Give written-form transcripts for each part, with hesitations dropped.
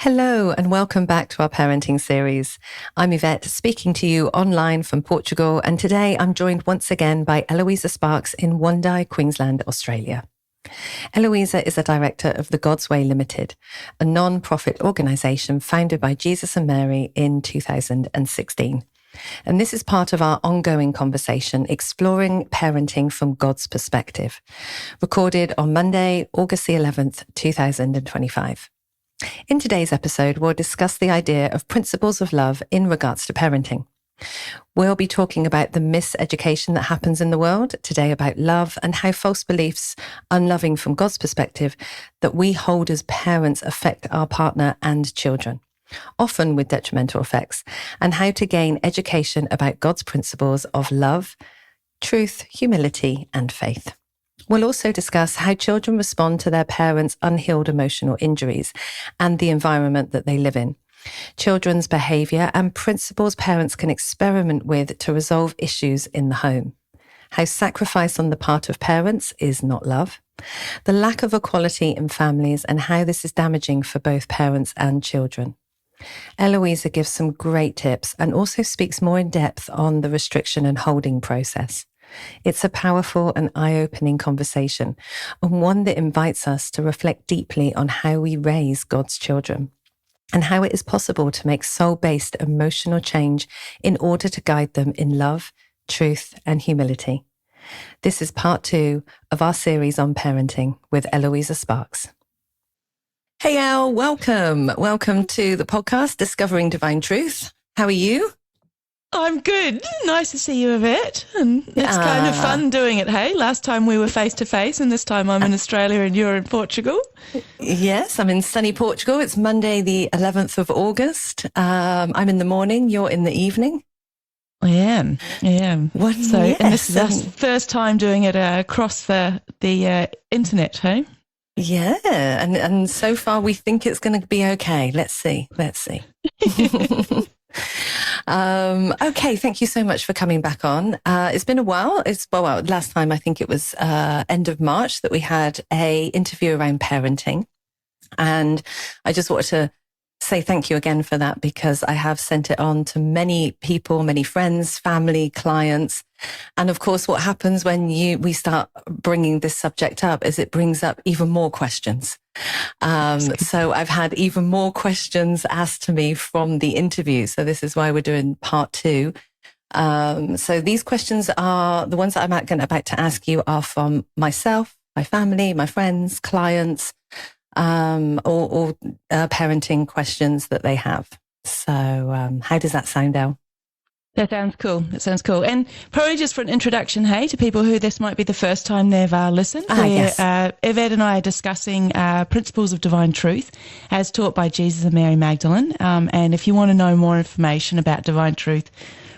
Hello and welcome back to our parenting series. I'm Yvette, speaking to you online from Portugal, and today I'm joined once again by Eloisa Sparks in Wondai, Queensland, Australia. Eloisa is a director of the God's Way Limited, a non-profit organisation founded by Jesus and Mary in 2016. And this is part of our ongoing conversation exploring parenting from God's perspective, recorded on Monday, August the 11th, 2025. In today's episode, we'll discuss the idea of principles of love in regards to parenting. We'll be talking about the miseducation that happens in the world today about love and how false beliefs, unloving from God's perspective, that we hold as parents affect our partner and children, often with detrimental effects, and how to gain education about God's principles of love, truth, humility, and faith. We'll also discuss how children respond to their parents' unhealed emotional injuries and the environment that they live in, children's behaviour and principles parents can experiment with to resolve issues in the home, how sacrifice on the part of parents is not love, the lack of equality in families and how this is damaging for both parents and children. Eloisa gives some great tips and also speaks more in depth on the restriction and holding process. It's a powerful and eye-opening conversation, and one that invites us to reflect deeply on how we raise God's children and how it is possible to make soul-based emotional change in order to guide them in love, truth, and humility. This is part 2 of our series on parenting with Eloisa Sparks. Hey, El, welcome. Welcome to the podcast, Discovering Divine Truth. How are you? I'm good. Nice to see you, Yvette. And it's kind of fun doing it, hey? Last time we were face-to-face, and this time I'm in Australia and you're in Portugal. Yes, I'm in sunny Portugal. It's Monday, the 11th of August. I'm in the morning, you're in the evening. I am. Well, so, yes, and this is our first time doing it across the internet, hey? Yeah, and so far we think it's going to be okay. Let's see. Okay, thank you so much for coming back on. It's been a while. Last time I think it was end of March that we had a interview around parenting, and I just wanted to say thank you again for that because I have sent it on to many people, many friends, family, clients. And of course, what happens when we start bringing this subject up is it brings up even more questions. So I've had even more questions asked to me from the interview. So this is why we're doing part 2. So these questions are the ones that I'm about to ask you are from myself, my family, my friends, clients, or parenting questions that they have. So how does that sound, El? That sounds cool. And probably just for an introduction, hey, to people who this might be the first time they've listened, yes. Yvette and I are discussing principles of divine truth as taught by Jesus and Mary Magdalene. And if you want to know more information about divine truth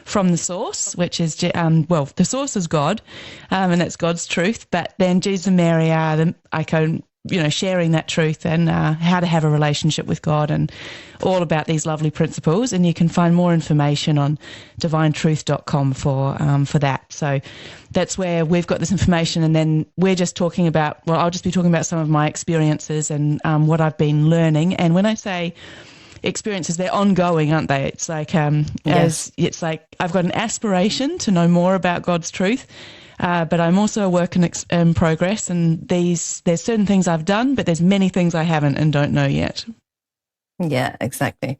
from the source, which is, the source is God, and that's God's truth. But then Jesus and Mary are the icon, sharing that truth and how to have a relationship with God and all about these lovely principles. And you can find more information on divinetruth.com for that. So that's where we've got this information. And then we're just talking about, I'll just be talking about some of my experiences and what I've been learning. And when I say experiences, they're ongoing, aren't they? It's like, it's like I've got an aspiration to know more about God's truth. But I'm also a work in progress, and there's certain things I've done, but there's many things I haven't and don't know yet. Yeah, exactly.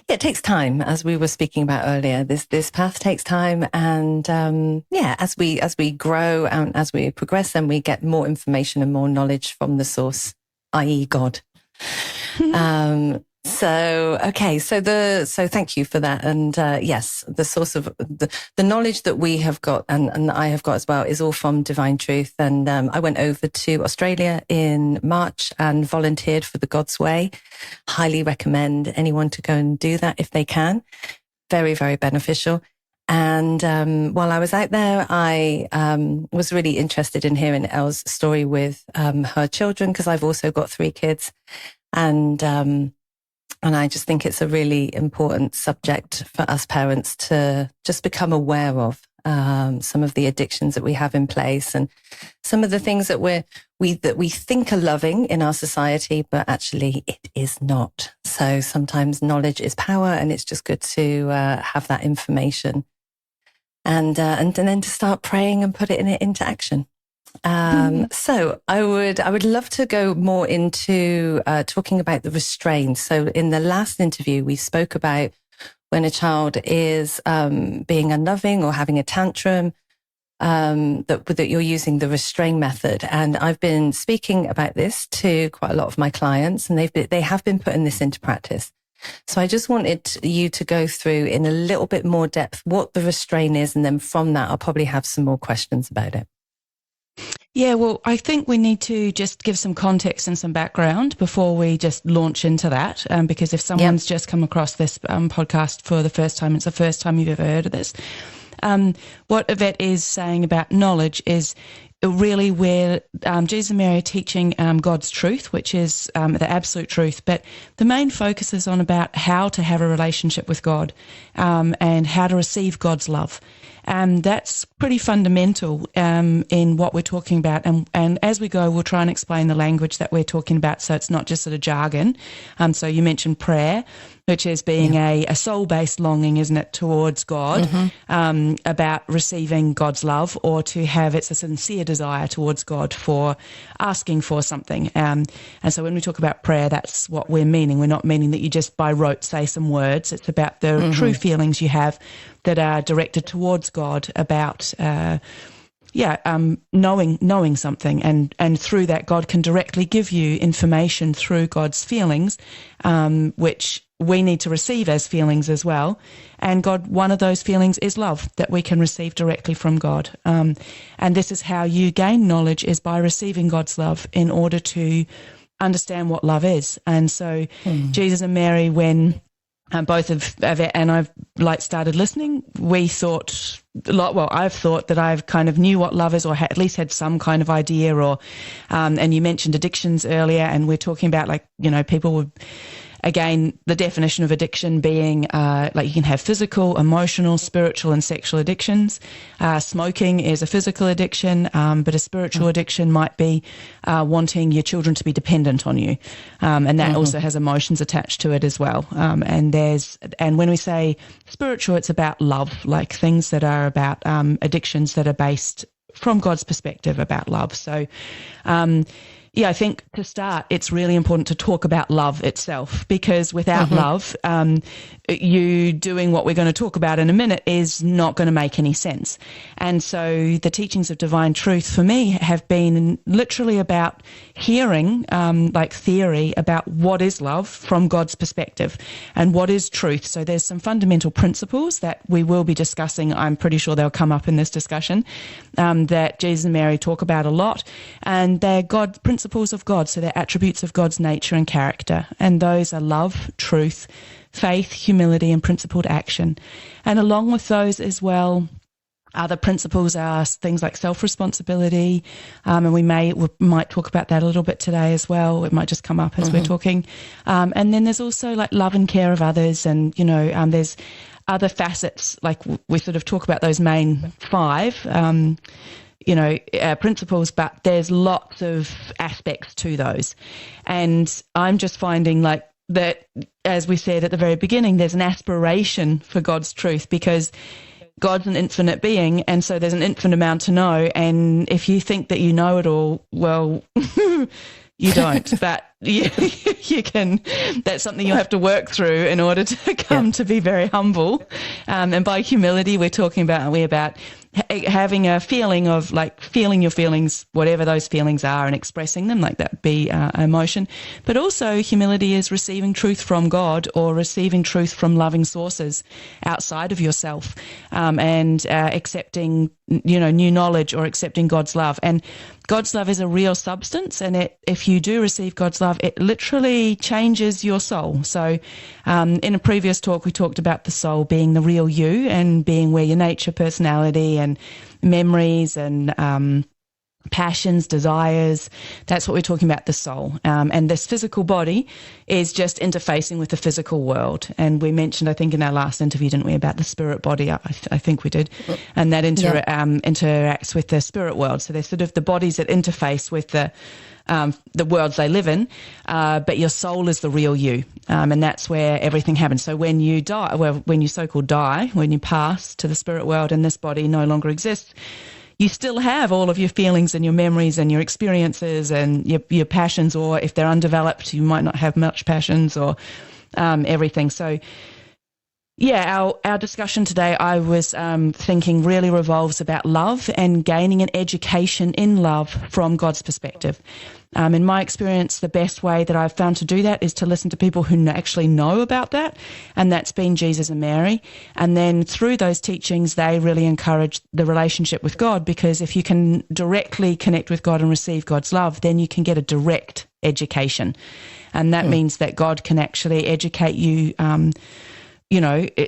Yeah, it takes time, as we were speaking about earlier. This path takes time, and as we grow and as we progress, then we get more information and more knowledge from the source, i.e., God. So thank you for that. And yes, the source of the knowledge that we have got and I have got as well is all from Divine Truth. And I went over to Australia in March and volunteered for the God's Way. Highly recommend anyone to go and do that if they can. Very, very beneficial. And while I was out there, I was really interested in hearing Elle's story with her children, because I've also got 3 kids. And I just think it's a really important subject for us parents to just become aware of. some of the addictions that we have in place, and some of the things that we think are loving in our society, but actually it is not. So sometimes knowledge is power, and it's just good to have that information, and then to start praying and put it into action. So I would love to go more into talking about the restraint. So in the last interview, we spoke about when a child is being unloving or having a tantrum, that you're using the restrain method. And I've been speaking about this to quite a lot of my clients, and they have been putting this into practice. So I just wanted you to go through in a little bit more depth what the restraint is, and then from that, I'll probably have some more questions about it. Yeah, well, I think we need to just give some context and some background before we just launch into that, because if someone's just come across this podcast for the first time, it's the first time you've ever heard of this. What Yvette is saying about knowledge is really where Jesus and Mary are teaching God's truth, which is the absolute truth, but the main focus is on about how to have a relationship with God and how to receive God's love. And that's pretty fundamental in what we're talking about. And as we go, we'll try and explain the language that we're talking about, so it's not just sort of jargon. So you mentioned prayer, which is being a soul-based longing, isn't it, towards God, about receiving God's love, or to have it's a sincere desire towards God for asking for something. And so when we talk about prayer, that's what we're meaning. We're not meaning that you just by rote say some words. It's about the true feelings you have that are directed towards God about knowing something, and through that God can directly give you information through God's feelings, which we need to receive as feelings as well. And God, one of those feelings is love that we can receive directly from God. And this is how you gain knowledge, is by receiving God's love in order to understand what love is. And so Jesus and Mary, when both of Yvette and I've started listening, we thought I've thought that I've kind of knew what love is, or at least had some kind of idea, or and you mentioned addictions earlier, and we're talking about people would, again, the definition of addiction being you can have physical, emotional, spiritual and sexual addictions. Smoking is a physical addiction, but a spiritual addiction might be wanting your children to be dependent on you. And that also has emotions attached to it as well. And when we say spiritual, it's about love, like things that are about addictions that are based from God's perspective about love. So, I think to start, it's really important to talk about love itself, because without love, you doing what we're going to talk about in a minute is not going to make any sense. And so the teachings of divine truth for me have been literally about hearing theory about what is love from God's perspective and what is truth. So there's some fundamental principles that we will be discussing. I'm pretty sure they'll come up in this discussion that Jesus and Mary talk about a lot, and they're principles of God, so they're attributes of God's nature and character, and those are love, truth, faith, humility, and principled action. And along with those as well, other principles are things like self-responsibility, and we might talk about that a little bit today as well. It might just come up as we're talking. And then there's also love and care of others, and there's other facets, like we sort of talk about those main five principles, but there's lots of aspects to those. And I'm just finding that, as we said at the very beginning, there's an aspiration for God's truth, because God's an infinite being, and so there's an infinite amount to know. And if you think that you know it all, well, you don't, but you can. That's something you'll have to work through in order to come to be very humble. And by humility, we're talking about having a feeling of feeling your feelings, whatever those feelings are, and expressing them, like that be emotion. But also humility is receiving truth from God, or receiving truth from loving sources outside of yourself, and accepting new knowledge, or accepting God's love. And God's love is a real substance, and if you do receive God's love, it literally changes your soul. So in a previous talk, we talked about the soul being the real you, and being where your nature, personality and memories and passions, desires. That's what we're talking about, the soul. And this physical body is just interfacing with the physical world. And we mentioned, I think, in our last interview, didn't we, about the spirit body? I think we did. And that interacts with the spirit world. So they're sort of the bodies that interface with the worlds they live in, but your soul is the real you, and that's where everything happens. So when you die, when you so-called die, when you pass to the spirit world and this body no longer exists, you still have all of your feelings and your memories and your experiences and your passions, or if they're undeveloped, you might not have much passions or everything. So yeah, our discussion today, I was thinking, really revolves about love and gaining an education in love from God's perspective. In my experience, the best way that I've found to do that is to listen to people who actually know about that, and that's been Jesus and Mary. And then through those teachings, they really encourage the relationship with God, because if you can directly connect with God and receive God's love, then you can get a direct education. And that means that God can actually educate you.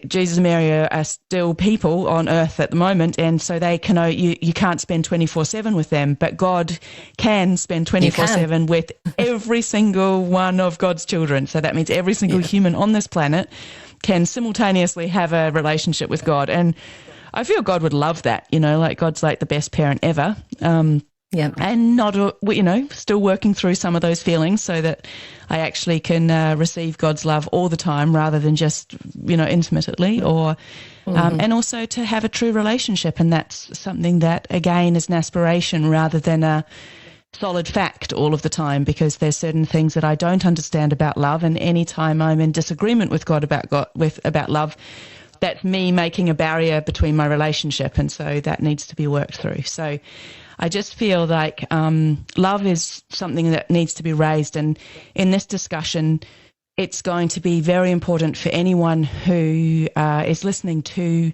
Jesus and Mary are still people on earth at the moment, and so they can. You can't spend 24/7 with them, but God can spend 24/7 with every single one of God's children. So that means every single human on this planet can simultaneously have a relationship with God, and I feel God would love that. Like God's like the best parent ever. And not, still working through some of those feelings so that I actually can receive God's love all the time rather than just, intermittently, or, and also to have a true relationship. And that's something that, again, is an aspiration rather than a solid fact all of the time, because there's certain things that I don't understand about love. And any time I'm in disagreement with God about love, that's me making a barrier between my relationship. And so that needs to be worked through. So I just feel like love is something that needs to be raised. And in this discussion, it's going to be very important for anyone who is listening to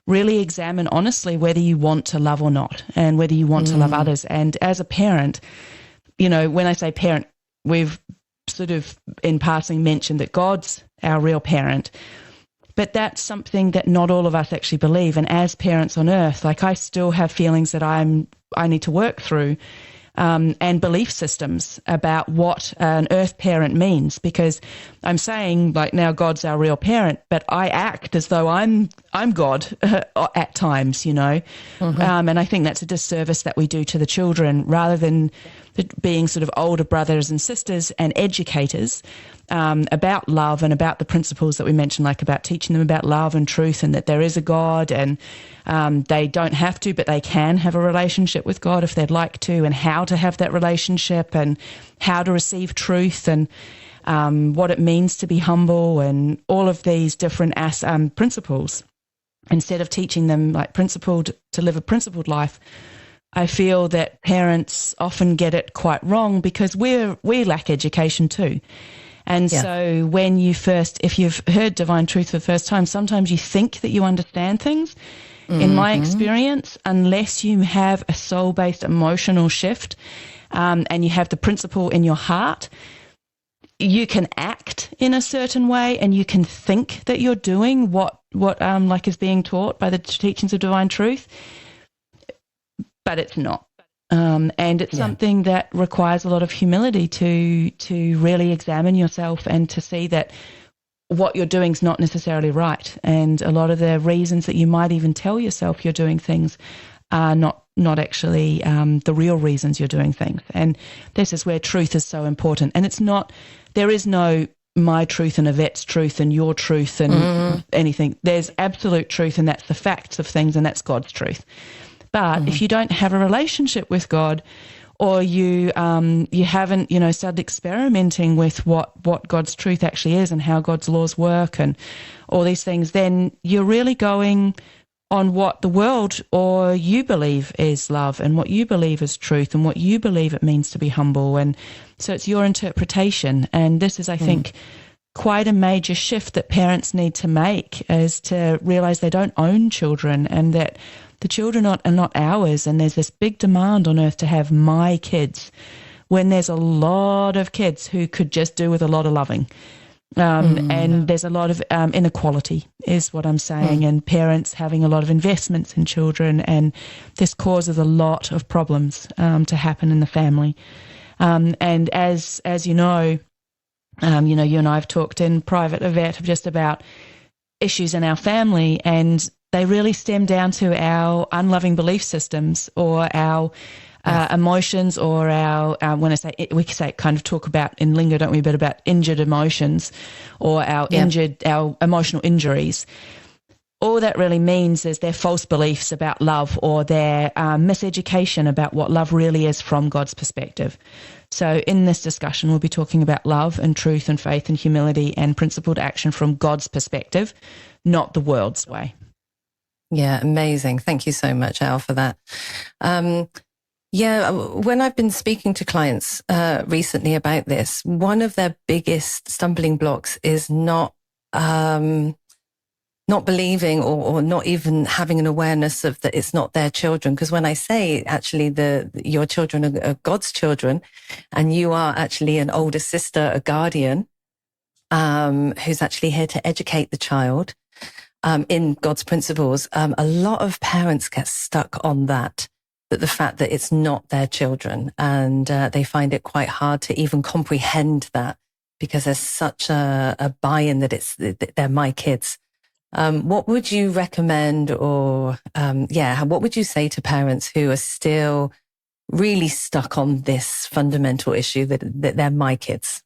really examine honestly whether you want to love or not, and whether you want to love others. And as a parent, when I say parent, we've sort of in passing mentioned that God's our real parent. But that's something that not all of us actually believe. And as parents on earth, like I still have feelings that I need to work through, and belief systems about what an earth parent means, because I'm saying like now God's our real parent, but I act as though I'm God at times, and I think that's a disservice that we do to the children, rather than being sort of older brothers and sisters and educators about love and about the principles that we mentioned, like about teaching them about love and truth, and that there is a God, and they don't have to, but they can have a relationship with God if they'd like to, and how to have that relationship, and how to receive truth, and what it means to be humble, and all of these different principles. Instead of teaching them to live a principled life, I feel that parents often get it quite wrong, because we lack education too. And so if you've heard divine truth for the first time, sometimes you think that you understand things. In my experience, unless you have a soul-based emotional shift, and you have the principle in your heart, you can act in a certain way, and you can think that you're doing what is being taught by the teachings of divine truth, but it's not. And it's something that requires a lot of humility to really examine yourself, and to see that what you're doing is not necessarily right. And a lot of the reasons that you might even tell yourself you're doing things are not actually the real reasons you're doing things. And this is where truth is so important. And there is no my truth and Yvette's truth and your truth and anything. There's absolute truth, and that's the facts of things, and that's God's truth. But if you don't have a relationship with God, or you haven't started experimenting with what God's truth actually is, and how God's laws work, and all these things, then you're really going on what the world or you believe is love, and what you believe is truth, and what you believe it means to be humble. And so it's your interpretation. And this is, I think, quite a major shift that parents need to make, is to realize they don't own children, and that the children are not ours. And there's this big demand on earth to have my kids, when there's a lot of kids who could just do with a lot of loving. And there's a lot of inequality is what I'm saying, and parents having a lot of investments in children, and this causes a lot of problems to happen in the family. And as you know, you and I have talked in private, Yvette, just about issues in our family, and they really stem down to our unloving belief systems or our emotions, or our when I say we say kind of talk about in lingo, don't we, a bit about injured emotions or our emotional injuries. All that really means is their false beliefs about love, or their miseducation about what love really is from God's perspective. So in this discussion, we'll be talking about love and truth and faith and humility and principled action from God's perspective, not the world's way. Yeah, amazing. Thank you so much, Al, for that. When I've been speaking to clients recently about this, one of their biggest stumbling blocks is not believing or not even having an awareness of that it's not their children. Because when I say actually your children are God's children, and you are actually an older sister, a guardian, who's actually here to educate the child in God's principles, a lot of parents get stuck on that the fact that it's not their children, and they find it quite hard to even comprehend that, because there's such a buy-in that they're my kids. What would you recommend, or what would you say to parents who are still really stuck on this fundamental issue that they're my kids?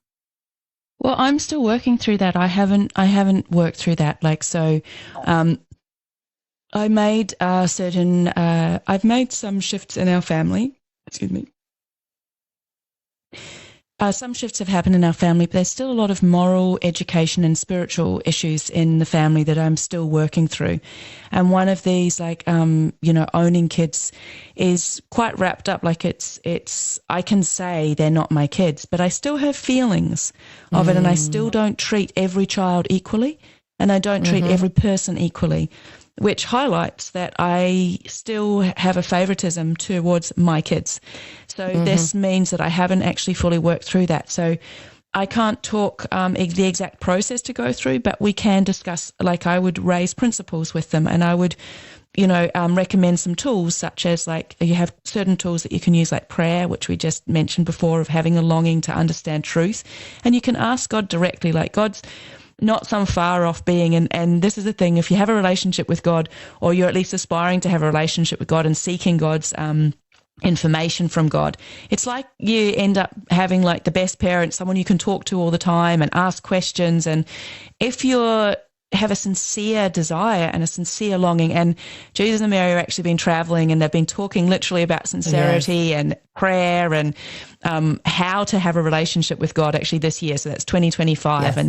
Well, I'm still working through that. I haven't worked through that. I made I've made some shifts in our family. Excuse me. Some shifts have happened in our family, but there's still a lot of moral, education, and spiritual issues in the family that I'm still working through. And one of these, owning kids, is quite wrapped up. I can say they're not my kids, but I still have feelings of it, and I still don't treat every child equally, and I don't treat every person equally, which highlights that I still have a favoritism towards my kids. So this means that I haven't actually fully worked through that. So I can't talk the exact process to go through, but we can discuss, I would raise principles with them, and I would, recommend some tools, such as you have certain tools that you can use, like prayer, which we just mentioned before, of having a longing to understand truth. And you can ask God directly, God's not some far off being. And this is the thing, if you have a relationship with God, or you're at least aspiring to have a relationship with God and seeking God's information from God, it's like you end up having the best parent, someone you can talk to all the time and ask questions. And if you have a sincere desire and a sincere longing, and Jesus and Mary have actually been traveling, and they've been talking literally about sincerity and prayer and how to have a relationship with God actually this year. So that's 2025. And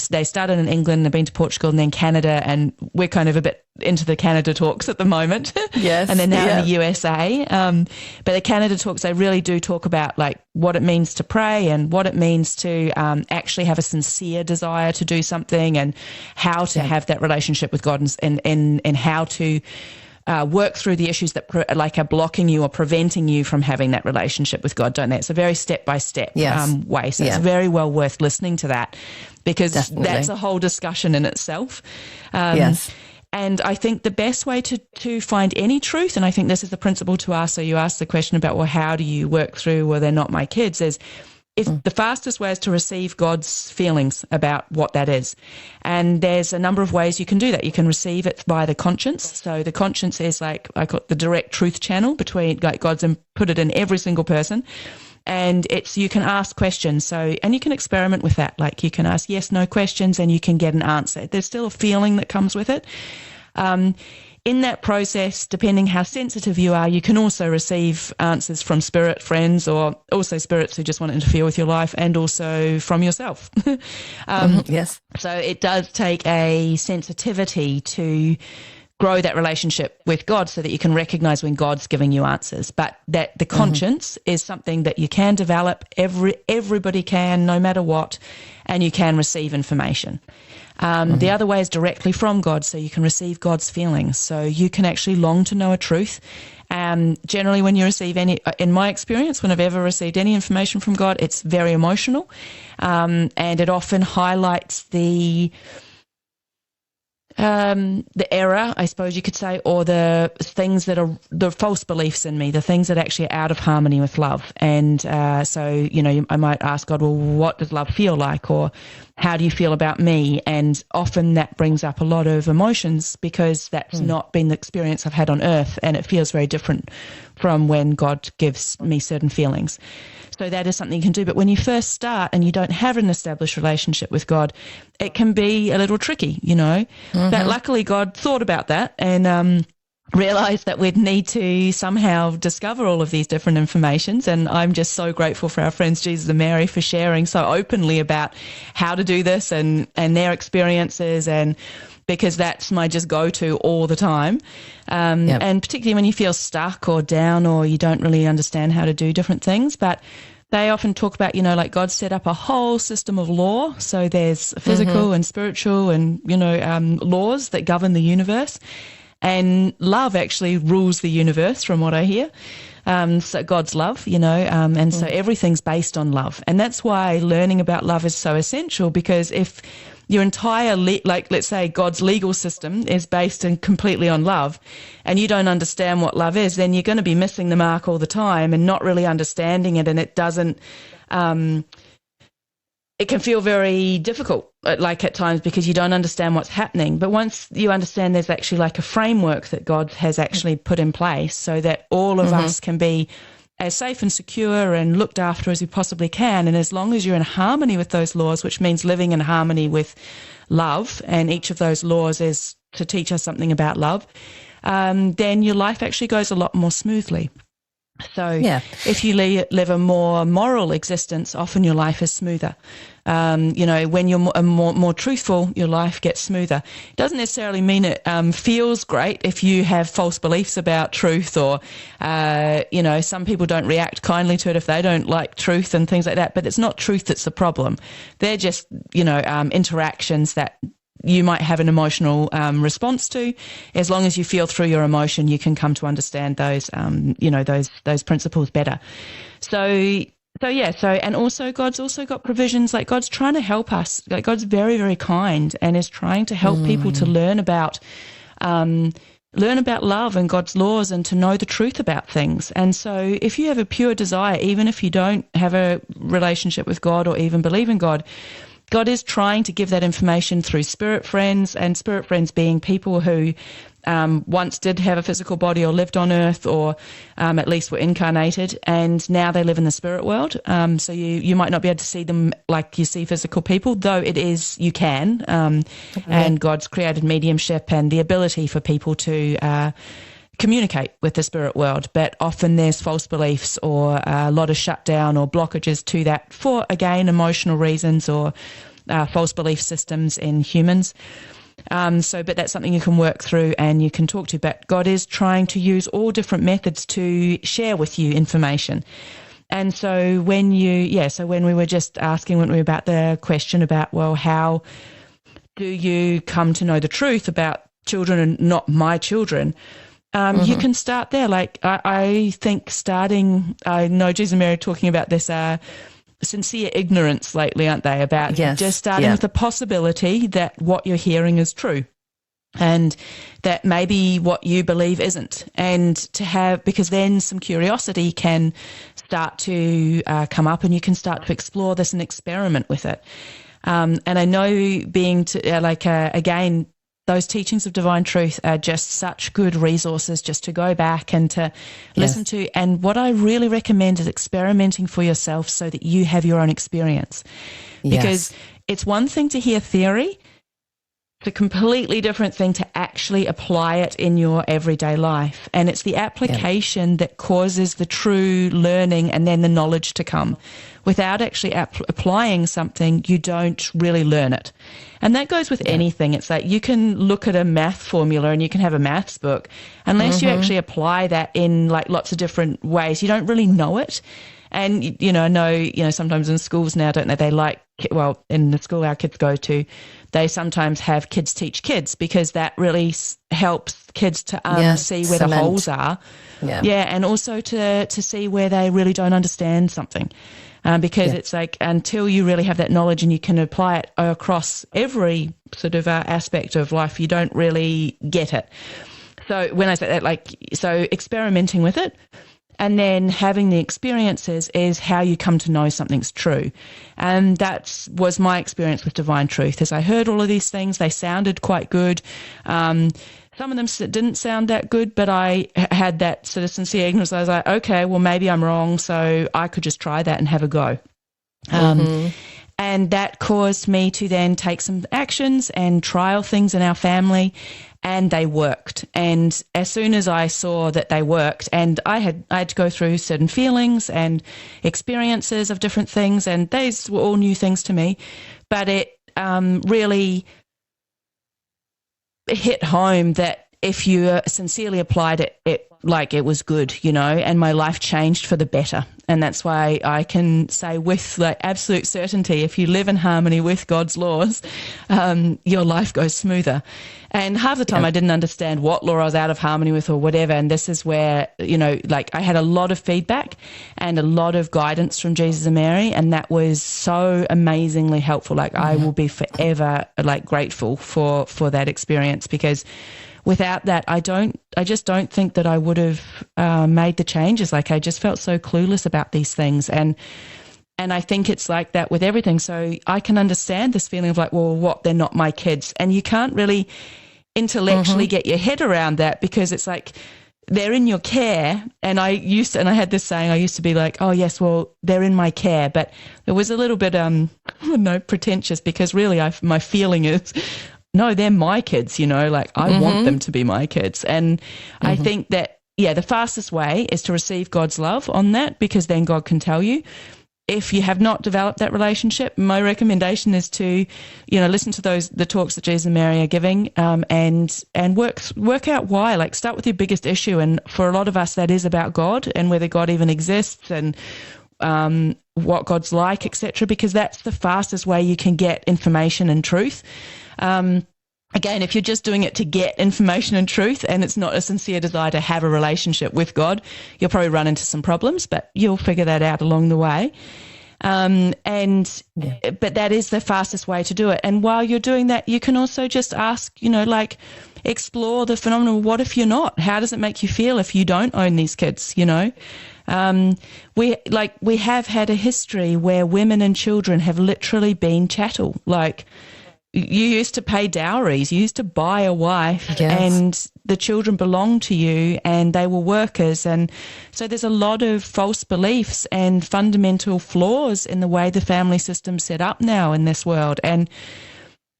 they started in England, they've been to Portugal and then Canada, and we're kind of a bit into the Canada talks at the moment. Yes. And then now in the USA. But the Canada talks, they really do talk about what it means to pray, and what it means to actually have a sincere desire to do something, and how to have that relationship with God, and how to work through the issues that are blocking you or preventing you from having that relationship with God, don't they? It's a very step-by-step way. So it's very well worth listening to that, because that's a whole discussion in itself. And I think the best way to find any truth, and I think this is the principle to ask, so you asked the question about, well, how do you work through, well, they're not my kids, is if the fastest way is to receive God's feelings about what that is. And there's a number of ways you can do that. You can receive it by the conscience. So the conscience is I call it the direct truth channel between God's put it in every single person. And you can ask questions. And you can experiment with that. You can ask yes, no questions, and you can get an answer. There's still a feeling that comes with it. In that process, depending how sensitive you are, you can also receive answers from spirit friends, or also spirits who just want to interfere with your life, and also from yourself. Yes. So it does take a sensitivity to grow that relationship with God, so that you can recognize when God's giving you answers. But that the conscience is something that you can develop. Everybody can, no matter what, and you can receive information. The other way is directly from God, so you can receive God's feelings. So you can actually long to know a truth, Generally, when you receive any, in my experience, when I've ever received any information from God, it's very emotional, and it often highlights the error, I suppose you could say, or the things that are the false beliefs in me, the things that actually are out of harmony with love. And so, I might ask God, well, what does love feel like? Or how do you feel about me? And often that brings up a lot of emotions because that's not been the experience I've had on earth. And it feels very different from when God gives me certain feelings. So that is something you can do. But when you first start and you don't have an established relationship with God, it can be a little tricky, But luckily God thought about that and realized that we'd need to somehow discover all of these different informations. And I'm just so grateful for our friends Jesus and Mary for sharing so openly about how to do this and their experiences, and because that's my just go-to all the time. And particularly when you feel stuck or down or you don't really understand how to do different things. But they often talk about, like God set up a whole system of law. So there's physical and spiritual and, laws that govern the universe. And love actually rules the universe from what I hear. So God's love, and so everything's based on love. And that's why learning about love is so essential, because if your entire, let's say God's legal system is based completely on love, and you don't understand what love is, then you're going to be missing the mark all the time and not really understanding it. And it doesn't, it can feel very difficult, at times, because you don't understand what's happening. But once you understand there's actually like a framework that God has actually put in place so that all of us can be as safe and secure and looked after as we possibly can. And as long as you're in harmony with those laws, which means living in harmony with love, and each of those laws is to teach us something about love, then your life actually goes a lot more smoothly. So if you live a more moral existence, often your life is smoother. When you're more truthful, your life gets smoother. It doesn't necessarily mean it feels great if you have false beliefs about truth, or, some people don't react kindly to it if they don't like truth and things like that. But it's not truth that's the problem. They're just, interactions that you might have an emotional response to. As long as you feel through your emotion, you can come to understand those, those principles better. And also God's also got provisions. Like God's trying to help us. Like God's very, very kind and is trying to help people to learn about love and God's laws and to know the truth about things. And so if you have a pure desire, even if you don't have a relationship with God or even believe in God, God is trying to give that information through spirit friends, and spirit friends being people who once did have a physical body or lived on earth, or at least were incarnated, and now they live in the spirit world. So you might not be able to see them like you see physical people, though you can. And God's created mediumship and the ability for people to communicate with the spirit world, but often there's false beliefs or a lot of shutdown or blockages to that for, again, emotional reasons or false belief systems in humans. But that's something you can work through and you can talk to. But God is trying to use all different methods to share with you information. And so when we were just asking, when we were about the question about, well, how do you come to know the truth about children and not my children? You can start there. Like I think I know Jesus and Mary are talking about this sincere ignorance lately, aren't they? About just starting with the possibility that what you're hearing is true and that maybe what you believe isn't. And because then some curiosity can start to come up and you can start to explore this and experiment with it. And I know again, those teachings of divine truth are just such good resources just to go back and to listen to. And what I really recommend is experimenting for yourself so that you have your own experience. Because it's one thing to hear theory, it's a completely different thing to actually apply it in your everyday life. And it's the application that causes the true learning and then the knowledge to come. Without actually applying something, you don't really learn it. And that goes with anything. It's like you can look at a math formula and you can have a maths book. Unless you actually apply that in like lots of different ways, you don't really know it. And, I know, sometimes in schools now, don't they, in the school our kids go to, they sometimes have kids teach kids, because that really helps kids to see where the holes are. Yeah, and also to see where they really don't understand something. Because it's like, until you really have that knowledge and you can apply it across every sort of aspect of life, you don't really get it. So when I say that, so experimenting with it and then having the experiences is how you come to know something's true. And that was my experience with divine truth. As I heard all of these things, they sounded quite good. Some of them didn't sound that good, but I had that sort of sincere ignorance. I was like, okay, well, maybe I'm wrong, so I could just try that and have a go. And that caused me to then take some actions and trial things in our family, and they worked. And as soon as I saw that they worked, and I had to go through certain feelings and experiences of different things, and these were all new things to me, but it really hit home that if you sincerely applied it, it was good, and my life changed for the better. And that's why I can say with absolute certainty, if you live in harmony with God's laws, your life goes smoother. And half the time I didn't understand what law I was out of harmony with or whatever. And this is where, I had a lot of feedback and a lot of guidance from Jesus and Mary. And that was so amazingly helpful. I will be forever grateful for that experience, because without that, I just don't think that I would have made the changes. I just felt so clueless about these things. And I think it's like that with everything. So I can understand this feeling of they're not my kids. And you can't really intellectually get your head around that, because it's like they're in your care. And I had this saying, I used to be like, oh yes, well, they're in my care. But it was a little bit, pretentious, because really my feeling is, no, they're my kids, I want them to be my kids. And I think that, the fastest way is to receive God's love on that, because then God can tell you. If you have not developed that relationship, my recommendation is to, listen to the talks that Jesus and Mary are giving, and work out why. Start with your biggest issue. And for a lot of us, that is about God and whether God even exists, and what God's like, etc., because that's the fastest way you can get information and truth. Again, if you're just doing it to get information and truth, and it's not a sincere desire to have a relationship with God, you'll probably run into some problems, but you'll figure that out along the way. But that is the fastest way to do it. And while you're doing that, you can also just ask, explore the phenomenon. What if you're not? How does it make you feel if you don't own these kids? We have had a history where women and children have literally been chattel. You used to pay dowries, you used to buy a wife, and the children belonged to you, and they were workers. And so there's a lot of false beliefs and fundamental flaws in the way the family system's set up now in this world. And,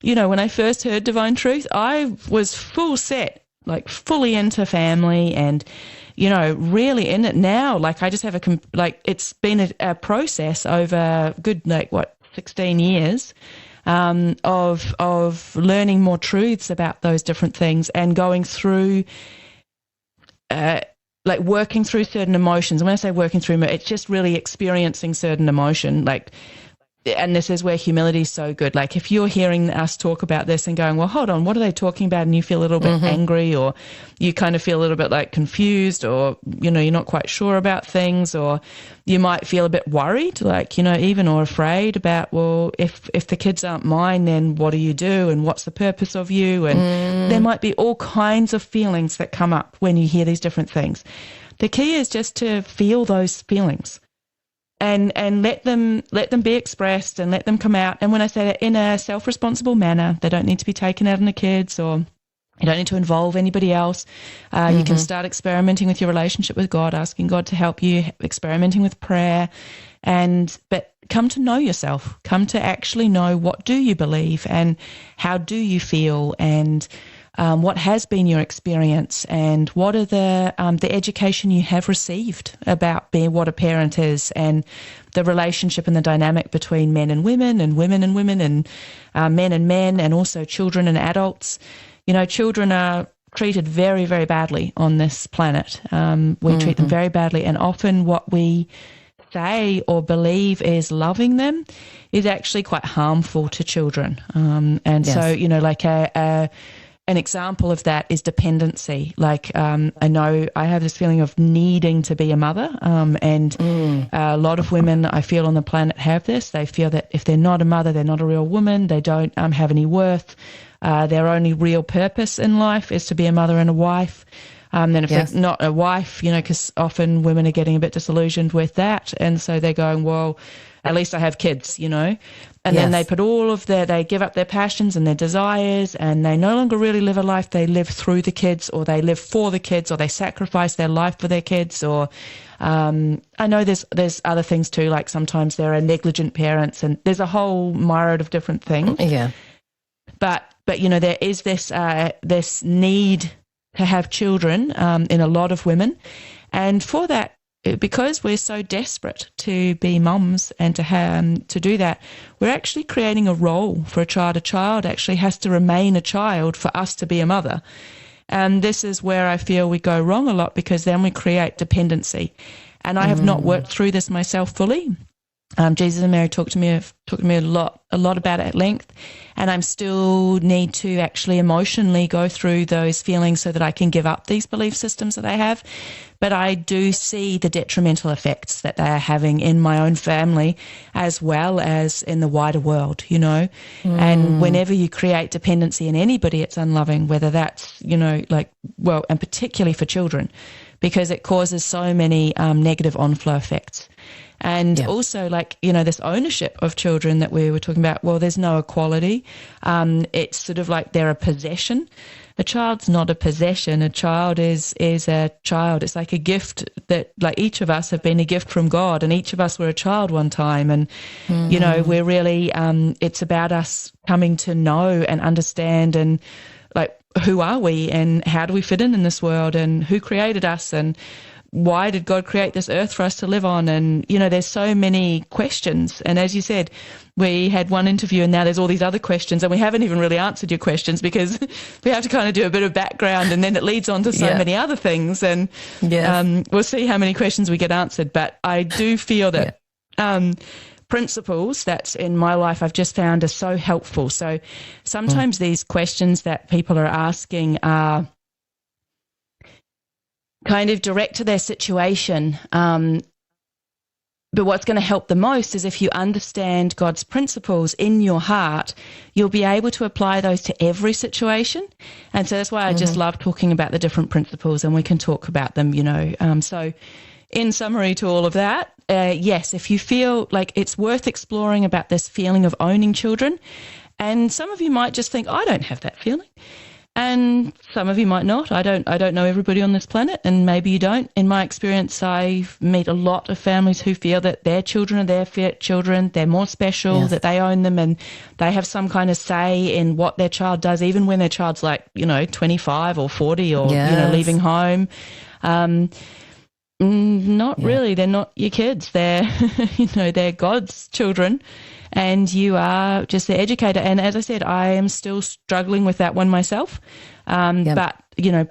when I first heard Divine Truth, I was full set, fully into family and, really in it now. I just have it's been a process over good, 16 years. Of learning more truths about those different things, and going through, working through certain emotions. And when I say working through, it's just really experiencing certain emotion, and this is where humility is so good. If you're hearing us talk about this and going, well, hold on, what are they talking about? And you feel a little bit angry, or you kind of feel a little bit confused, or, you're not quite sure about things, or you might feel a bit worried, even, or afraid about, well, if the kids aren't mine, then what do you do? And what's the purpose of you? And there might be all kinds of feelings that come up when you hear these different things. The key is just to feel those feelings. And let them be expressed, and let them come out. And when I say that, in a self-responsible manner, they don't need to be taken out on the kids, or you don't need to involve anybody else. You can start experimenting with your relationship with God, asking God to help you, experimenting with prayer, but come to know yourself. Come to actually know, what do you believe, and how do you feel, and what has been your experience, and what are the education you have received about being what a parent is, and the relationship and the dynamic between men and women, and women and women, and men and men, and also children and adults. Children are treated very, very badly on this planet. We treat them very badly, and often what we say or believe is loving them is actually quite harmful to children. So, you know, like an example of that is dependency. Like, I know I have this feeling of needing to be a mother, and a lot of women I feel on the planet have this. They feel that if they're not a mother, they're not a real woman. They don't have any worth. Their only real purpose in life is to be a mother and a wife. Then if they're not a wife, you know, because often women are getting a bit disillusioned with that. And so they're going, well, at least I have kids, you know. And then they put they give up their passions and their desires, and they no longer really live a life. They live through the kids, or they live for the kids, or they sacrifice their life for their kids. Or I know there's other things too, like sometimes there are negligent parents, and there's a whole myriad of different things. Yeah. But you know, there is this need to have children in a lot of women, and for that, because we're so desperate to be mums and to do that, we're actually creating a role for a child. A child actually has to remain a child for us to be a mother. And this is where I feel we go wrong a lot, because then we create dependency. And I have not worked through this myself fully. Jesus and Mary talked to me a lot about it at length, and I'm still need to actually emotionally go through those feelings so that I can give up these belief systems that I have. But I do see the detrimental effects that they are having in my own family as well as in the wider world, you know. And whenever you create dependency in anybody, it's unloving, whether that's, you know, like, well, and particularly for children, because it causes so many negative on-flow effects. And also, like, you know, this ownership of children that we were talking about, well, there's no equality. It's sort of like they're a possession. A child's not a possession. A child is a child. It's like a gift that, like, each of us have been a gift from God, and each of us were a child one time. And, you know, we're really, it's about us coming to know and understand, and like, who are we and how do we fit in this world, and who created us, and why did God create this earth for us to live on? And, you know, there's so many questions. And as you said, we had one interview and now there's all these other questions, and we haven't even really answered your questions because we have to kind of do a bit of background, and then it leads on to so many other things. And we'll see how many questions we get answered. But I do feel that principles that's in my life I've just found are so helpful. So sometimes these questions that people are asking are kind of direct to their situation. But what's going to help the most is if you understand God's principles in your heart, you'll be able to apply those to every situation. And so that's why I just love talking about the different principles, and we can talk about them, you know. So in summary to all of that, yes, if you feel like it's worth exploring about this feeling of owning children, and some of you might just think, I don't have that feeling. And some of you might not. I don't know everybody on this planet, and maybe you don't. In my experience, I meet a lot of families who feel that their children are their children, they're more special, that they own them, and they have some kind of say in what their child does, even when their child's like, you know, 25 or 40 or, you know, leaving home. Not really. They're not your kids. They're, you know, they're God's children. And you are just the educator. And as I said, I am still struggling with that one myself. But, you know,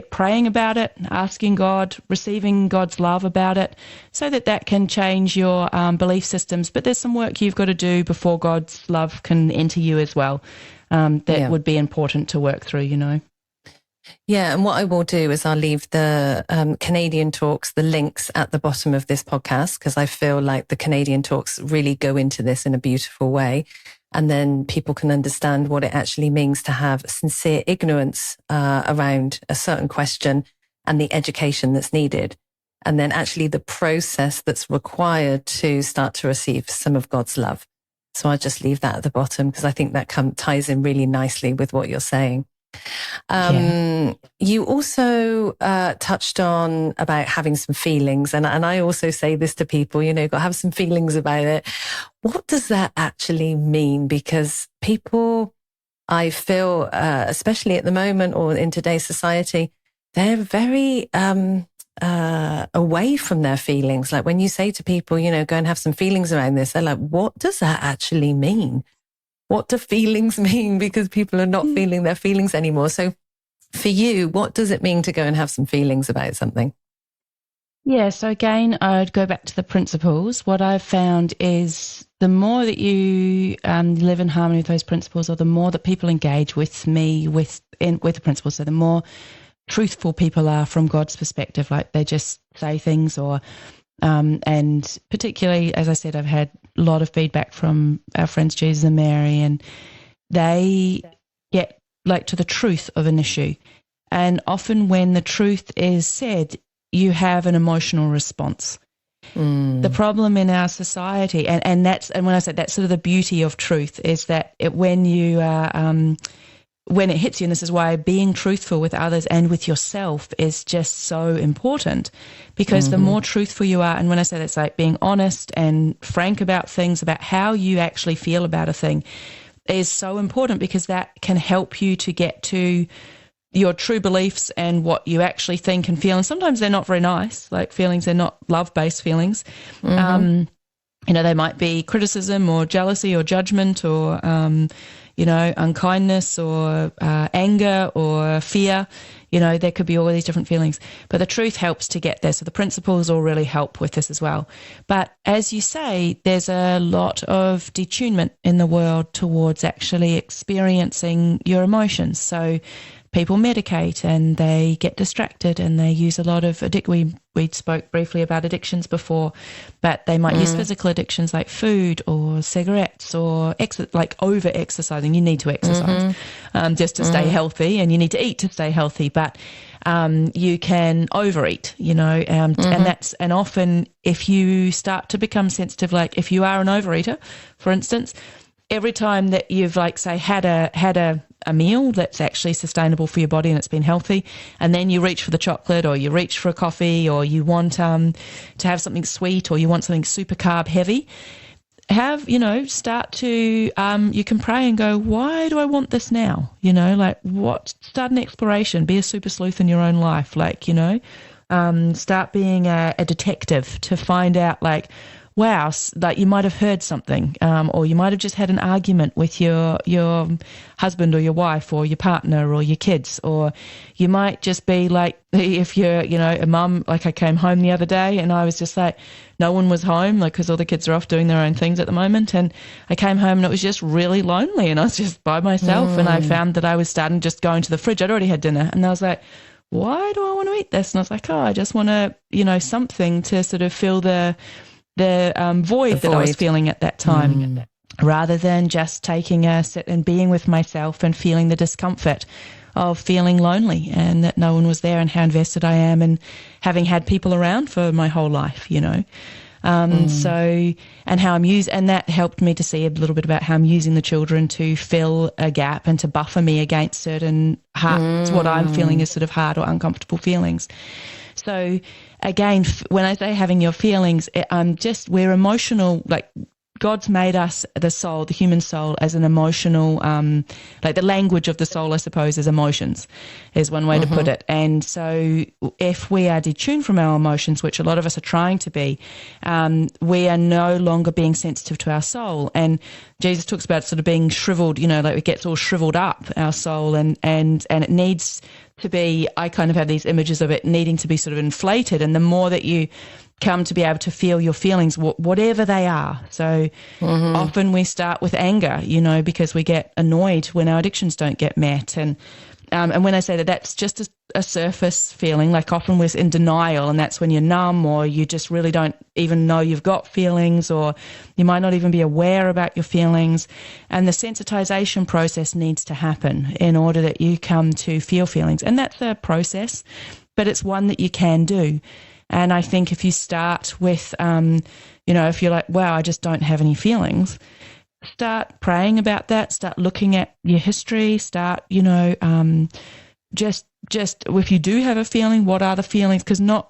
praying about it, asking God, receiving God's love about it, so that can change your belief systems. But there's some work you've got to do before God's love can enter you as well. That would be important to work through, you know. Yeah, and what I will do is I'll leave the Canadian talks, the links at the bottom of this podcast, because I feel like the Canadian talks really go into this in a beautiful way. And then people can understand what it actually means to have sincere ignorance around a certain question and the education that's needed. And then actually the process that's required to start to receive some of God's love. So I'll just leave that at the bottom, because I think that ties in really nicely with what you're saying. You also touched on about having some feelings, and I also say this to people, you know, got to have some feelings about it. What does that actually mean? Because people, I feel, especially at the moment or in today's society, they're very away from their feelings. Like when you say to people, you know, go and have some feelings around this, they're like, what does that actually mean? What do feelings mean? Because people are not feeling their feelings anymore. So for you, what does it mean to go and have some feelings about something? Yeah, so again, I'd go back to the principles. What I've found is the more that you live in harmony with those principles, or the more that people engage with me with the principles, so the more truthful people are from God's perspective, like they just say things, or and particularly, as I said, I've had a lot of feedback from our friends Jesus and Mary, and they get like to the truth of an issue. And often when the truth is said, you have an emotional response. The problem in our society, and when I say that's sort of the beauty of truth, is that when you are when it hits you, and this is why being truthful with others and with yourself is just so important, because the more truthful you are, and when I say that's like being honest and frank about things, about how you actually feel about a thing, is so important, because that can help you to get to your true beliefs and what you actually think and feel. And sometimes they're not very nice, like feelings, they're not love-based feelings. They might be criticism or jealousy or judgment or, unkindness or anger or fear. There could be all these different feelings. But the truth helps to get there. So the principles all really help with this as well. But as you say, there's a lot of detunement in the world towards actually experiencing your emotions. So people medicate and they get distracted and they use a lot of we spoke briefly about addictions before, but they might use physical addictions like food or cigarettes or like over exercising. You need to exercise just to stay healthy, and you need to eat to stay healthy, but you can overeat, and often if you start to become sensitive, like if you are an overeater, for instance, every time that you've had a meal that's actually sustainable for your body and it's been healthy, and then you reach for the chocolate or you reach for a coffee or you want to have something sweet or you want something super carb heavy, start to you can pray and go, why do I want this now? Start an exploration, be a super sleuth in your own life, start being a detective to find out, wow, like you might have heard something, or you might have just had an argument with your husband or your wife or your partner or your kids, or you might just be like, if you're, a mum, like I came home the other day and I was just like, no one was home, because all the kids are off doing their own things at the moment, and I came home and it was just really lonely and I was just by myself, and I found that I was starting just going to the fridge. I'd already had dinner and I was like, why do I want to eat this? And I was like, I just want to, something to sort of fill the void that I was feeling at that time, rather than just taking a sit and being with myself and feeling the discomfort of feeling lonely and that no one was there, and how invested I am, and having had people around for my whole life, So, and how and that helped me to see a little bit about how I'm using the children to fill a gap and to buffer me against certain what I'm feeling is sort of hard or uncomfortable feelings. So again, when I say having your feelings, we're emotional, like God's made us, the soul, the human soul, as an emotional, like the language of the soul, I suppose, is emotions, is one way to put it. And so if we are detuned from our emotions, which a lot of us are trying to be, we are no longer being sensitive to our soul. And Jesus talks about sort of being shriveled, like it gets all shriveled up, our soul, and it needs to be, I kind of have these images of it needing to be sort of inflated. And the more that you come to be able to feel your feelings, whatever they are. So often we start with anger, because we get annoyed when our addictions don't get met. And when I say that, that's just a surface feeling, like often we're in denial, and that's when you're numb, or you just really don't even know you've got feelings, or you might not even be aware about your feelings. And the sensitization process needs to happen in order that you come to feel feelings. And that's a process, but it's one that you can do. And I think if you start with, if you're like, wow, I just don't have any feelings, start praying about that, start looking at your history, start, just if you do have a feeling, what are the feelings? Because no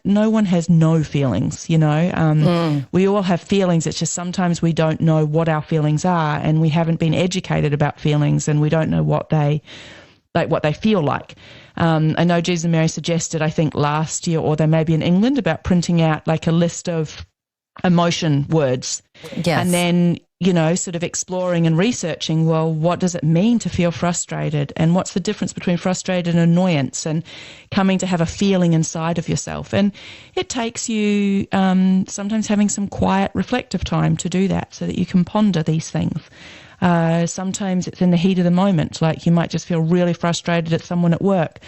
one has no feelings, we all have feelings. It's just sometimes we don't know what our feelings are, and we haven't been educated about feelings, and we don't know what they feel like. I know Jesus and Mary suggested, I think last year, or they may be in England, about printing out like a list of emotion words. Yes. And then, sort of exploring and researching, well, what does it mean to feel frustrated? And what's the difference between frustrated and annoyance, and coming to have a feeling inside of yourself? And it takes you sometimes having some quiet, reflective time to do that so that you can ponder these things. Sometimes it's in the heat of the moment, like you might just feel really frustrated at someone at work.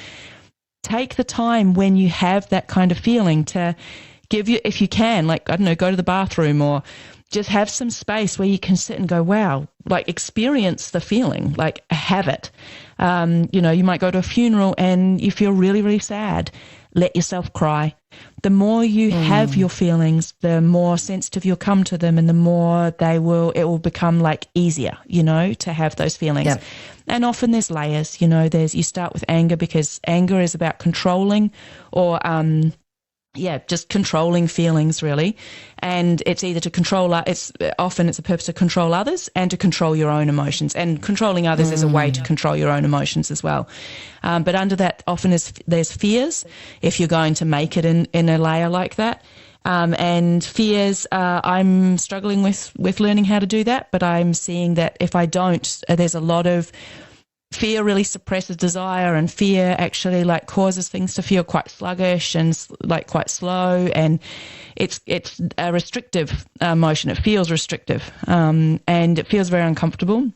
Take the time when you have that kind of feeling to give you, if you can, like, I don't know, go to the bathroom or just have some space where you can sit and go, wow, like experience the feeling, like have it. You might go to a funeral and you feel really, really sad. Let yourself cry. The more you have your feelings, the more sensitive you'll come to them, and the more it will become like easier, to have those feelings. Yep. And often there's layers, you start with anger, because anger is about controlling or, just controlling feelings, really. And it's either to control, it's a purpose to control others and to control your own emotions. And controlling others is a way to control your own emotions as well. But under that often there's fears, if you're going to make it in a layer like that. And fears, I'm struggling with learning how to do that, but I'm seeing that if I don't, there's a lot of fear really suppresses desire, and fear actually like causes things to feel quite sluggish and like quite slow, and it's a restrictive emotion. It feels restrictive, and it feels very uncomfortable.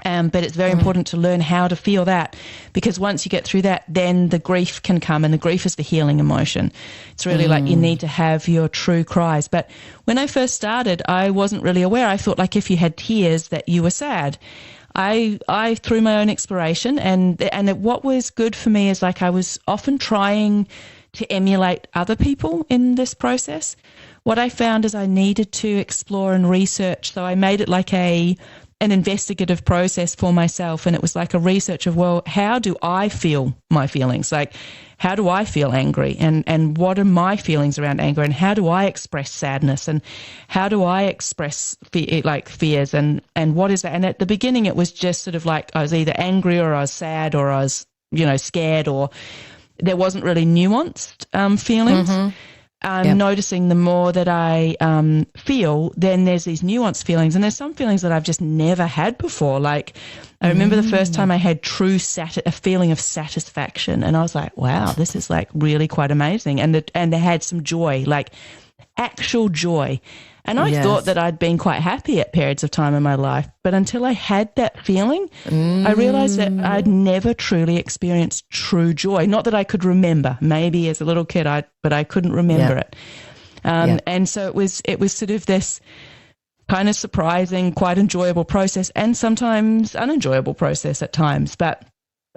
But it's very important to learn how to feel that, because once you get through that, then the grief can come, and the grief is the healing emotion. It's really like you need to have your true cries. But when I first started, I wasn't really aware. I thought like if you had tears that you were sad. I through my own exploration, and what was good for me is like I was often trying to emulate other people in this process. What I found is I needed to explore and research, so I made it like an investigative process for myself, and it was like a research of, well, how do I feel my feelings? Like, how do I feel angry, and what are my feelings around anger, and how do I express sadness, and how do I express fears, and what is that? And at the beginning it was just sort of like I was either angry or I was sad or I was scared, or there wasn't really nuanced feelings. Noticing the more that I feel, then there's these nuanced feelings, and there's some feelings that I've just never had before. Like I remember the first time I had a feeling of satisfaction, and I was like, wow, this is like really quite amazing. And they had some joy, like actual joy. And I thought that I'd been quite happy at periods of time in my life, but until I had that feeling, I realized that I'd never truly experienced true joy. Not that I could remember. Maybe as a little kid, but I couldn't remember it. And so it was sort of this kind of surprising, quite enjoyable process, and sometimes unenjoyable process at times. But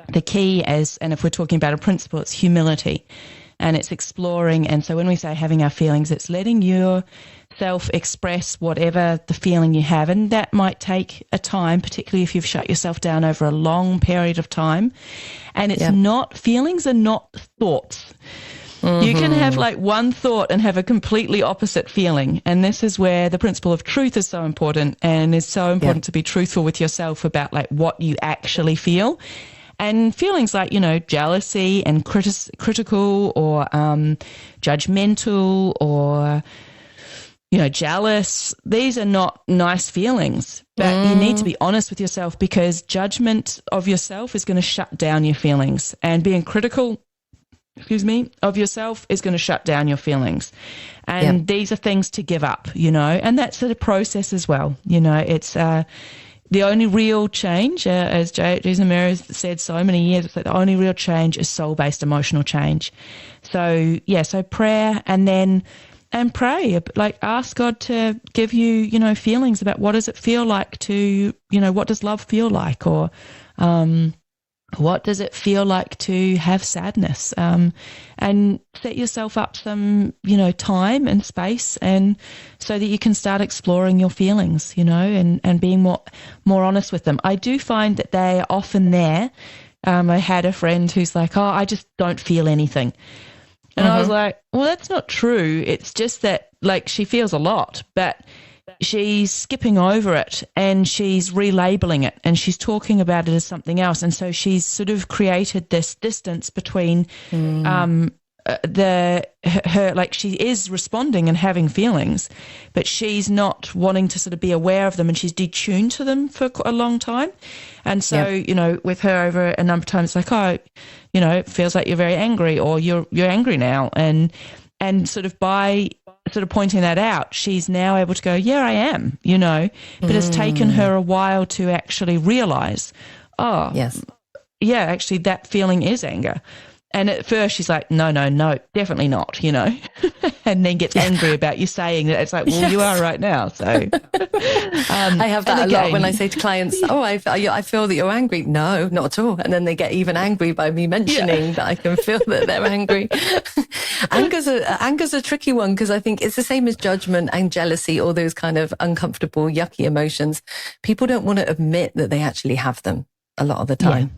the key and if we're talking about a principle, it's humility, and it's exploring. And so when we say having our feelings, it's letting yourself express whatever the feeling you have, and that might take a time, particularly if you've shut yourself down over a long period of time. And it's feelings are not thoughts. You can have like one thought and have a completely opposite feeling. And this is where the principle of truth is so important, and it's so important to be truthful with yourself about like what you actually feel. And feelings like, jealousy and critical or judgmental or, jealous, these are not nice feelings. But you need to be honest with yourself, because judgment of yourself is going to shut down your feelings, and being critical of yourself is going to shut down your feelings. And these are things to give up, and that's a process as well. It's the only real change, as Jesus and Mary has said so many years, it's like the only real change is soul-based emotional change. So prayer, and pray, like ask God to give you, feelings about what does it feel like to, what does love feel like, or what does it feel like to have sadness, and set yourself up some, time and space, and so that you can start exploring your feelings, and being more honest with them. I do find that they are often there. I had a friend who's like, oh, I just don't feel anything. And I was like, well, that's not true. It's just that like she feels a lot, but she's skipping over it and she's relabeling it and she's talking about it as something else. And so she's sort of created this distance between her like she is responding and having feelings, but she's not wanting to sort of be aware of them, and she's detuned to them for a long time. And so, with her over a number of times, like, oh, it feels like you're very angry, or you're angry now, and sort of by sort of pointing that out, she's now able to go, yeah, I am, but it's taken her a while to actually realize, oh, yes, yeah, actually that feeling is anger. And at first she's like, no, definitely not, and then gets angry about you saying that. It's like, well, you are right now. So I have that a lot when I say to clients, oh, I feel that you're angry. No, not at all. And then they get even angry by me mentioning that I can feel that they're angry. Anger's a tricky one, because I think it's the same as judgment and jealousy, all those kind of uncomfortable, yucky emotions. People don't want to admit that they actually have them a lot of the time.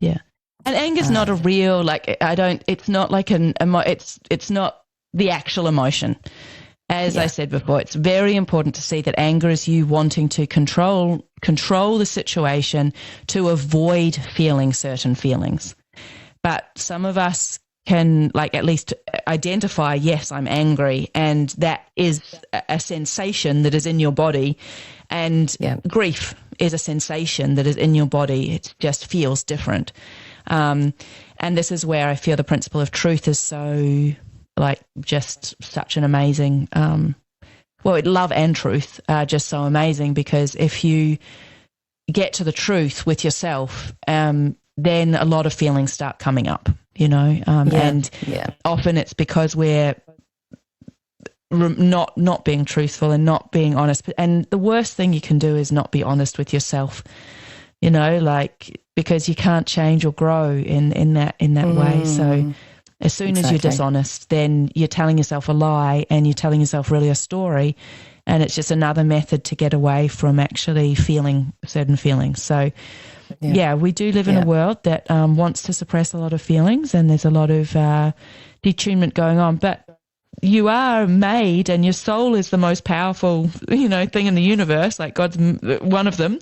Yeah. And anger's not a real, it's not like it's not the actual emotion. As I said before, it's very important to see that anger is you wanting to control the situation to avoid feeling certain feelings. But some of us can at least identify, yes, I'm angry, and that is a sensation that is in your body. And grief is a sensation that is in your body. It just feels different. And this is where I feel the principle of truth is so, just such an amazing, love and truth are just so amazing, because if you get to the truth with yourself, then a lot of feelings start coming up, and often it's because we're not being truthful and not being honest. And the worst thing you can do is not be honest with yourself, because you can't change or grow in that way. So as soon as you're dishonest, then you're telling yourself a lie, and you're telling yourself really a story, and it's just another method to get away from actually feeling certain feelings. So we do live in a world that wants to suppress a lot of feelings, and there's a lot of detunement going on. But you are made, and your soul is the most powerful, thing in the universe. Like, God's one of them.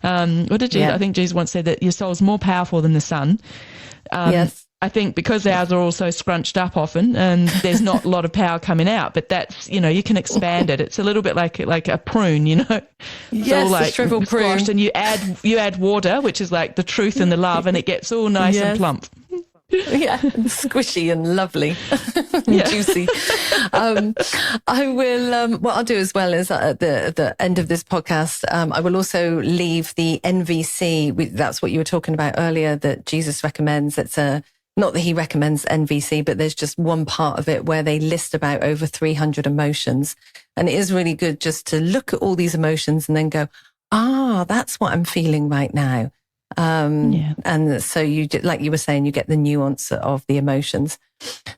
What did Jesus? I think Jesus once said that your soul is more powerful than the sun. Yes. I think because ours are all so scrunched up often, and there's not a lot of power coming out. But that's, you can expand it. It's a little bit like a prune, It's all a shriveled prune. And you add water, which is like the truth and the love, and it gets all nice and plump. Squishy and lovely and juicy. I will, what I'll do as well is at the end of this podcast, I will also leave the NVC. That's what you were talking about earlier, that Jesus recommends. It's not that he recommends NVC, but there's just one part of it where they list about over 300 emotions. And it is really good just to look at all these emotions and then go, that's what I'm feeling right now. And so you, like you were saying, you get the nuance of the emotions.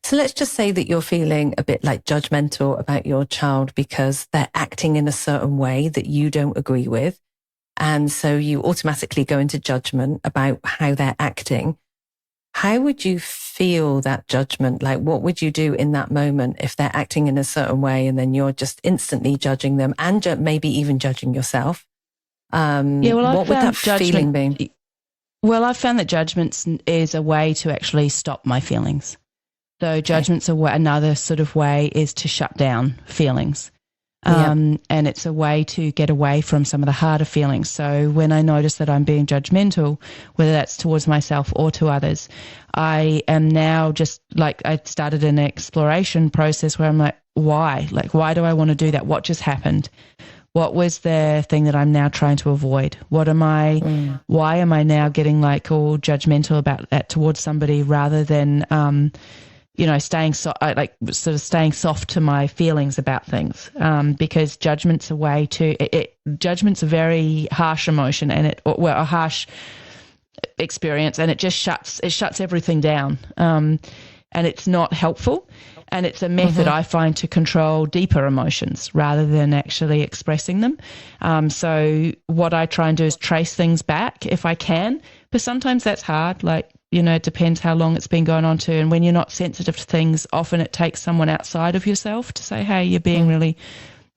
So let's just say that you're feeling a bit judgmental about your child because they're acting in a certain way that you don't agree with. And so you automatically go into judgment about how they're acting. How would you feel that judgment? What would you do in that moment if they're acting in a certain way and then you're just instantly judging them and maybe even judging yourself? What would that feeling be? Well, I've found that judgments is a way to actually stop my feelings. So judgments are another sort of way is to shut down feelings. And it's a way to get away from some of the harder feelings. So when I notice that I'm being judgmental, whether that's towards myself or to others, I am now just I started an exploration process where I'm like, why? Why do I want to do that? What just happened? What was the thing that I'm now trying to avoid? Why am I now getting all judgmental about that towards somebody rather than, staying staying soft to my feelings about things? Because judgment's a way judgment's a very harsh emotion and a harsh experience, and it just shuts everything down. And it's not helpful. And it's a method I find to control deeper emotions rather than actually expressing them. So what I try and do is trace things back if I can, but sometimes that's hard. It depends how long it's been going on to. And when you're not sensitive to things, often it takes someone outside of yourself to say, hey, you're being really,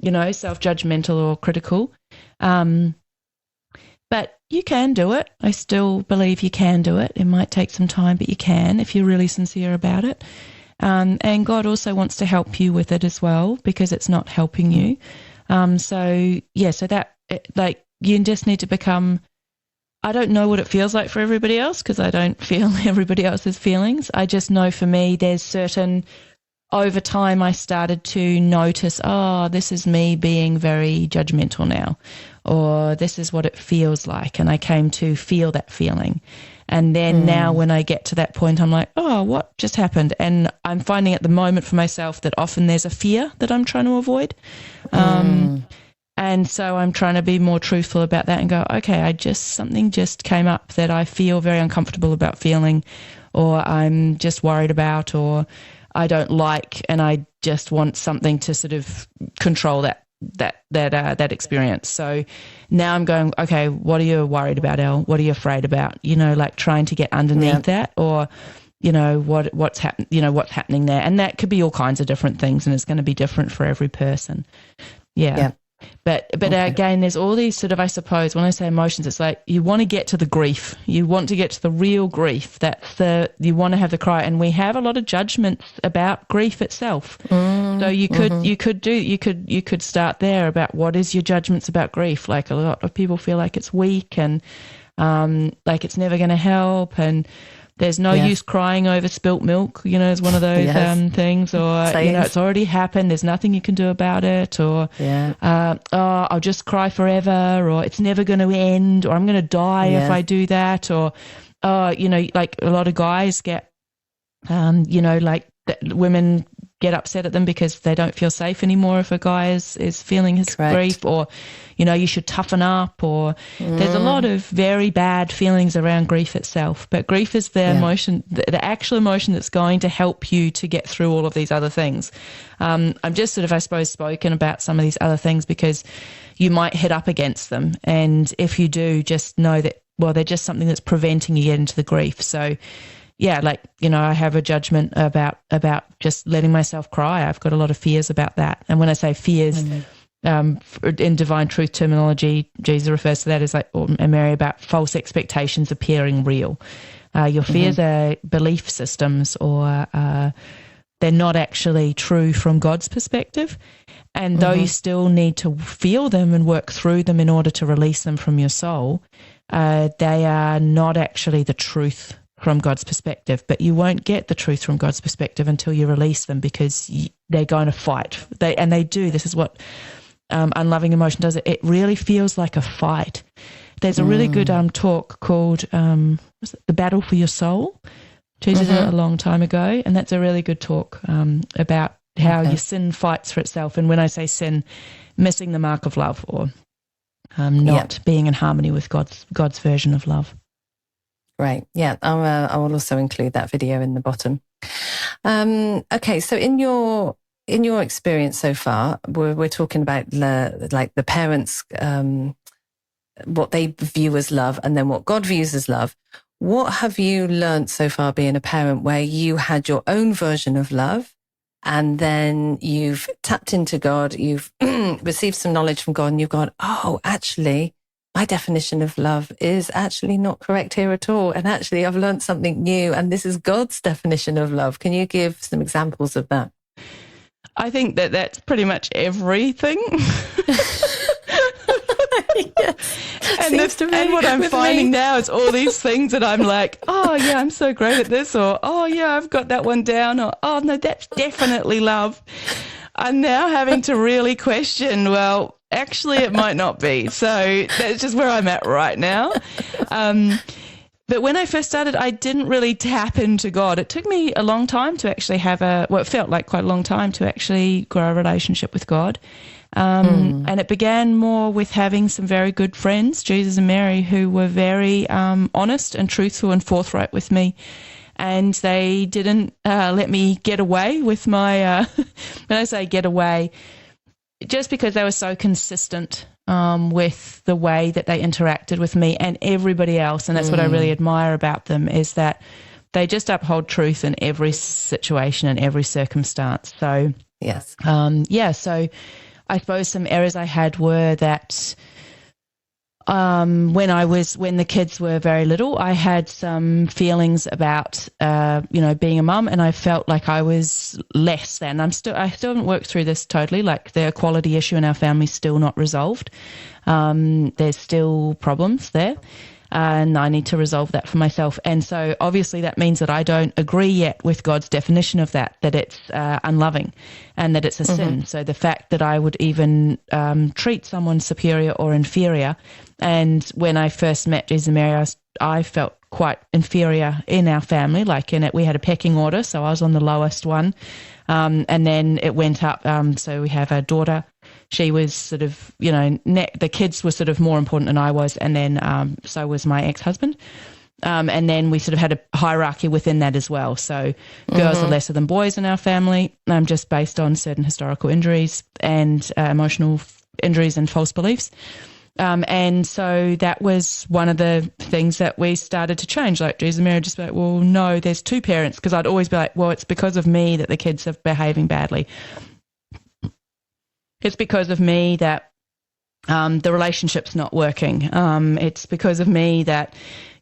self-judgmental or critical. But you can do it. I still believe you can do it. It might take some time, but you can if you're really sincere about it. And God also wants to help you with it as well, because it's not helping you. So that, like, you just need to become, I don't know what it feels like for everybody else, because I don't feel everybody else's feelings. I just know for me, there's certain, over time I started to notice, this is me being very judgmental now, or this is what it feels like. And I came to feel that feeling. And then now when I get to that point, I'm like, what just happened? And I'm finding at the moment for myself that often there's a fear that I'm trying to avoid. And so I'm trying to be more truthful about that and go, okay, something just came up that I feel very uncomfortable about feeling, or I'm just worried about, or I don't like, and I just want something to sort of control that experience. So now I'm going, okay, what are you worried about, Elle? What are you afraid about? Like trying to get underneath that, or what's happening there. And that could be all kinds of different things, and it's going to be different for every person. Yeah. But okay. Again, there's all these sort of, I suppose, when I say emotions, it's like you want to get to the grief. You want to get to the real grief. You want to have the cry. And we have a lot of judgments about grief itself. So you could start there about what is your judgments about grief. Like a lot of people feel like it's weak and like it's never going to help, and there's no use crying over spilt milk, is one of those things, or, it's already happened, there's nothing you can do about it, or, I'll just cry forever, or it's never going to end, or I'm going to die if I do that, or, like a lot of guys get, women get upset at them because they don't feel safe anymore if a guy is feeling his grief, or, you should toughen up, or there's a lot of very bad feelings around grief itself. But grief is the emotion, the actual emotion that's going to help you to get through all of these other things. I'm just sort of, I suppose, spoken about some of these other things because you might hit up against them. And if you do, just know that, well, they're just something that's preventing you getting to the grief. So, I have a judgment about just letting myself cry. I've got a lot of fears about that. And when I say fears, in divine truth terminology, Jesus refers to that as Mary, about false expectations appearing real. Your fears are belief systems, or they're not actually true from God's perspective. And though you still need to feel them and work through them in order to release them from your soul, they are not actually the truth from God's perspective. But you won't get the truth from God's perspective until you release them, because they're going to fight. They do. This is what unloving emotion does. It really feels like a fight. There's a really good talk called The Battle for Your Soul. Jesus did it a long time ago, and that's a really good talk about how your sin fights for itself. And when I say sin, missing the mark of love, or not being in harmony with God's version of love. Right. Yeah. I will also include that video in the bottom. Okay. So in your experience so far, we're talking about the parents, what they view as love, and then what God views as love. What have you learned so far being a parent, where you had your own version of love, and then you've tapped into God, you've received some knowledge from God, and you've gone, oh, actually, my definition of love is actually not correct here at all. And actually, I've learned something new, and this is God's definition of love. Can you give some examples of that? I think that's pretty much everything. And what I'm finding now is all these things that I'm like, oh yeah, I'm so great at this, or oh yeah, I've got that one down, or oh no, that's definitely love. I'm now having to really question, well, actually it might not be. So that's just where I'm at right now. But when I first started, I didn't really tap into God. It took me a long time to actually it felt like quite a long time to actually grow a relationship with God. And it began more with having some very good friends, Jesus and Mary, who were very honest and truthful and forthright with me. And they didn't let me get away with my, when I say get away, just because they were so consistent with the way that they interacted with me and everybody else. And that's what I really admire about them, is that they just uphold truth in every situation and every circumstance. So, yes. So I suppose some errors I had were that When the kids were very little, I had some feelings about, being a mum, and I felt like I was less than. I still haven't worked through this totally. Like, the equality issue in our family is still not resolved. There's still problems there. And I need to resolve that for myself. And so obviously that means that I don't agree yet with God's definition of that it's unloving and that it's a sin. So the fact that I would even treat someone superior or inferior, and when I first met Jesus and Mary, I felt quite inferior in our family. Like, in it, we had a pecking order, so I was on the lowest one. And then it went up. So we have a daughter. She was sort of, the kids were sort of more important than I was, and then so was my ex-husband. And then we sort of had a hierarchy within that as well. So girls are lesser than boys in our family, just based on certain historical injuries and emotional injuries and false beliefs. And so that was one of the things that we started to change. Like, Jesus and Mary just be like, well, no, there's two parents. Because I'd always be like, well, it's because of me that the kids are behaving badly. It's because of me that the relationship's not working. It's because of me that,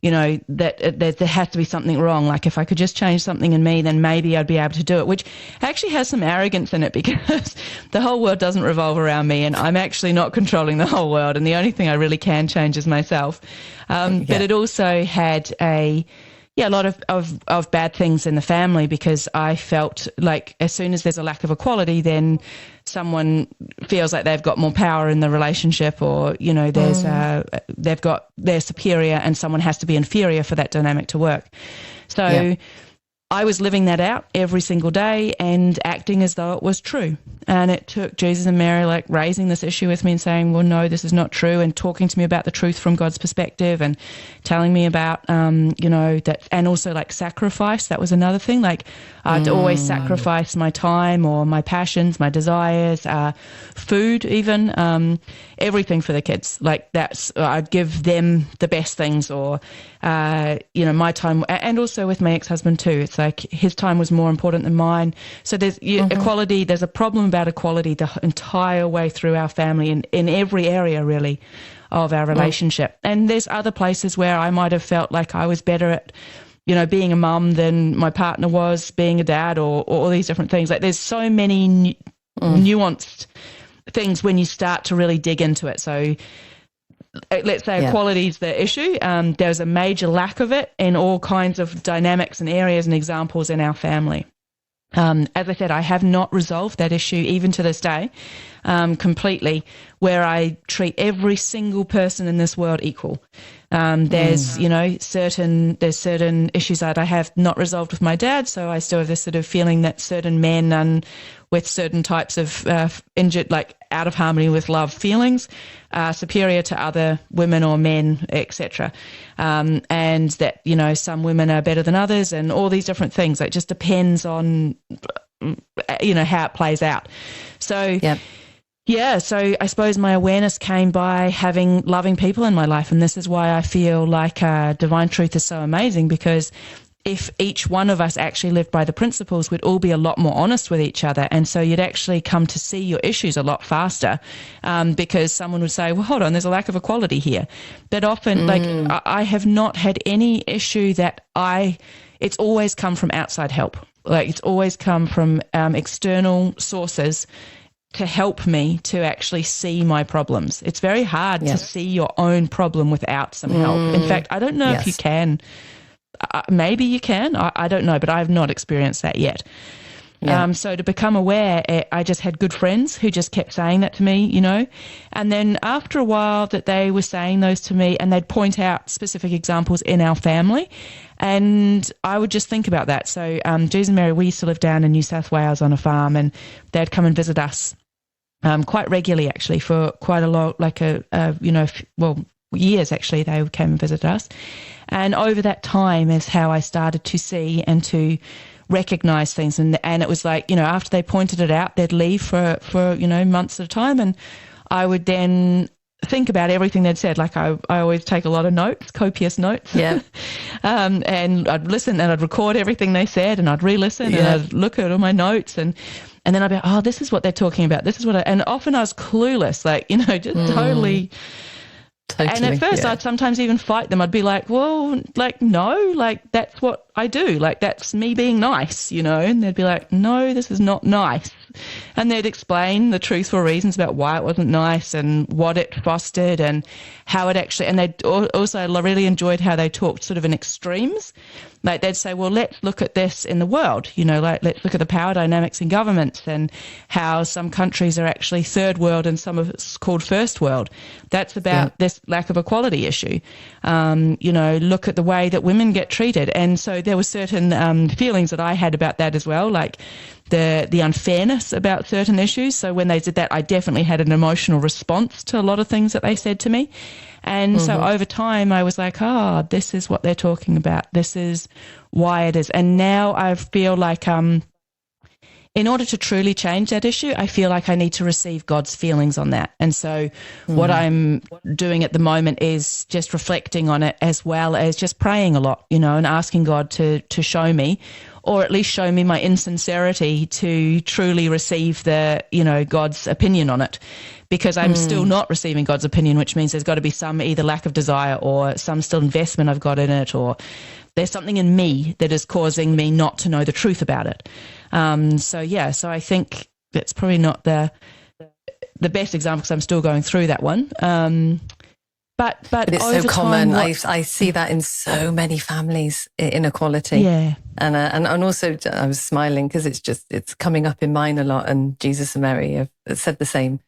that there has to be something wrong. Like, if I could just change something in me, then maybe I'd be able to do it, which actually has some arrogance in it, because the whole world doesn't revolve around me, and I'm actually not controlling the whole world. And the only thing I really can change is myself. But it also had a lot of bad things in the family, because I felt like as soon as there's a lack of equality, then someone feels like they've got more power in the relationship, or they're superior, and someone has to be inferior for that dynamic to work. So I was living that out every single day and acting as though it was true. And it took Jesus and Mary like raising this issue with me and saying, well, no, this is not true, and talking to me about the truth from God's perspective, and telling me about, that, and also like sacrifice. That was another thing. Like, I'd always sacrifice my time or my passions, my desires, food even, everything for the kids. Like, I'd give them the best things, or, my time, and also with my ex-husband too. It's like his time was more important than mine. So there's equality. There's a problem about equality the entire way through our family, in every area really of our relationship. And there's other places where I might have felt like I was better at, being a mum than my partner was being a dad, or all these different things. Like, there's so many nuanced things when you start to really dig into it. So let's say equality is the issue. There's a major lack of it in all kinds of dynamics and areas and examples in our family. As I said, I have not resolved that issue even to this day completely, where I treat every single person in this world equal. There's certain issues that I have not resolved with my dad, so I still have this sort of feeling that certain men with certain types of injured, like out of harmony with love feelings, are superior to other women or men, etc. And that, some women are better than others, and all these different things. It just depends on, how it plays out. So, so I suppose my awareness came by having loving people in my life. And this is why I feel like divine truth is so amazing, because if each one of us actually lived by the principles, we'd all be a lot more honest with each other. And so you'd actually come to see your issues a lot faster, because someone would say, well, hold on, there's a lack of equality here. But often, like, I have not had any issue that it's always come from outside help. Like, it's always come from external sources to help me to actually see my problems. It's very hard to see your own problem without some help. In fact, I don't know if you can. Maybe you can. I don't know, but I have not experienced that yet. So to become aware, I just had good friends who just kept saying that to me, and then after a while that they were saying those to me, and they'd point out specific examples in our family, and I would just think about that. So Jesus and Mary, we used to live down in New South Wales on a farm, and they'd come and visit us quite regularly, actually, for quite a lot, years actually. They came and visited us, and over that time is how I started to see and to recognize things. And it was like, after they pointed it out, they'd leave for months at a time, and I would then think about everything they'd said. Like, I always take a lot of notes, copious notes. And I'd listen, and I'd record everything they said, and I'd re-listen, and I'd look at all my notes, and then I'd be, oh, this is what they're talking about. This is what and often I was clueless, like, just totally And at Totally. first, Yeah. I'd sometimes even fight them. I'd be like, well, like, no, like, that's what I do. Like, that's me being nice, you know? And they'd be like, no, this is not nice. And they'd explain the truthful reasons about why it wasn't nice and what it fostered and how it actually, and they also really enjoyed how they talked sort of in extremes. Like they'd say, well, let's look at this in the world, you know, like let's look at the power dynamics in governments and how some countries are actually third world and some of it's called first world. That's about this lack of equality issue. You know, look at the way that women get treated. And so there were certain feelings that I had about that as well, like the unfairness about certain issues. So when they did that, I definitely had an emotional response to a lot of things that they said to me. And so over time, I was like, this is what they're talking about. This is why it is. And now I feel like in order to truly change that issue, I feel like I need to receive God's feelings on that. And so what I'm doing at the moment is just reflecting on it as well as just praying a lot, you know, and asking God to show me, or at least show me my insincerity to truly receive the, you know, God's opinion on it. Because I'm still not receiving God's opinion, which means there's got to be some either lack of desire or some still investment I've got in it, or there's something in me that is causing me not to know the truth about it. So I think that's probably not the best example because I'm still going through that one. But it's over so common. time, I see that in so many families, inequality. Yeah. And also I was smiling because it's coming up in mine a lot. And Jesus and Mary have said the same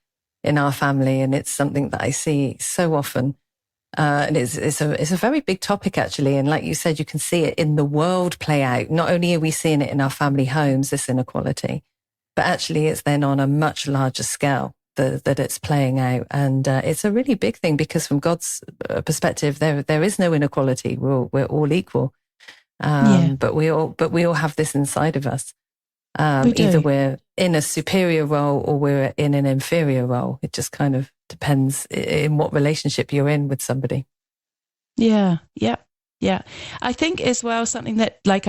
in our family, and it's something that I see so often. And it's a very big topic actually. And like you said, you can see it in the world play out. Not only are we seeing it in our family homes, this inequality, but actually it's then on a much larger scale that it's playing out. And it's a really big thing because from God's perspective, there is no inequality. We're all equal. But we all have this inside of us. Either we're in a superior role or we're in an inferior role. It just kind of depends in what relationship you're in with somebody. Yeah. I think as well something that like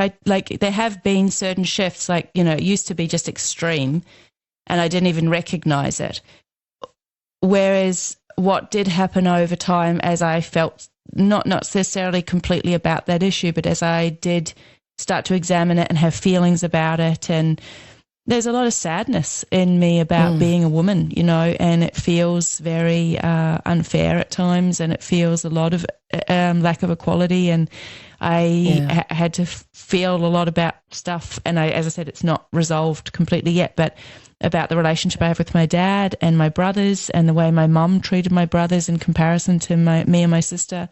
there have been certain shifts, like, you know, it used to be just extreme and I didn't even recognize it. Whereas what did happen over time as I felt not necessarily completely about that issue, but as I did start to examine it and have feelings about it, and there's a lot of sadness in me about being a woman, you know, and it feels very unfair at times, and it feels a lot of lack of equality, and I had to feel a lot about stuff, and as I said, it's not resolved completely yet, but about the relationship I have with my dad and my brothers and the way my mum treated my brothers in comparison to me and my sister,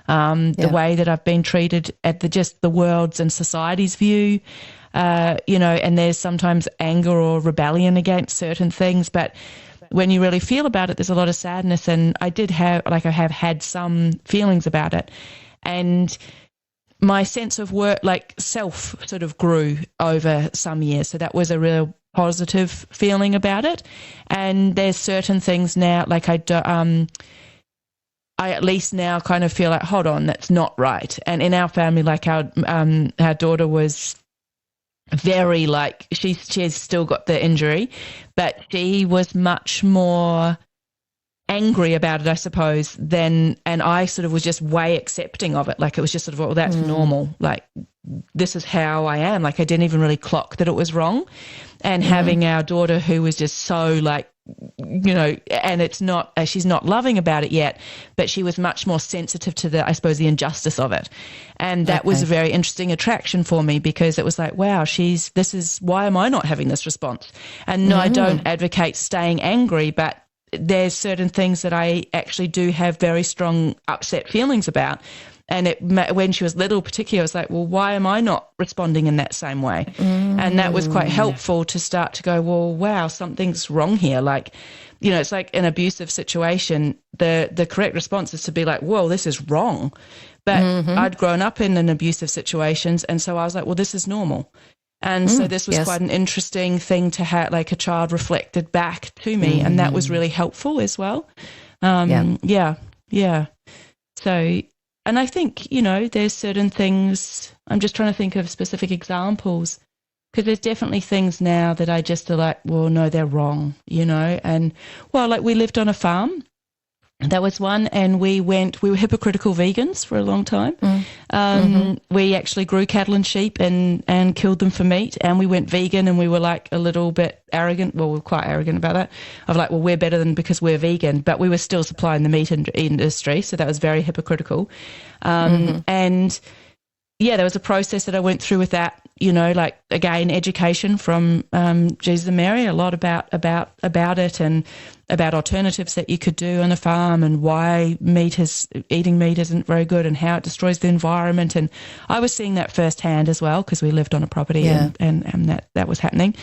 the way that I've been treated at the world's and society's view, you know, and there's sometimes anger or rebellion against certain things, but when you really feel about it, there's a lot of sadness, and I have had some feelings about it, and my sense of work, like self, sort of grew over some years, so that was a real positive feeling about it. And there's certain things now, like I at least now kind of feel like, hold on, that's not right. And in our family, like our daughter was very like, she's still got the injury, but she was much more angry about it, I suppose, and I sort of was just way accepting of it. Like it was just sort of, well, that's normal. Like this is how I am. Like I didn't even really clock that it was wrong. And having our daughter who was just so like, you know, and it's not, she's not loving about it yet, but she was much more sensitive to the, I suppose, the injustice of it. And that was a very interesting attraction for me, because it was like, wow, why am I not having this response? And no, I don't advocate staying angry, but there's certain things that I actually do have very strong upset feelings about. And when she was little particularly, I was like, well, why am I not responding in that same way? And that was quite helpful to start to go, well, wow, something's wrong here. Like, you know, it's like an abusive situation. The correct response is to be like, whoa, this is wrong. But I'd grown up in abusive situations, and so I was like, well, this is normal. And so this was quite an interesting thing to have, like a child reflected back to me, and that was really helpful as well. So, and I think, you know, there's certain things, I'm just trying to think of specific examples, because there's definitely things now that I just are like, well, no, they're wrong, you know. And, well, like we lived on a farm, That was one, and we were hypocritical vegans for a long time. We actually grew cattle and sheep and killed them for meat, and we went vegan, and we were like a little bit arrogant. Well, we were quite arrogant about that. Of like, well, we're better than because we're vegan, but we were still supplying the meat industry, so that was very hypocritical. And yeah, there was a process that I went through with that, like, again, education from Jesus and Mary, a lot about it and about alternatives that you could do on a farm and why eating meat isn't very good and how it destroys the environment. And I was seeing that firsthand as well because we lived on a property and that was happening.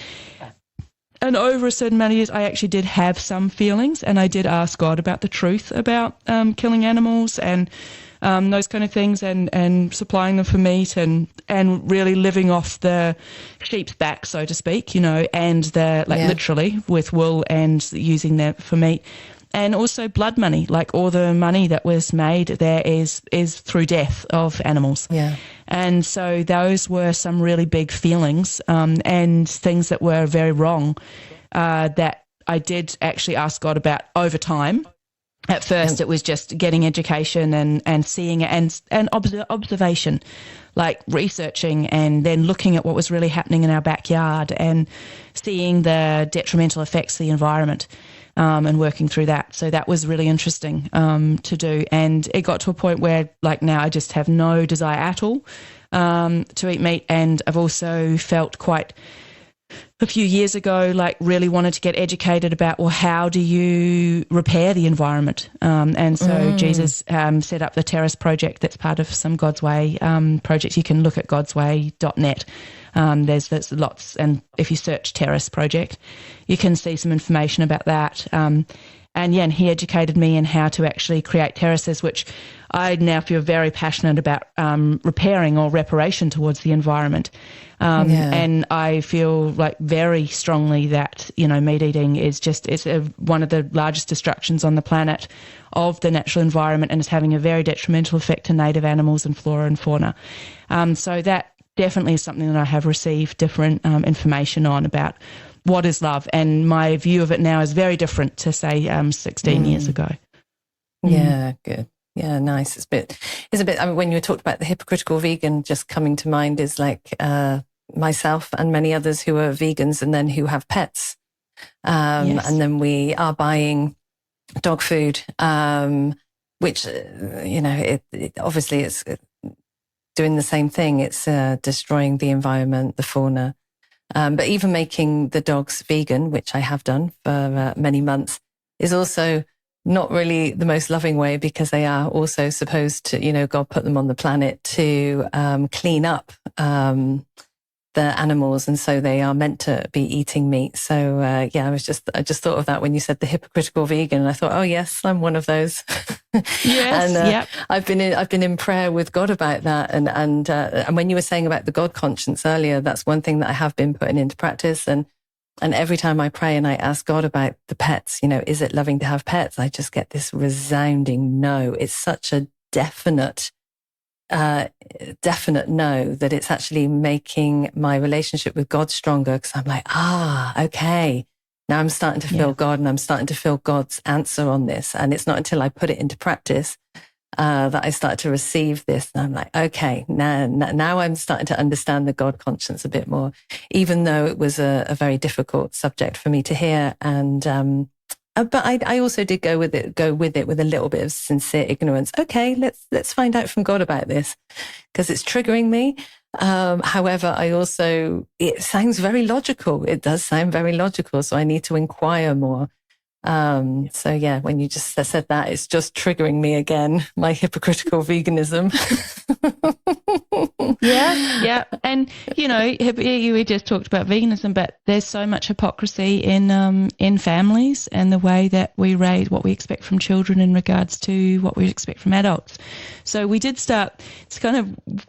And over a certain amount of years, I actually did have some feelings, and I did ask God about the truth about killing animals and those kind of things, and supplying them for meat, and really living off the sheep's back, so to speak, and literally with wool and using that for meat. And also blood money, like all the money that was made there is through death of animals. Yeah. And so those were some really big feelings and things that were very wrong that I did actually ask God about over time. At first, it was just getting education and seeing it and observation, like researching and then looking at what was really happening in our backyard and seeing the detrimental effects of the environment and working through that. So that was really interesting to do. And it got to a point where, like, now I just have no desire at all to eat meat. And I've also felt quite a few years ago, like, really wanted to get educated about, well, how do you repair the environment? And so Jesus set up the Terrace Project that's part of some God's Way projects. You can look at godsway.net. There's lots, and if you search Terrace Project, you can see some information about that. And he educated me in how to actually create terraces, which I now feel very passionate about repairing or reparation towards the environment. And I feel like very strongly that, meat eating is one of the largest destructions on the planet of the natural environment, and is having a very detrimental effect to native animals and flora and fauna. So that definitely is something that I have received different information on about what is love. And my view of it now is very different to, say, 16 years ago. Yeah, good. Yeah, nice. It's a bit, I mean, when you talked about the hypocritical vegan, just coming to mind is like myself and many others who are vegans and then who have pets. And then we are buying dog food, which, it obviously it's doing the same thing. It's destroying the environment, the fauna. But even making the dogs vegan, which I have done for many months, is also not really the most loving way, because they are also supposed to, God put them on the planet to clean up the animals, and so they are meant to be eating meat. So I just thought of that when you said the hypocritical vegan, and I thought, oh yes, I'm one of those. Yes, and I've been in prayer with God about that, and when you were saying about the God conscience earlier, that's one thing that I have been putting into practice, and every time I pray and I ask God about the pets, is it loving to have pets? I just get this resounding no. It's such a definite no, that it's actually making my relationship with God stronger, because I'm like, okay, now I'm starting to feel God, and I'm starting to feel God's answer on this. And it's not until I put it into practice that I start to receive this. And I'm like, okay, now I'm starting to understand the God conscience a bit more, even though it was a very difficult subject for me to hear. And but I also did go with it with a little bit of sincere ignorance. Okay, let's find out from God about this, because it's triggering me. However, it sounds very logical. It does sound very logical. So I need to inquire more. When you just said that, it's just triggering me again, my hypocritical veganism. Yeah. And, we just talked about veganism, but there's so much hypocrisy in families and the way that we raise what we expect from children in regards to what we expect from adults. So we did start,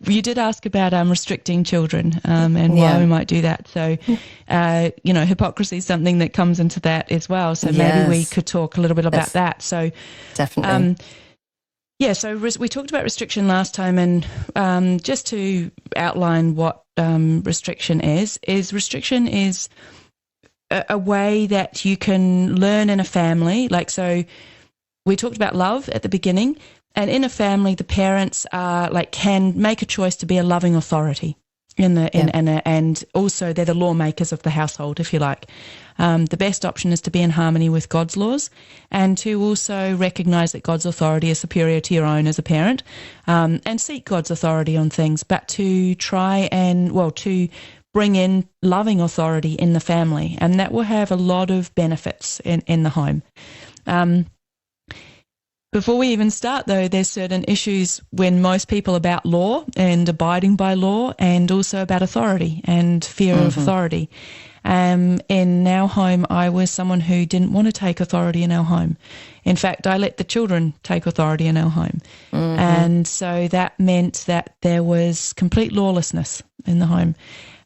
you did ask about restricting children and why we might do that. So, hypocrisy is something that comes into that as well. So maybe we could talk a little bit about that. So definitely. So we talked about restriction last time, and just to outline what restriction is restriction is a way that you can learn in a family. Like, so we talked about love at the beginning, and in a family, the parents are can make a choice to be a loving authority and also they're the lawmakers of the household, if you like. The best option is to be in harmony with God's laws and to also recognise that God's authority is superior to your own as a parent, and seek God's authority on things, but to try and, to bring in loving authority in the family, and that will have a lot of benefits in the home. Before we even start, though, there's certain issues when most people about law and abiding by law, and also about authority and fear of authority. In our home, I was someone who didn't want to take authority in our home. In fact, I let the children take authority in our home. And so that meant that there was complete lawlessness in the home.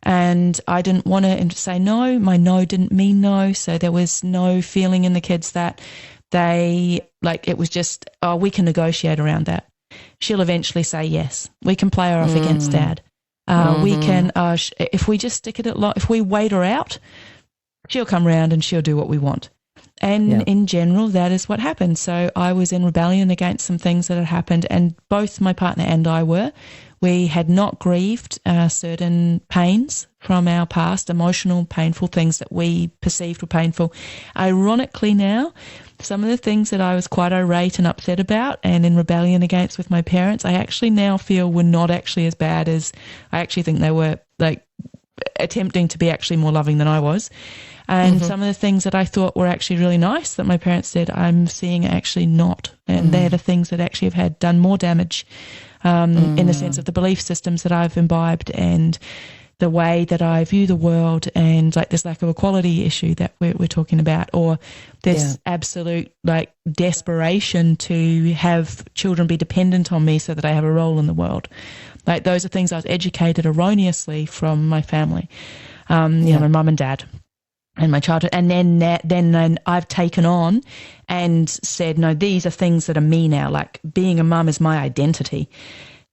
And I didn't want to say no. My no didn't mean no. So there was no feeling in the kids that it was just, we can negotiate around that. She'll eventually say yes. We can play her off against Dad. We can, if we just stick it at if we wait her out, she'll come round and she'll do what we want. And in general, that is what happened. So I was in rebellion against some things that had happened, and both my partner and I were. We had not grieved certain pains from our past, emotional, painful things that we perceived were painful. Ironically now, some of the things that I was quite irate and upset about and in rebellion against with my parents, I actually now feel were not actually as bad as I actually think they were, attempting to be actually more loving than I was. And some of the things that I thought were actually really nice that my parents did, I'm seeing actually not. And they're the things that actually have done more damage in the sense of the belief systems that I've imbibed and the way that I view the world, and this lack of equality issue that we're talking about, or this absolute desperation to have children be dependent on me so that I have a role in the world. Those are things I was educated erroneously from my family, my mum and dad and my childhood. And then I've taken on and said, no, these are things that are me now. Being a mum is my identity.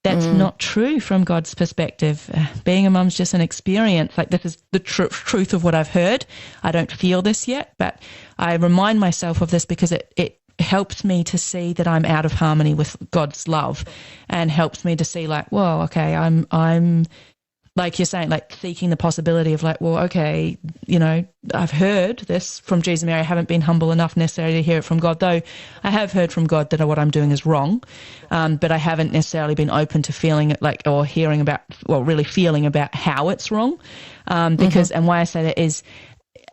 That's not true from God's perspective. Being a mum's just an experience. This is the truth of what I've heard. I don't feel this yet, but I remind myself of this because it helps me to see that I'm out of harmony with God's love, and helps me to see I'm like you're saying, seeking the possibility of I've heard this from Jesus and Mary. I haven't been humble enough necessarily to hear it from God, though I have heard from God that what I'm doing is wrong, but I haven't necessarily been open to feeling it or hearing about, really feeling about how it's wrong, because, and why I say that is,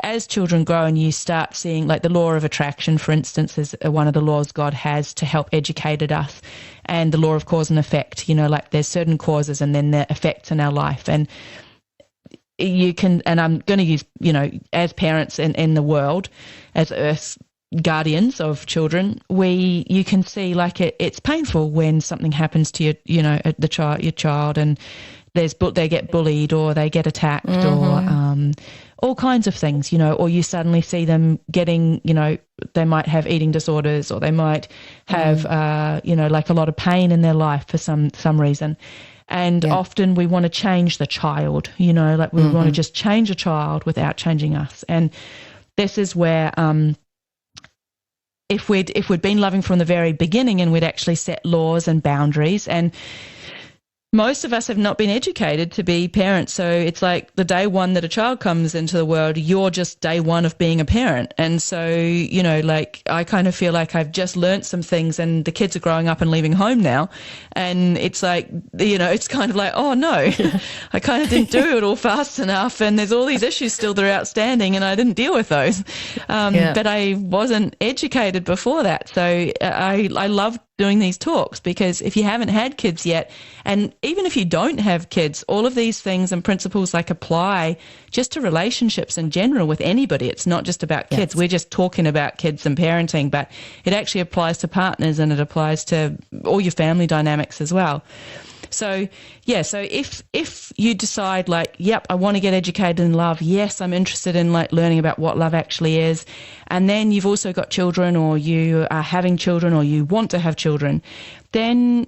as children grow and you start seeing, the law of attraction, for instance, is one of the laws God has to help educate us, and the law of cause and effect, there's certain causes and then the effects in our life. And you can, and I'm going to use, as parents in the world, as earth guardians of children, you can see it's painful when something happens to your child, and they get bullied or they get attacked or all kinds of things, or you suddenly see them getting, they might have eating disorders, or they might have, a lot of pain in their life for some reason. And often we want to change the child, we want to just change a child without changing us. And this is where, if we'd been loving from the very beginning and we'd actually set laws and boundaries, and most of us have not been educated to be parents. So it's the day one that a child comes into the world, you're just day one of being a parent. And so, I kind of feel like I've just learnt some things, and the kids are growing up and leaving home now. And it's it's kind of oh no, I kind of didn't do it all fast enough. And there's all these issues still that are outstanding, and I didn't deal with those. But I wasn't educated before that. So I love doing these talks, because if you haven't had kids yet, and even if you don't have kids, all of these things and principles apply just to relationships in general with anybody. It's not just about kids. We're just talking about kids and parenting, but it actually applies to partners, and it applies to all your family dynamics as well. So if you decide yep, I want to get educated in love, yes, I'm interested in learning about what love actually is, and then you've also got children, or you are having children, or you want to have children, then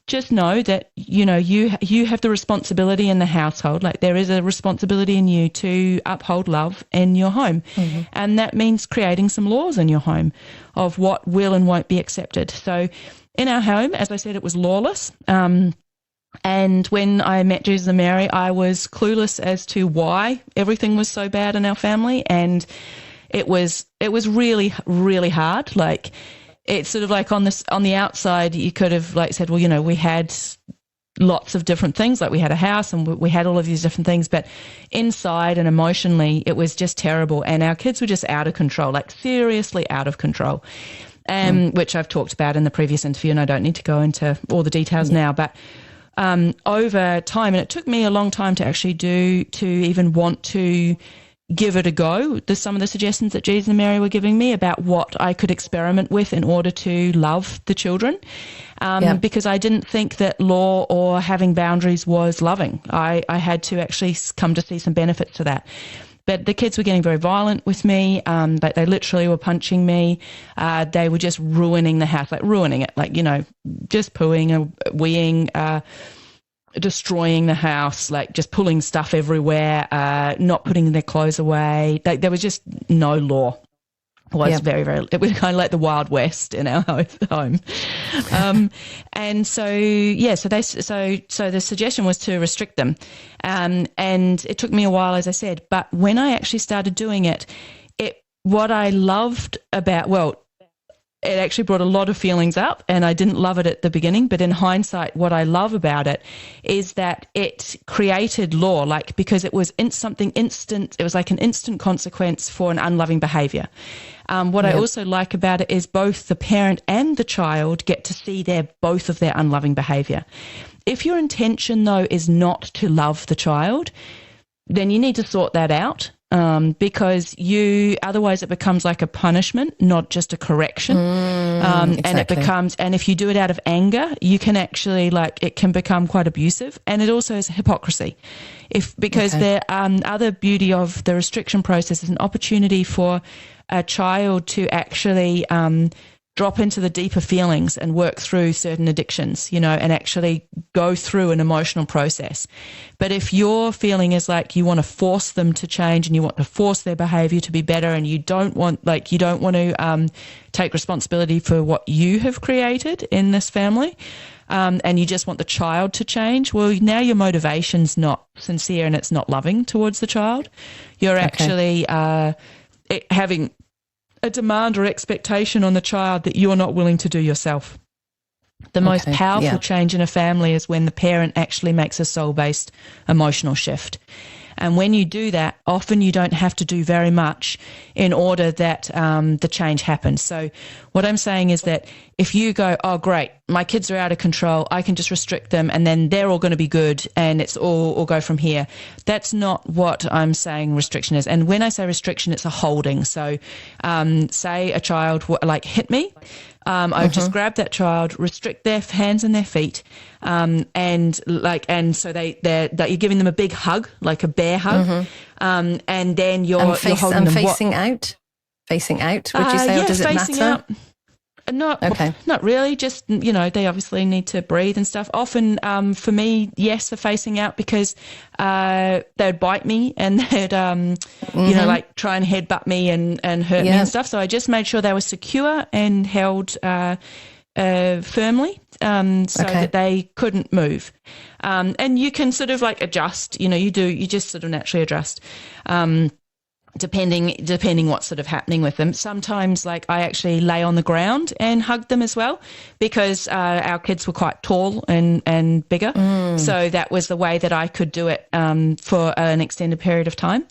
just know that, you have the responsibility in the household. Like, there is a responsibility in you to uphold love in your home. Mm-hmm. And that means creating some laws in your home of what will and won't be accepted. So in our home, as I said, it was lawless. And when I met Jesus and Mary, I was clueless as to why everything was so bad in our family. And it was really, really hard. Like, it's sort of like on the outside, you could have like said, well, we had lots of different things. Like, we had a house and we had all of these different things, but inside and emotionally, it was just terrible. And our kids were just out of control, like seriously out of control. Which I've talked about in the previous interview, and I don't need to go into all the details now, but over time, and it took me a long time to even want to give it a go. There's some of the suggestions that Jesus and Mary were giving me about what I could experiment with in order to love the children, because I didn't think that law or having boundaries was loving. I had to actually come to see some benefits to that. But the kids were getting very violent with me. But they literally were punching me. They were just ruining the house, like ruining it, like, just pooing, weeing, destroying the house, like just pulling stuff everywhere, not putting their clothes away. There was just no law. It was very, very, it was kind of like the Wild West in our home. And so the suggestion was to restrict them. And it took me a while, as I said, but when I actually started doing it, what I loved about, it actually brought a lot of feelings up, and I didn't love it at the beginning, but in hindsight, what I love about it is that it created law, like, because it was something instant. It was like an instant consequence for an unloving behavior. What I also like about it is both the parent and the child get to see both of their unloving behavior. If your intention, though, is not to love the child, then you need to sort that out. Because otherwise it becomes like a punishment, not just a correction. Exactly. And if you do it out of anger, you can actually, it can become quite abusive, and it also is hypocrisy. The other beauty of the restriction process is an opportunity for a child to actually drop into the deeper feelings and work through certain addictions, and actually go through an emotional process. But if your feeling is like you want to force them to change and you want to force their behavior to be better, and you don't want to take responsibility for what you have created in this family, and you just want the child to change, well, now your motivation's not sincere and it's not loving towards the child. You're actually having a demand or expectation on the child that you're not willing to do yourself. The most powerful change in a family is when the parent actually makes a soul-based emotional shift. And when you do that, often you don't have to do very much in order that the change happens. So what I'm saying is that if you go, oh, great, my kids are out of control, I can just restrict them and then they're all going to be good and it's all go from here. That's not what I'm saying restriction is. And when I say restriction, it's a holding. So say a child hit me. I would just grab that child, restrict their hands and their feet, and so you're giving them a big hug, like a bear hug, and then you're holding them facing out. Would you say, or does it matter? Out. Not really. Just, they obviously need to breathe and stuff. Often, for me, yes, they're facing out because they'd bite me and they'd, try and headbutt me and hurt me and stuff. So I just made sure they were secure and held firmly that they couldn't move. And you can sort of adjust. You just sort of naturally adjust. Depending what's sort of happening with them. Sometimes I actually lay on the ground and hug them as well because our kids were quite tall and bigger. So that was the way that I could do it for an extended period of time.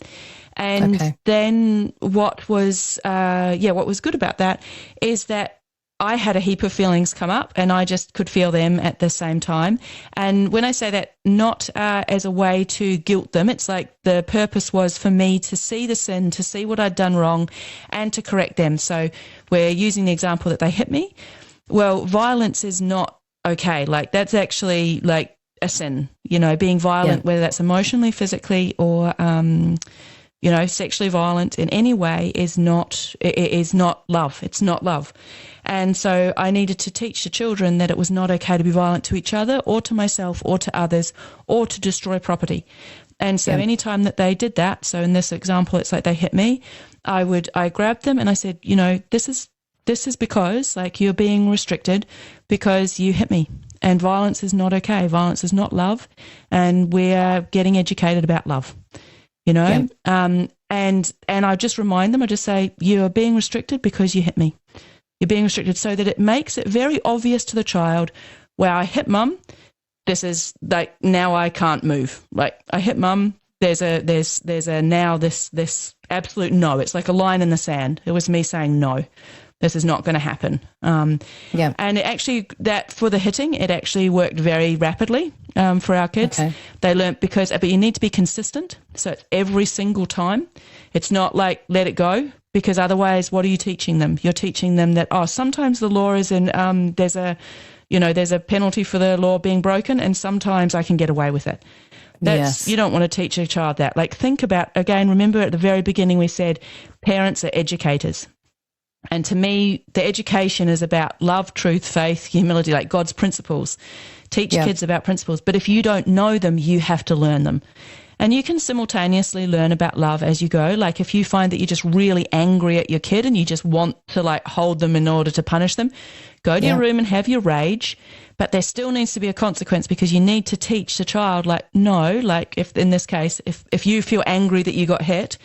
And then what was good about that is that I had a heap of feelings come up and I just could feel them at the same time. And when I say that, not as a way to guilt them, it's like the purpose was for me to see the sin, to see what I'd done wrong and to correct them. So we're using the example that they hit me. Well, violence is not okay. That's actually a sin, being violent, whether that's emotionally, physically or Sexually violent in any way is not love. It's not love. And so I needed to teach the children that it was not okay to be violent to each other or to myself or to others or to destroy property. And so anytime that they did that, so in this example, it's like they hit me, I grabbed them and I said, this is because like you're being restricted because you hit me, and violence is not okay. Violence is not love, and we're getting educated about love, and I just remind them, I just say, you are being restricted because you hit me. You're being restricted, so that it makes it very obvious to the child, where I hit mum, this is like, now I can't move. Like I hit mum, there's a now this absolute no. It's like a line in the sand. It was me saying no. This is not going to happen. And it actually, that for the hitting, it actually worked very rapidly for our kids. Okay. They learnt but you need to be consistent. So it's every single time. It's not like let it go, because otherwise, what are you teaching them? You're teaching them that, sometimes the law is in, there's a penalty for the law being broken, and sometimes I can get away with it. You don't want to teach a child that. Like, think about, again, remember at the very beginning we said parents are educators. And to me, the education is about love, truth, faith, humility, like God's principles. Teach kids about principles. But if you don't know them, you have to learn them. And you can simultaneously learn about love as you go. Like if you find that you're just really angry at your kid and you just want to like hold them in order to punish them, go to your room and have your rage. But there still needs to be a consequence, because you need to teach the child, like, no, like if in this case, if you feel angry that you got hit,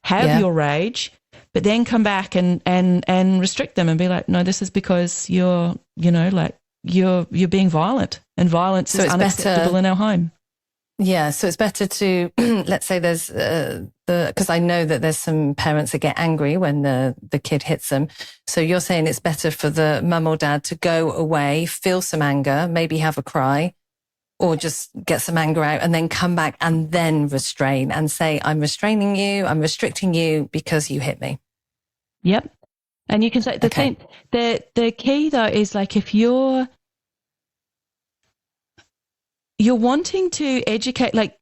have your rage, but then come back and restrict them and be like, no, this is because you're being violent, and violence is unacceptable in our home. Yeah, so it's better to, let's say there's because I know that there's some parents that get angry when the kid hits them. So you're saying it's better for the mum or dad to go away, feel some anger, maybe have a cry, or just get some anger out and then come back and then restrain and say, I'm restraining you, I'm restricting you because you hit me. Yep. And you can say the key though is like if you're wanting to educate, like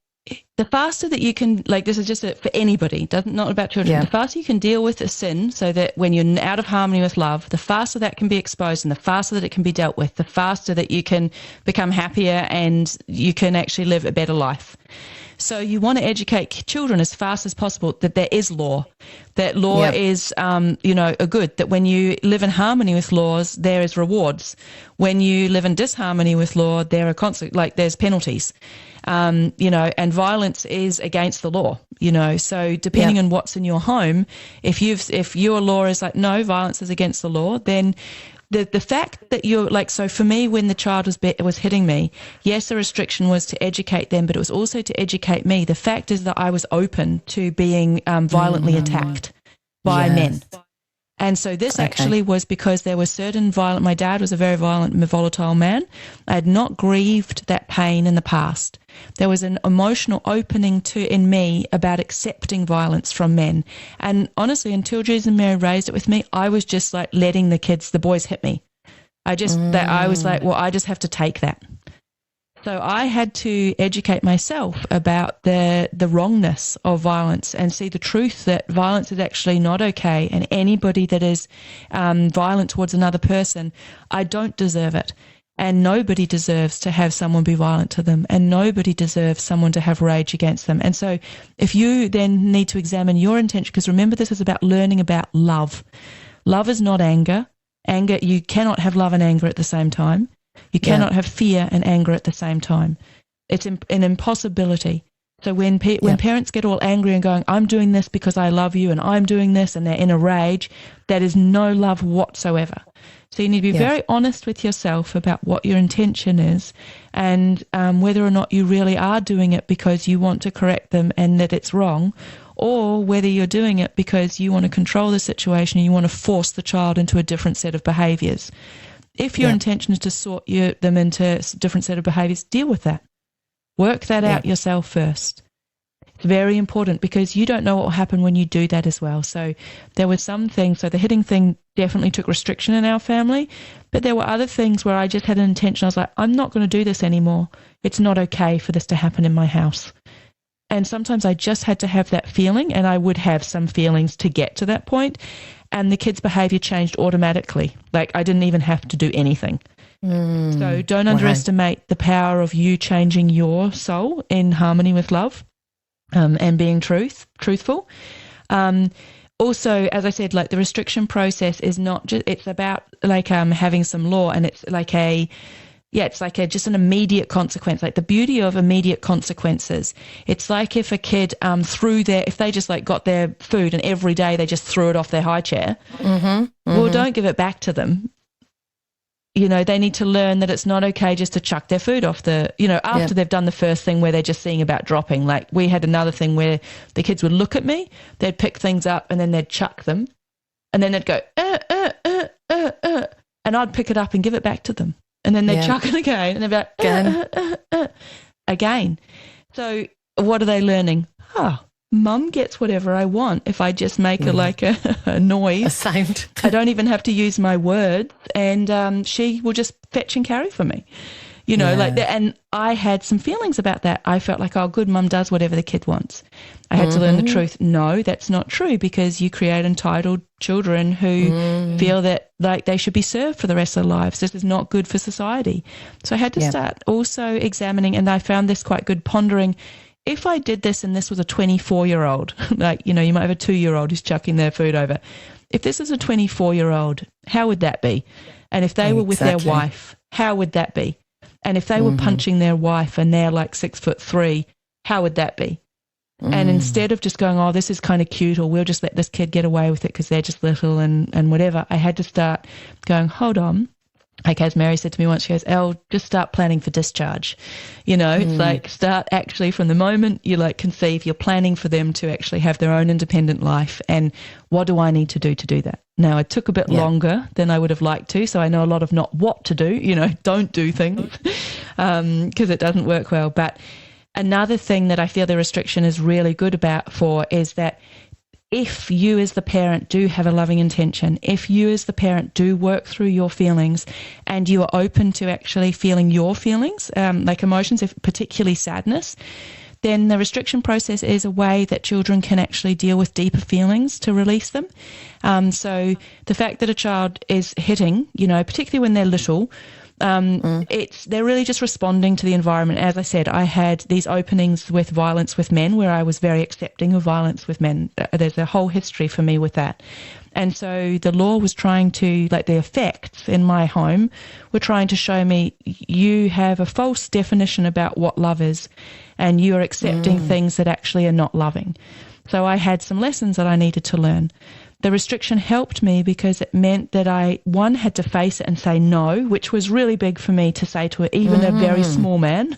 the faster that you can, like this is just for anybody, not about children, the faster you can deal with a sin, so that when you're out of harmony with love, the faster that can be exposed and the faster that it can be dealt with, the faster that you can become happier and you can actually live a better life. So you want to educate children as fast as possible that there is law, that law is, a good, that when you live in harmony with laws, there is rewards. When you live in disharmony with law, there are there's penalties, and violence is against the law, so depending on what's in your home, if your law is like, no, violence is against the law, then the fact that you're like, so for me, when the child was hitting me, yes, the restriction was to educate them, but it was also to educate me. The fact is that I was open to being violently attacked by men. And so this actually was because there were certain my dad was a very violent and volatile man. I had not grieved that pain in the past. There was an emotional opening in me about accepting violence from men. And honestly, until Jesus and Mary raised it with me, I was just like letting the boys hit me. I was like, well, I just have to take that. So I had to educate myself about the wrongness of violence and see the truth that violence is actually not okay, and anybody that is violent towards another person, I don't deserve it. And nobody deserves to have someone be violent to them, and nobody deserves someone to have rage against them. And so if you then need to examine your intention, because remember, this is about learning about love. Love is not anger. Anger, you cannot have love and anger at the same time. You cannot have fear and anger at the same time. It's an impossibility. So when parents get all angry and going, I'm doing this because I love you and I'm doing this, and they're in a rage, that is no love whatsoever. So you need to be very honest with yourself about what your intention is, and whether or not you really are doing it because you want to correct them and that it's wrong, or whether you're doing it because you want to control the situation and you want to force the child into a different set of behaviours. If your intention is to sort them into a different set of behaviours, deal with that. Work that out yourself first. It's very important, because you don't know what will happen when you do that as well. So there were some things, so the hitting thing definitely took restriction in our family, but there were other things where I just had an intention. I was like, I'm not going to do this anymore. It's not okay for this to happen in my house. And sometimes I just had to have that feeling, and I would have some feelings to get to that point, and the kid's behavior changed automatically. Like I didn't even have to do anything. So don't underestimate the power of you changing your soul in harmony with love, and being truthful. Also, as I said, like the restriction process is not just, it's about like having some law, and it's like just an immediate consequence. Like the beauty of immediate consequences, it's like if a kid if they just like got their food and every day they just threw it off their high chair, well, don't give it back to them. You know, they need to learn that it's not okay just to chuck their food off after they've done the first thing where they're just seeing about dropping. Like we had another thing where the kids would look at me, they'd pick things up and then they'd chuck them, and then they'd go, and I'd pick it up and give it back to them. And then they'd chuck it again, and they'd be like, again. So what are they learning? Mum gets whatever I want if I just make a noise. A sound. I don't even have to use my words, and she will just fetch and carry for me. You know, like that. And I had some feelings about that. I felt like, oh, good, mum does whatever the kid wants. I had to learn the truth. No, that's not true, because you create entitled children who feel that like they should be served for the rest of their lives. This is not good for society. So I had to start also examining, and I found this quite good, pondering, if I did this and this was a 24-year-old, like, you know, you might have a 2-year-old who's chucking their food over. If this is a 24-year-old, how would that be? And if they were with their wife, how would that be? And if they were punching their wife and they're like 6'3", how would that be? And instead of just going, oh, this is kind of cute, or we'll just let this kid get away with it because they're just little and whatever, I had to start going, hold on. Like as Mary said to me once, she goes, Elle, just start planning for discharge. You know, it's like start actually from the moment you like conceive, you're planning for them to actually have their own independent life. And what do I need to do that? Now, it took a bit longer than I would have liked to, so I know a lot of not what to do, you know, don't do things because it doesn't work well. But another thing that I feel the restriction is really good is that if you as the parent do have a loving intention, if you as the parent do work through your feelings and you are open to actually feeling your feelings, like emotions, if particularly sadness, then the restriction process is a way that children can actually deal with deeper feelings to release them. So the fact that a child is hitting, you know, particularly when they're little, they're really just responding to the environment. As I said, I had these openings with violence with men where I was very accepting of violence with men. There's a whole history for me with that. And so the law was trying to, like the effects in my home were trying to show me you have a false definition about what love is, and you are accepting things that actually are not loving. So I had some lessons that I needed to learn. The restriction helped me because it meant that I, one, had to face it and say no, which was really big for me to say to even a very small man.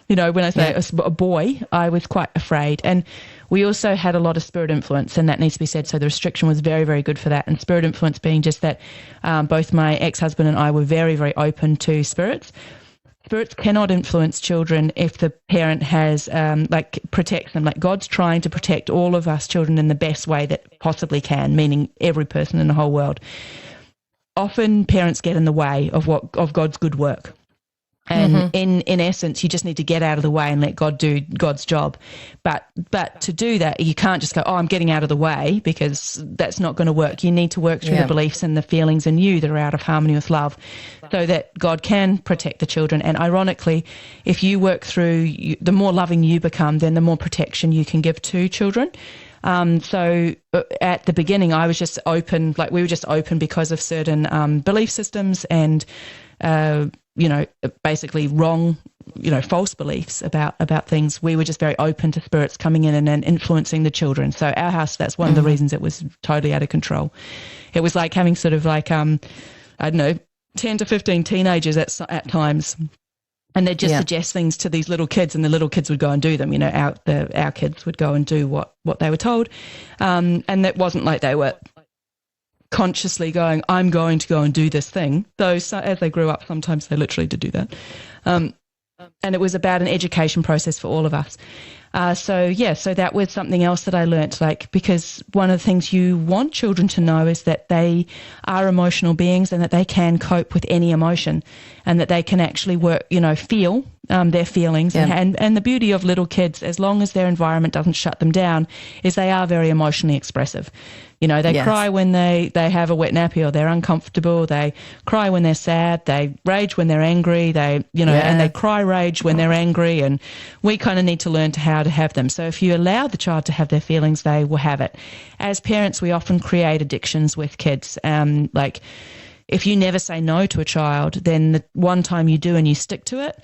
You know, when I say a boy, I was quite afraid. And we also had a lot of spirit influence, and that needs to be said. So the restriction was very, very good for that. And spirit influence being just that both my ex-husband and I were very, very open to spirits. Spirits cannot influence children if the parent has, protects them. Like God's trying to protect all of us children in the best way that possibly can, meaning every person in the whole world. Often parents get in the way of God's good work. And in essence, you just need to get out of the way and let God do God's job. But to do that, you can't just go, oh, I'm getting out of the way, because that's not going to work. You need to work through the beliefs and the feelings in you that are out of harmony with love so that God can protect the children. And ironically, if you work through, the more loving you become, then the more protection you can give to children. So at the beginning, I was just open, like we were just open because of certain belief systems and basically wrong, false beliefs about things. We were just very open to spirits coming in and influencing the children. So our house, that's one of the reasons it was totally out of control. It was like having sort of like, 10 to 15 teenagers at times. And they'd just suggest things to these little kids, and the little kids would go and do them. Our kids would go and do what they were told. And that wasn't like they were consciously going, I'm going to go and do this thing. Though as they grew up, sometimes they literally did do that. And it was about an education process for all of us. So that was something else that I learnt, because one of the things you want children to know is that they are emotional beings and that they can cope with any emotion, and that they can actually work, feel their feelings. Yeah. And the beauty of little kids, as long as their environment doesn't shut them down, is they are very emotionally expressive. You know, they cry when they have a wet nappy or they're uncomfortable. They cry when they're sad. They rage when they're angry. And they cry rage when they're angry. And we kind of need to learn how to have them. So if you allow the child to have their feelings, they will have it. As parents, we often create addictions with kids. Like if you never say no to a child, then the one time you do and you stick to it,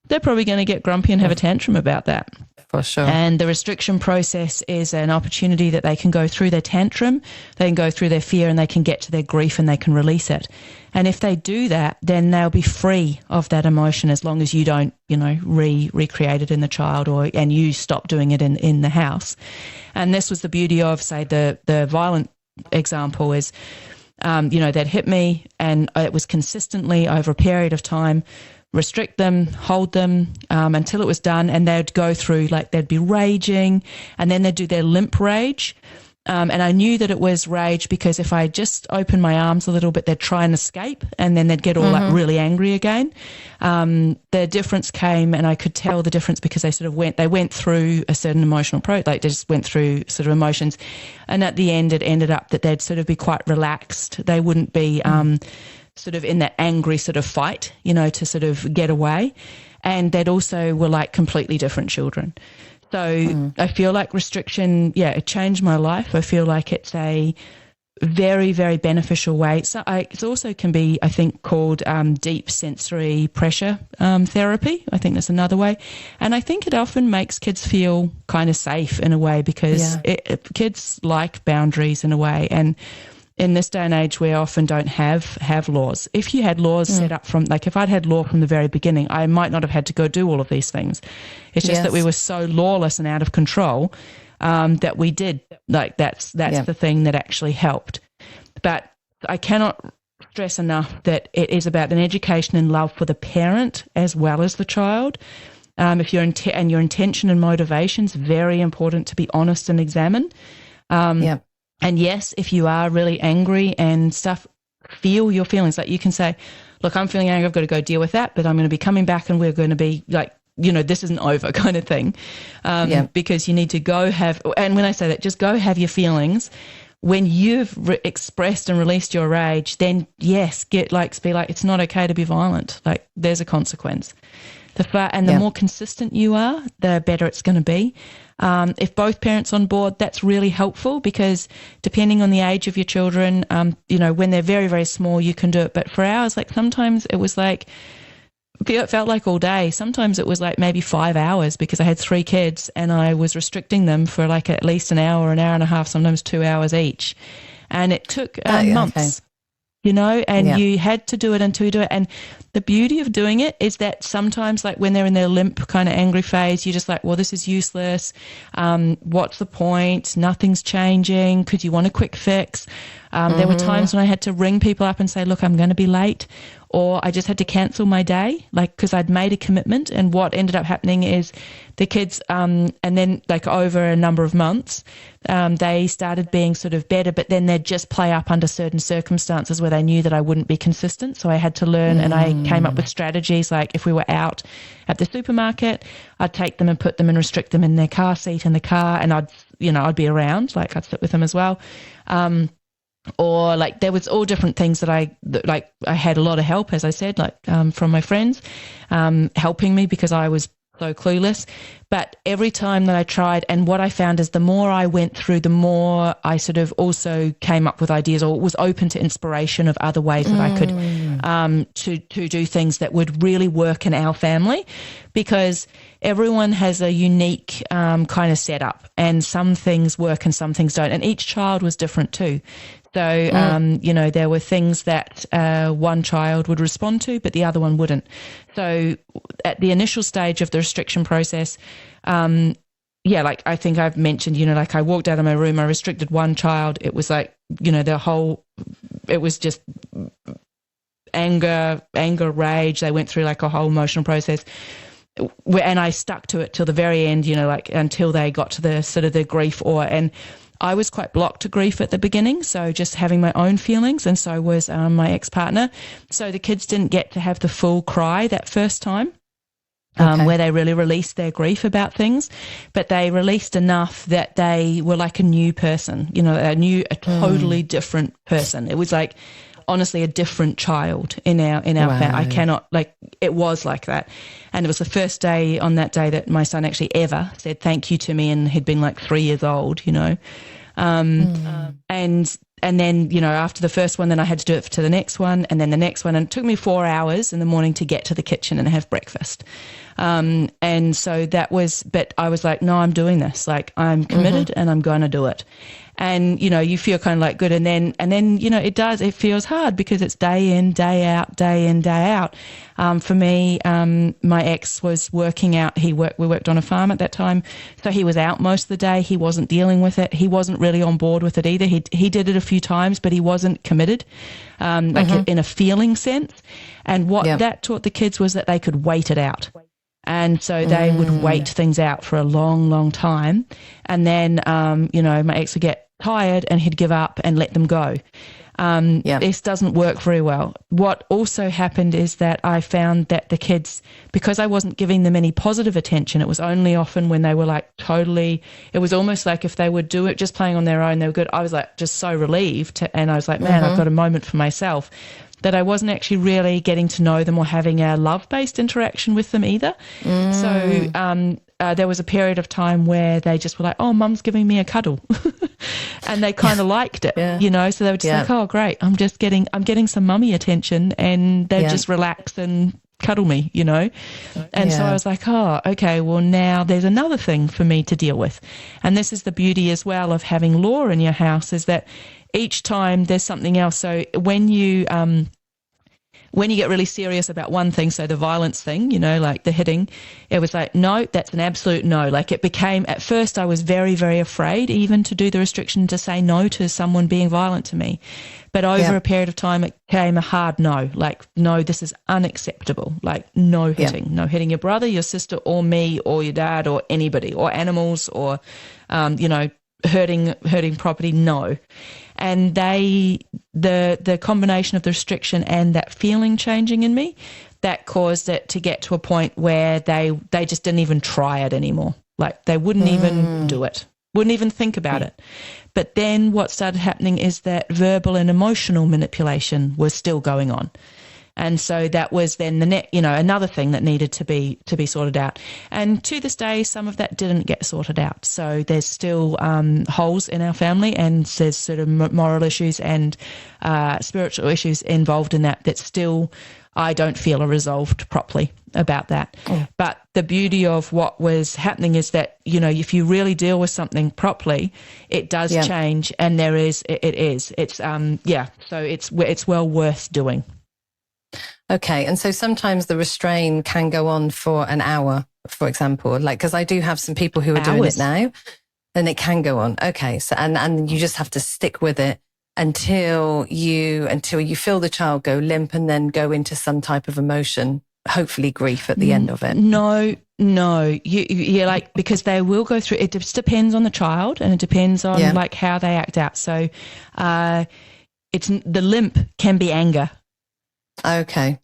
they're probably going to get grumpy and have a tantrum about that. For sure. And the restriction process is an opportunity that they can go through their tantrum, they can go through their fear, and they can get to their grief and they can release it. And if they do that, then they'll be free of that emotion as long as you don't, recreate it in the child and you stop doing it in the house. And this was the beauty of, say, the violent example is, they'd hit me and it was consistently over a period of time. Restrict them, hold them until it was done, and they'd go through, like they'd be raging, and then they'd do their limp rage. And I knew that it was rage because if I just opened my arms a little bit, they'd try and escape, and then they'd get all like really angry again. The difference came, and I could tell the difference because they went through a certain emotional they just went through sort of emotions, and at the end it ended up that they'd sort of be quite relaxed. They wouldn't be sort of in that angry sort of fight, to sort of get away. And that also were like completely different children. So I feel like restriction, it changed my life. I feel like it's a very, very beneficial way. So it also can be, I think, called deep sensory pressure therapy. I think that's another way. And I think it often makes kids feel kind of safe in a way because kids like boundaries in a way. And in this day and age, we often don't have laws. If you had laws set up from, like if I'd had law from the very beginning, I might not have had to go do all of these things. It's just that we were so lawless and out of control that we did. Like that's the thing that actually helped. But I cannot stress enough that it is about an education and love for the parent as well as the child. If your intention and motivation is very important to be honest and examine. And yes, if you are really angry and stuff, feel your feelings. Like you can say, look, I'm feeling angry, I've got to go deal with that, but I'm going to be coming back and we're going to be like, this isn't over kind of thing. Because you need to go and when I say that, just go have your feelings. When you've expressed and released your rage, then yes, be like, it's not okay to be violent. Like there's a consequence. The more consistent you are, the better it's going to be. If both parents on board, that's really helpful because depending on the age of your children, when they're very, very small, you can do it. But for ours, like sometimes it was like, it felt like all day. Sometimes it was like maybe 5 hours because I had 3 kids and I was restricting them for like at least an hour and a half, sometimes 2 hours each. And it took months. And you had to do it until you do it. And the beauty of doing it is that sometimes, like when they're in their limp kind of angry phase, you're just like, well, this is useless. What's the point? Nothing's changing. Could you want a quick fix? There were times when I had to ring people up and say, look, I'm going to be late. Or I just had to cancel my day, like, because I'd made a commitment. And what ended up happening is the kids, and then like over a number of months, they started being sort of better, but then they'd just play up under certain circumstances where they knew that I wouldn't be consistent. So I had to learn and I came up with strategies. Like if we were out at the supermarket, I'd take them and put them and restrict them in their car seat in the car. And I'd be around, like I'd sit with them as well. Or like there was all different things that I had a lot of help, as I said, like from my friends helping me because I was so clueless. But every time that I tried, and what I found is the more I went through, the more I sort of also came up with ideas or was open to inspiration of other ways that I could to do things that would really work in our family, because everyone has a unique kind of setup, and some things work and some things don't, and each child was different too. So, there were things that one child would respond to, but the other one wouldn't. So at the initial stage of the restriction process, like I think I've mentioned, like I walked out of my room, I restricted one child. It was like, it was just anger, rage. They went through like a whole emotional process. And I stuck to it till the very end, until they got to the sort of the grief and I was quite blocked to grief at the beginning, so just having my own feelings, and so was my ex-partner. So the kids didn't get to have the full cry that first time. Okay. where they really released their grief about things, but they released enough that they were like a new person, a totally different person. It was like, honestly, a different child in our Wow. family. I cannot, it was like that. And it was the first day on that day that my son actually ever said thank you to me, and he'd been like 3 years old, and then, after the first one, then I had to do it to the next one, and then the next one. And it took me 4 hours in the morning to get to the kitchen and have breakfast. And so but I was like, no, I'm doing this. Like, I'm committed and I'm going to do it. And, you feel kind of like good. And then, it feels hard because it's day in, day out, day in, day out. For me, my ex was working out. We worked on a farm at that time. So he was out most of the day. He wasn't dealing with it. He wasn't really on board with it either. He did it a few times, but he wasn't committed, in a feeling sense. And what that taught the kids was that they could wait it out. And so they would wait things out for a long, long time. And then, my ex would get tired and he'd give up and let them go. This doesn't work very well. What also happened is that I found that the kids, because I wasn't giving them any positive attention, it was only often when they were like totally, it was almost like if they would do it just playing on their own, they were good. I was like just so relieved. And I was like, man, I've got a moment for myself. That I wasn't actually really getting to know them or having a love-based interaction with them either. So there was a period of time where they just were like, oh, mum's giving me a cuddle. And they kind of liked it, so they were just like, oh, great, I'm getting some mummy attention, and they'd just relax and cuddle me, And so I was like, oh, okay, well, now there's another thing for me to deal with. And this is the beauty as well of having law in your house, is that each time there's something else. So when you get really serious about one thing, so the violence thing, like the hitting, it was like, no, that's an absolute no. Like, it became, at first I was very, very afraid even to do the restriction, to say no to someone being violent to me. But over a period of time, it became a hard no. Like, no, this is unacceptable. Like, no hitting. No hitting your brother, your sister, or me, or your dad, or anybody, or animals, or, hurting property, no. And the combination of the restriction and that feeling changing in me, that caused it to get to a point where they just didn't even try it anymore. Like, they wouldn't even do it, wouldn't even think about it. But then what started happening is that verbal and emotional manipulation was still going on. And so that was then another thing that needed to be sorted out. And to this day, some of that didn't get sorted out. So there's still holes in our family, and there's sort of moral issues and spiritual issues involved in that still I don't feel are resolved properly about that. But the beauty of what was happening is that, if you really deal with something properly, it does change, and it's so it's well worth doing. Okay. And so sometimes the restraint can go on for an hour, for example, because I do have some people who are doing it now, and it can go on. Okay. So, and you just have to stick with it until you feel the child go limp and then go into some type of emotion, hopefully grief at the end of it. No, because they will go through, it just depends on the child, and it depends on how they act out. So, it's the limp can be anger. Okay.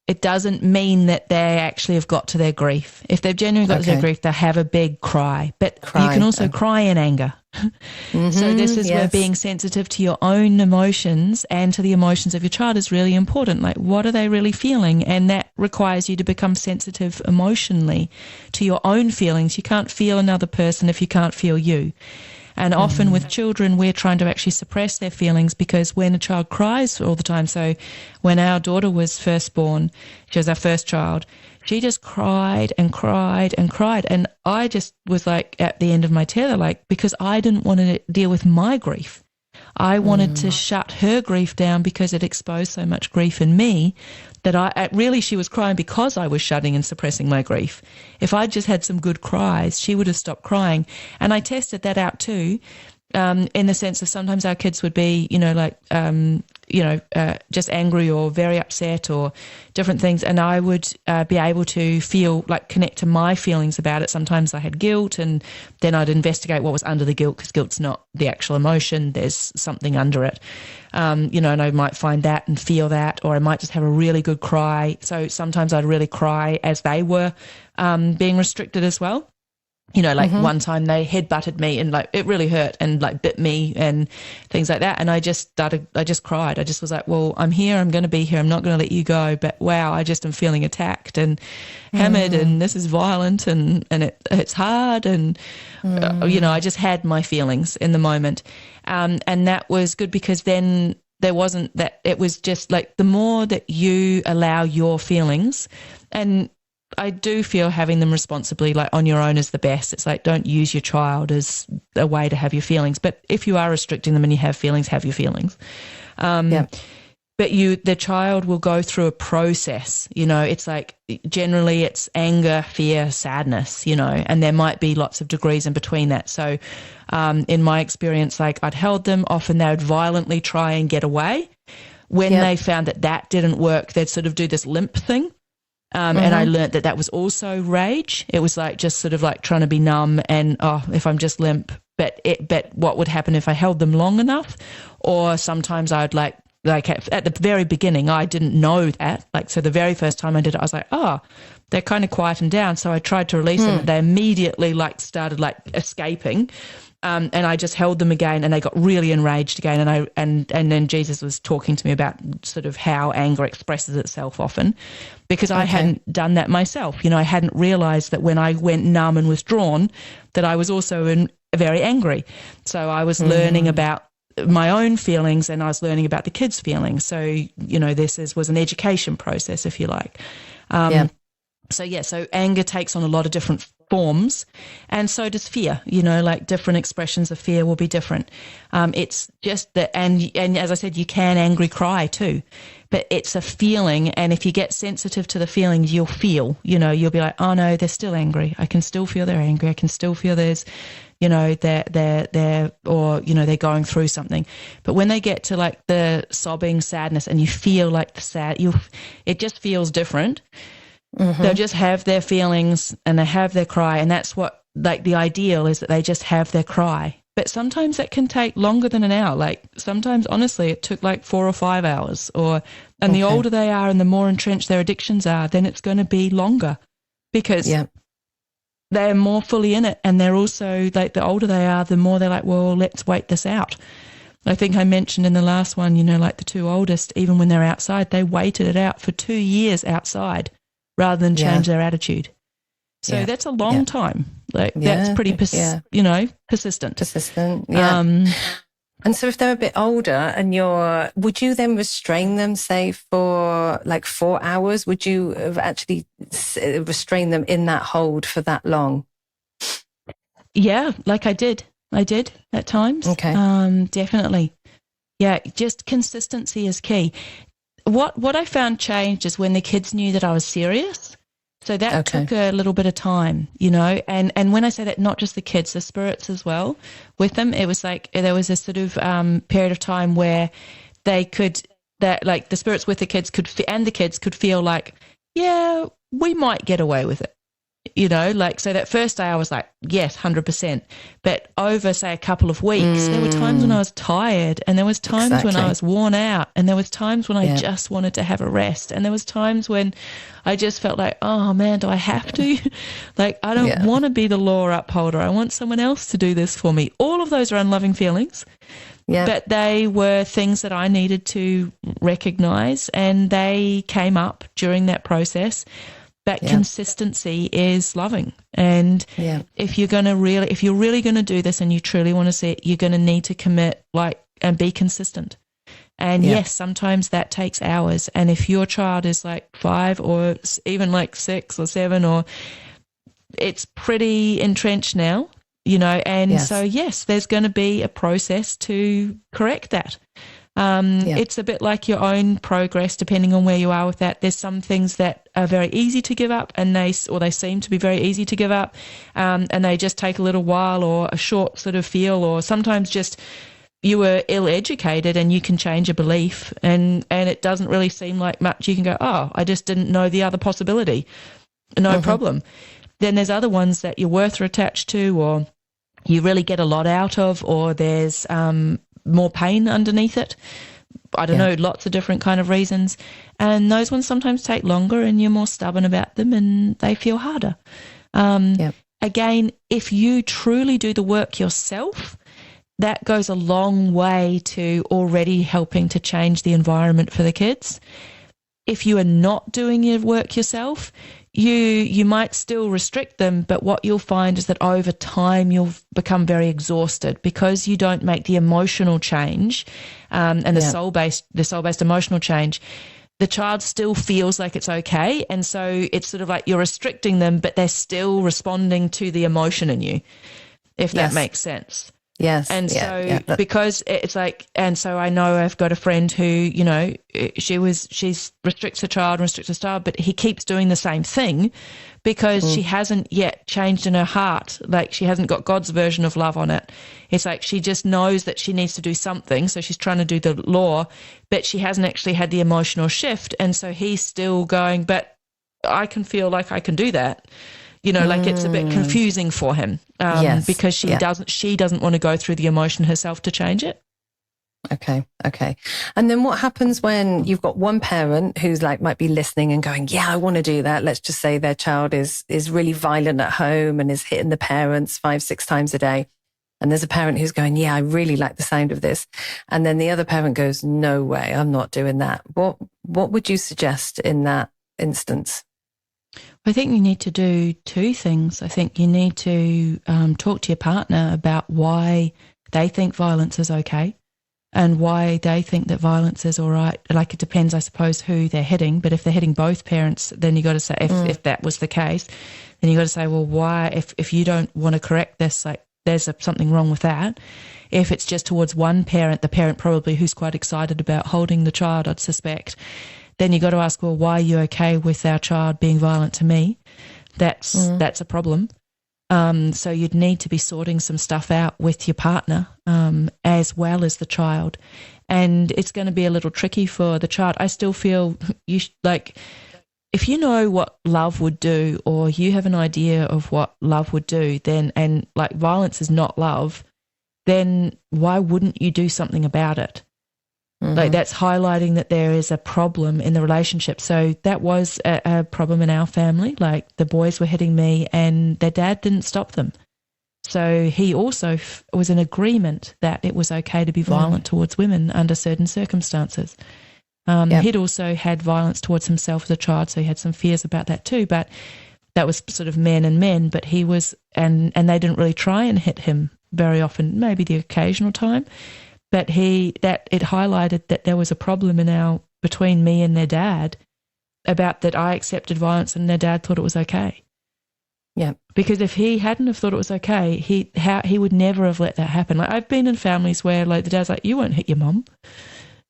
It doesn't mean that they actually have got to their grief. If they've genuinely got to their grief, they have a big cry. But you can also cry in anger. So this is where being sensitive to your own emotions and to the emotions of your child is really important. Like, what are they really feeling? And that requires you to become sensitive emotionally to your own feelings. You can't feel another person if you can't feel you. And often with children, we're trying to actually suppress their feelings, because when a child cries all the time, so when our daughter was first born, she was our first child, she just cried and cried and cried. And I just was like at the end of my tether, because I didn't want to deal with my grief. I wanted to shut her grief down because it exposed so much grief in me that she was crying because I was shutting and suppressing my grief. If I'd just had some good cries, she would have stopped crying. And I tested that out too. in the sense of sometimes our kids would be, just angry or very upset or different things. And I would be able to connect to my feelings about it. Sometimes I had guilt, and then I'd investigate what was under the guilt, because guilt's not the actual emotion. There's something under it. And I might find that and feel that, or I might just have a really good cry. So sometimes I'd really cry as they were being restricted as well. One time they headbutted me and it really hurt and bit me and things like that. And I just cried. I just was like, well, I'm here. I'm going to be here. I'm not going to let you go. But wow, I just am feeling attacked and hammered, and this is violent and it's hard. And, I just had my feelings in the moment. And that was good, because then there wasn't that, it was just the more that you allow your feelings, and I do feel having them responsibly, on your own, is the best. It's don't use your child as a way to have your feelings. But if you are restricting them and you have feelings, have your feelings. But the child will go through a process. It's generally it's anger, fear, sadness, and there might be lots of degrees in between that. So in my experience, I'd held them, often they would violently try and get away. When they found that didn't work, they'd sort of do this limp thing. And I learnt that was also rage. It was just sort of trying to be numb and, if I'm just limp. But what would happen if I held them long enough? Or sometimes I'd at the very beginning, I didn't know that. So the very first time I did it, I was like, they're kind of quieting down. So I tried to release them. They immediately started escaping. And I just held them again, and they got really enraged again. And then Jesus was talking to me about sort of how anger expresses itself often, because I hadn't done that myself. I hadn't realized that when I went numb and withdrawn, that I was also very angry. So I was learning about my own feelings, and I was learning about the kids' feelings. So, this was an education process, if you like. So anger takes on a lot of different forms, and so does fear. Different expressions of fear will be different. It's just that, and as I said, you can angry cry too, but it's a feeling, and if you get sensitive to the feelings, you'll feel, you'll be like, oh no, they're still angry. I can still feel they're angry. I can still feel there's, they're they're going through something. But when they get to the sobbing sadness, and you feel the it just feels different. They'll just have their feelings and they have their cry, and that's what the ideal is, that they just have their cry. But sometimes that can take longer than an hour. Sometimes, honestly, it took 4 or 5 hours. The older they are and the more entrenched their addictions are, then it's going to be longer, because they're more fully in it, and they're also the older they are, the more they're well, let's wait this out. I think I mentioned in the last one, the 2 oldest, even when they're outside, they waited it out for 2 years outside, rather than change their attitude. So that's a long time. That's pretty persistent. Persistent, yeah. And so if they're a bit older and would you then restrain them, say, for 4 hours? Would you have actually restrained them in that hold for that long? Yeah, I did. I did at times. Okay. Definitely. Yeah, just consistency is key. What I found changed is when the kids knew that I was serious. So that took a little bit of time, and when I say that, not just the kids, the spirits as well with them, it was there was a sort of period of time where the spirits with the kids and the kids could feel yeah, we might get away with it. So that first day I was yes, 100%. But over, say, a couple of weeks, there were times when I was tired, and there was times when I was worn out, and there was times when I just wanted to have a rest, and there was times when I just felt oh man, do I have to? I don't want to be the law upholder. I want someone else to do this for me. All of those are unloving feelings. Yeah. But they were things that I needed to recognize, and they came up during that process. But consistency is loving. And if you're really going to do this and you truly want to see it, you're going to need to commit and be consistent. And yes, sometimes that takes hours. And if your child is 5 or even 6 or 7, or it's pretty entrenched now, so yes, there's going to be a process to correct that. It's a bit like your own progress, depending on where you are with that. There's some things that are very easy to give up, and they seem to be very easy to give up, and they just take a little while or a short sort of feel, or sometimes just you were ill-educated and you can change a belief, and it doesn't really seem like much. You can go, oh, I just didn't know the other possibility. No problem. Then there's other ones that your worth are attached to, or you really get a lot out of, or there's more pain underneath it. I don't know, lots of different kind of reasons. And those ones sometimes take longer and you're more stubborn about them and they feel harder. Again, if you truly do the work yourself, that goes a long way to already helping to change the environment for the kids. If you are not doing your work yourself, you might still restrict them, but what you'll find is that over time you'll become very exhausted because you don't make the emotional change and the soul-based emotional change. The child still feels like it's okay, and so it's sort of like you're restricting them, but they're still responding to the emotion in you, if that makes sense. Yes. And because it's like, and so I know I've got a friend who, you know, she restricts her child, but he keeps doing the same thing because she hasn't yet changed in her heart. Like, she hasn't got God's version of love on it. It's like she just knows that she needs to do something. So she's trying to do the law, but she hasn't actually had the emotional shift. And so he's still going, but I can feel like I can do that. You know, like it's a bit confusing for him because she doesn't want to go through the emotion herself to change it. Okay. And then what happens when you've got one parent who's like, might be listening and going, yeah, I want to do that. Let's just say their child is really violent at home and is hitting the parents 5-6 times a day. And there's a parent who's going, yeah, I really like the sound of this. And then the other parent goes, no way, I'm not doing that. What would you suggest in that instance? I think you need to do two things. I think you need to talk to your partner about why they think violence is okay and why they think that violence is all right. Like, it depends, I suppose, who they're hitting. But if they're hitting both parents, then you got to say, if that was the case, then you got to say, well, why? If you don't want to correct this, like, there's something wrong with that. If it's just towards one parent, the parent probably who's quite excited about holding the child, I'd suspect, then you got to ask, well, why are you okay with our child being violent to me? That's a problem. So you'd need to be sorting some stuff out with your partner as well as the child. And it's going to be a little tricky for the child. I still feel if you know what love would do, or you have an idea of what love would do, then, and like violence is not love, then why wouldn't you do something about it? Like, that's highlighting that there is a problem in the relationship. So that was a problem in our family. Like, the boys were hitting me and their dad didn't stop them. So he also was in agreement that it was okay to be violent towards women under certain circumstances. He'd also had violence towards himself as a child, so he had some fears about that too. But that was sort of men and men. But he was, and they didn't really try and hit him very often, maybe the occasional time. But it highlighted that there was a problem between me and their dad about that I accepted violence and their dad thought it was okay. Yeah. Because if he hadn't have thought it was okay, he would never have let that happen. Like, I've been in families where, like, the dad's like, you won't hit your mum.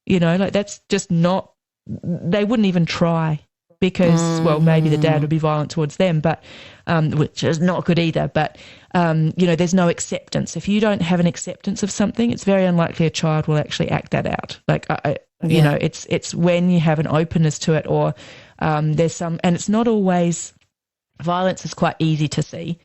You know, like, that's just not, they wouldn't even try because, well, maybe the dad would be violent towards them, but which is not good either. But, you know, there's no acceptance. If you don't have an acceptance of something, it's very unlikely a child will actually act that out. Like, you know, it's when you have an openness to it, or there's some, and it's not always, violence is quite easy to see.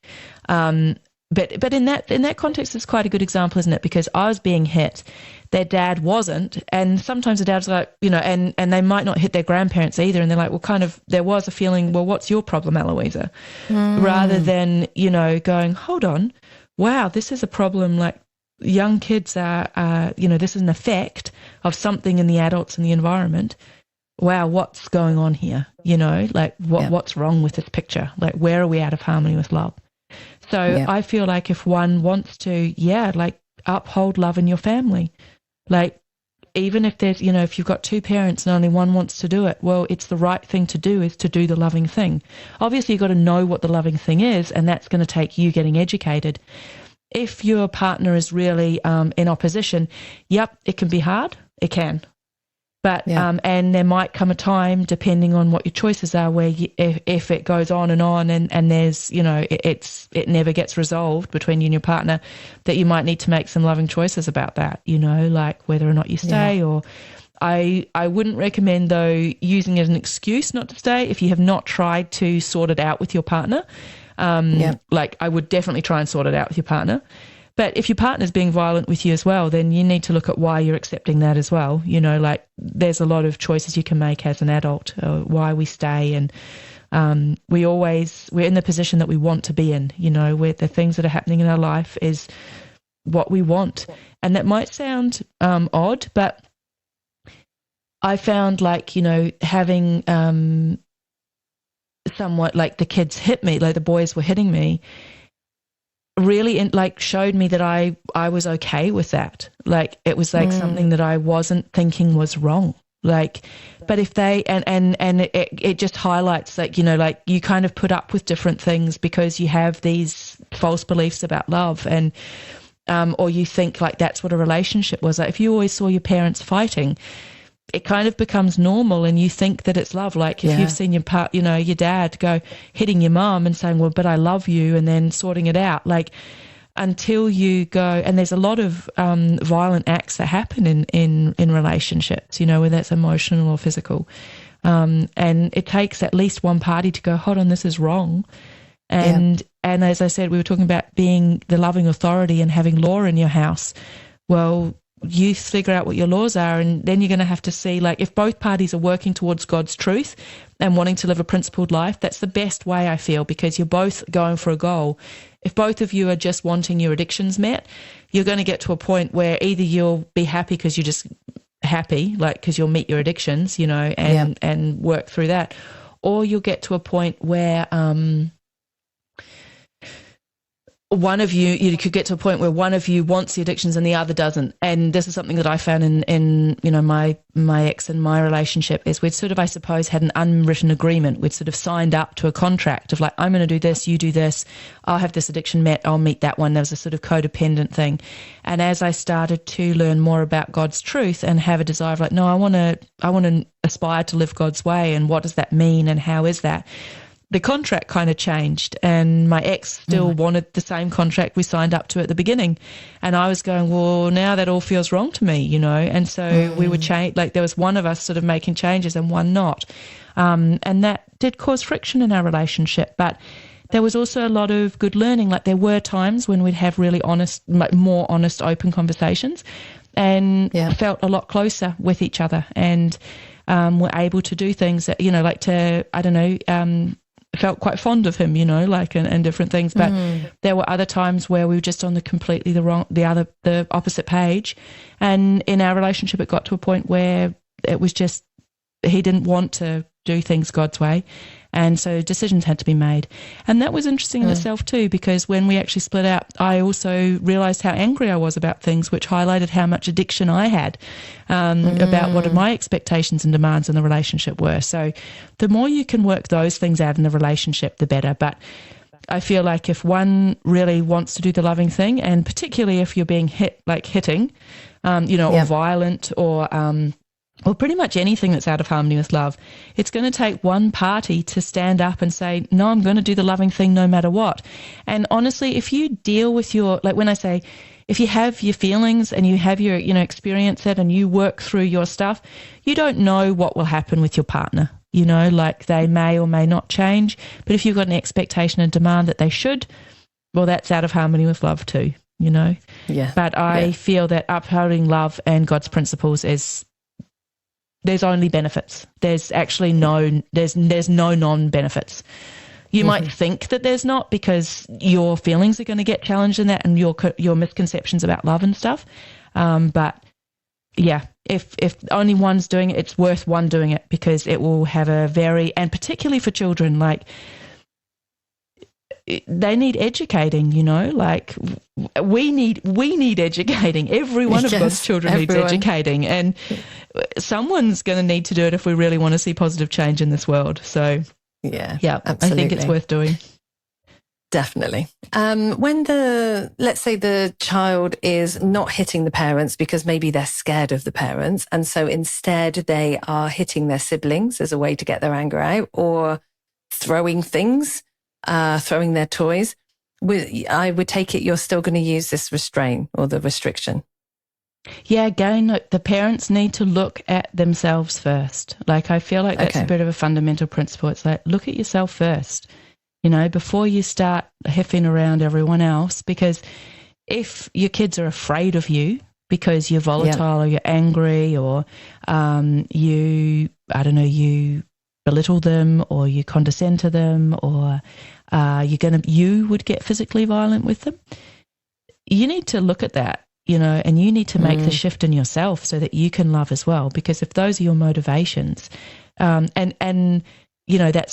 But in that context, it's quite a good example, isn't it? Because I was being hit, their dad wasn't, and sometimes the dad's like, you know, and they might not hit their grandparents either, and they're like, well, kind of, there was a feeling, well, what's your problem, Eloisa? Rather than, you know, going, hold on, wow, this is a problem. Like, young kids are, you know, this is an effect of something in the adults and the environment. Wow, what's going on here? You know, like, what's wrong with this picture? Like, where are we out of harmony with love? So I feel like if one wants to, like, uphold love in your family, like, even if there's, you know, if you've got two parents and only one wants to do it, well, it's the right thing to do is to do the loving thing. Obviously, you've got to know what the loving thing is, and that's going to take you getting educated. if your partner is really in opposition, yep, it can be hard. It can. But and there might come a time, depending on what your choices are, where if it goes on and there's, you know, it never gets resolved between you and your partner, that you might need to make some loving choices about that, you know, like whether or not you stay or I wouldn't recommend, though, using it as an excuse not to stay if you have not tried to sort it out with your partner. Like I would definitely try and sort it out with your partner. But if your partner's being violent with you as well, then you need to look at why you're accepting that as well. You know, like there's a lot of choices you can make as an adult, why we stay. And we're in the position that we want to be in, you know, where the things that are happening in our life is what we want. And that might sound odd, but I found, like, you know, having somewhat like the kids hit me, like the boys were hitting me, really showed me that I was okay with that. Like it was like something that I wasn't thinking was wrong. Like, but if they, and it just highlights, like, you know, like you kind of put up with different things because you have these false beliefs about love, and or you think like that's what a relationship was. Like if you always saw your parents fighting, it kind of becomes normal and you think that it's love. Like if you've seen your dad go hitting your mum and saying, well, but I love you, and then sorting it out, like until you go, and there's a lot of violent acts that happen in relationships, you know, whether that's emotional or physical. And it takes at least one party to go, hold on, this is wrong. And as I said, we were talking about being the loving authority and having law in your house. Well, you figure out what your laws are, and then you're going to have to see, like, if both parties are working towards God's truth and wanting to live a principled life, that's the best way, I feel, because you're both going for a goal. If both of you are just wanting your addictions met, you're going to get to a point where either you'll be happy because you're just happy, like because you'll meet your addictions, you know, and work through that, or you'll get to a point where one of you could get to a point where one of you wants the addictions and the other doesn't. And this is something that I found in you know, my ex and my relationship, is we'd sort of, I suppose, had an unwritten agreement. We'd sort of signed up to a contract of like, I'm going to do this, you do this, I'll have this addiction met, I'll meet that one. There was a sort of codependent thing. And as I started to learn more about God's truth and have a desire of like, no, I want to aspire to live God's way, and what does that mean and how is that? The contract kind of changed, and my ex still wanted the same contract we signed up to at the beginning. And I was going, well, now that all feels wrong to me, you know? And so we would change, like there was one of us sort of making changes and one not. And that did cause friction in our relationship. But there was also a lot of good learning. Like there were times when we'd have really honest, more honest, open conversations, and felt a lot closer with each other, and were able to do things that, you know, like to, I don't know, felt quite fond of him, you know, like, and different things. But there were other times where we were just on the opposite page. And in our relationship, it got to a point where it was just, he didn't want to do things God's way. And so decisions had to be made. And that was interesting in itself too, because when we actually split out, I also realised how angry I was about things, which highlighted how much addiction I had about what my expectations and demands in the relationship were. So the more you can work those things out in the relationship, the better. But I feel like if one really wants to do the loving thing, and particularly if you're being hitting, you know, or violent, or pretty much anything that's out of harmony with love, it's going to take one party to stand up and say, no, I'm going to do the loving thing no matter what. And honestly, if you deal with your, like when I say, if you have your feelings and you have your, you know, experience it and you work through your stuff, you don't know what will happen with your partner. You know, like they may or may not change. But if you've got an expectation and demand that they should, well, that's out of harmony with love too, you know. Yeah. But I feel that upholding love and God's principles is, there's only benefits. There's actually there's no non-benefits. You might think that there's not, because your feelings are going to get challenged in that, and your misconceptions about love and stuff. But yeah, if only one's doing it, it's worth one doing it, because it will have and particularly for children, like they need educating, you know, like we need educating. Every one of God's children needs educating, and someone's going to need to do it if we really want to see positive change in this world. So yeah, absolutely. I think it's worth doing. Definitely. When let's say the child is not hitting the parents because maybe they're scared of the parents, and so instead they are hitting their siblings as a way to get their anger out, or throwing things, throwing their toys, I would take it you're still going to use this restraint or the restriction. Yeah, again, look, the parents need to look at themselves first. Like, I feel like that's a bit of a fundamental principle. It's like, look at yourself first, before you start heffing around everyone else, because if your kids are afraid of you because you're volatile or you're angry or you belittle them or you condescend to them or you would get physically violent with them, you need to look at that, and you need to make the shift in yourself so that you can love as well. Because if those are your motivations, that's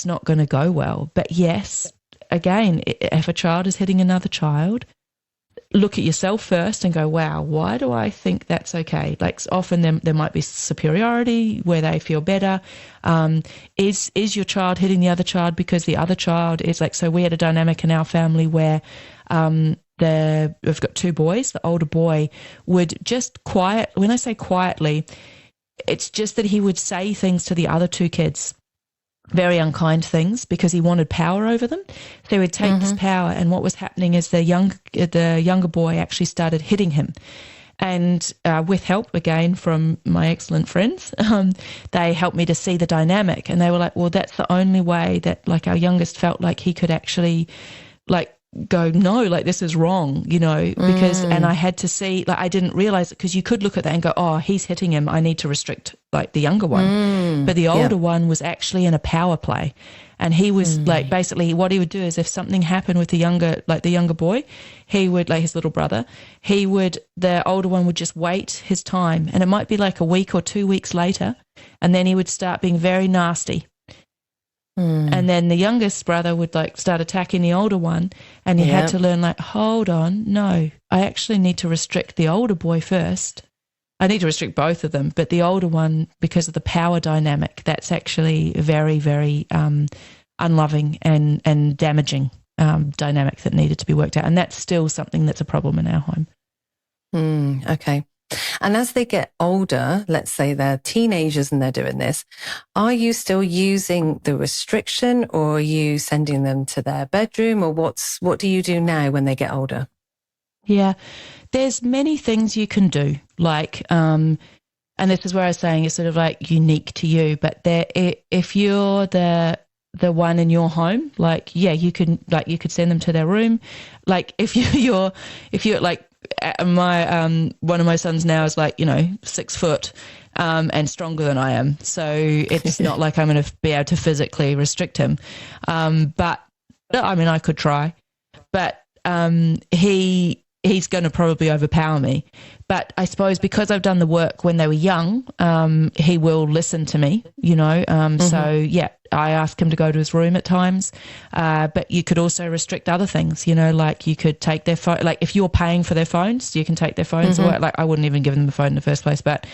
not going to go well. But yes, again, if a child is hitting another child, look at yourself first and go, wow, why do I think that's okay? Like, often there might be superiority where they feel better. Is your child hitting the other child because the other child is like, so we had a dynamic in our family where we've got two boys. The older boy would just when I say quietly, it's just that he would say things to the other two kids, very unkind things, because he wanted power over them. So he would take this power, and what was happening is the younger boy actually started hitting him. And with help, again, from my excellent friends, they helped me to see the dynamic. And they were like, well, that's the only way that, like, our youngest felt like he could actually, like, go, no, like, this is wrong, because, and I had to see, like, I didn't realize it, because you could look at that and go, oh, he's hitting him, I need to restrict, like, the younger one. But the older one was actually in a power play. And he was like, basically what he would do is if something happened with the younger boy, he would, like his little brother, the older one would just wait his time. And it might be like a week or 2 weeks later. And then he would start being very nasty. And then the youngest brother would, like, start attacking the older one, and he had to learn, like, hold on, no, I actually need to restrict the older boy first. I need to restrict both of them, but the older one, because of the power dynamic, that's actually very, very unloving and damaging dynamic that needed to be worked out. And that's still something that's a problem in our home. Okay. And as they get older, let's say they're teenagers and they're doing this, are you still using the restriction, or are you sending them to their bedroom, or what do you do now when they get older? Yeah, there's many things you can do, like, and this is where I was saying it's sort of like unique to you, but if you're the one in your home, like, yeah, you could send them to their room. Like, if you're like, one of my sons now is, like, 6 foot and stronger than I am, so it's not like I'm going to be able to physically restrict him, but I mean, I could try, but he's going to probably overpower me. But I suppose because I've done the work when they were young, he will listen to me, so yeah, I ask him to go to his room at times, but you could also restrict other things, like you could take their phone, like if you're paying for their phones, you can take their phones away. Like, I wouldn't even give them the phone in the first place, but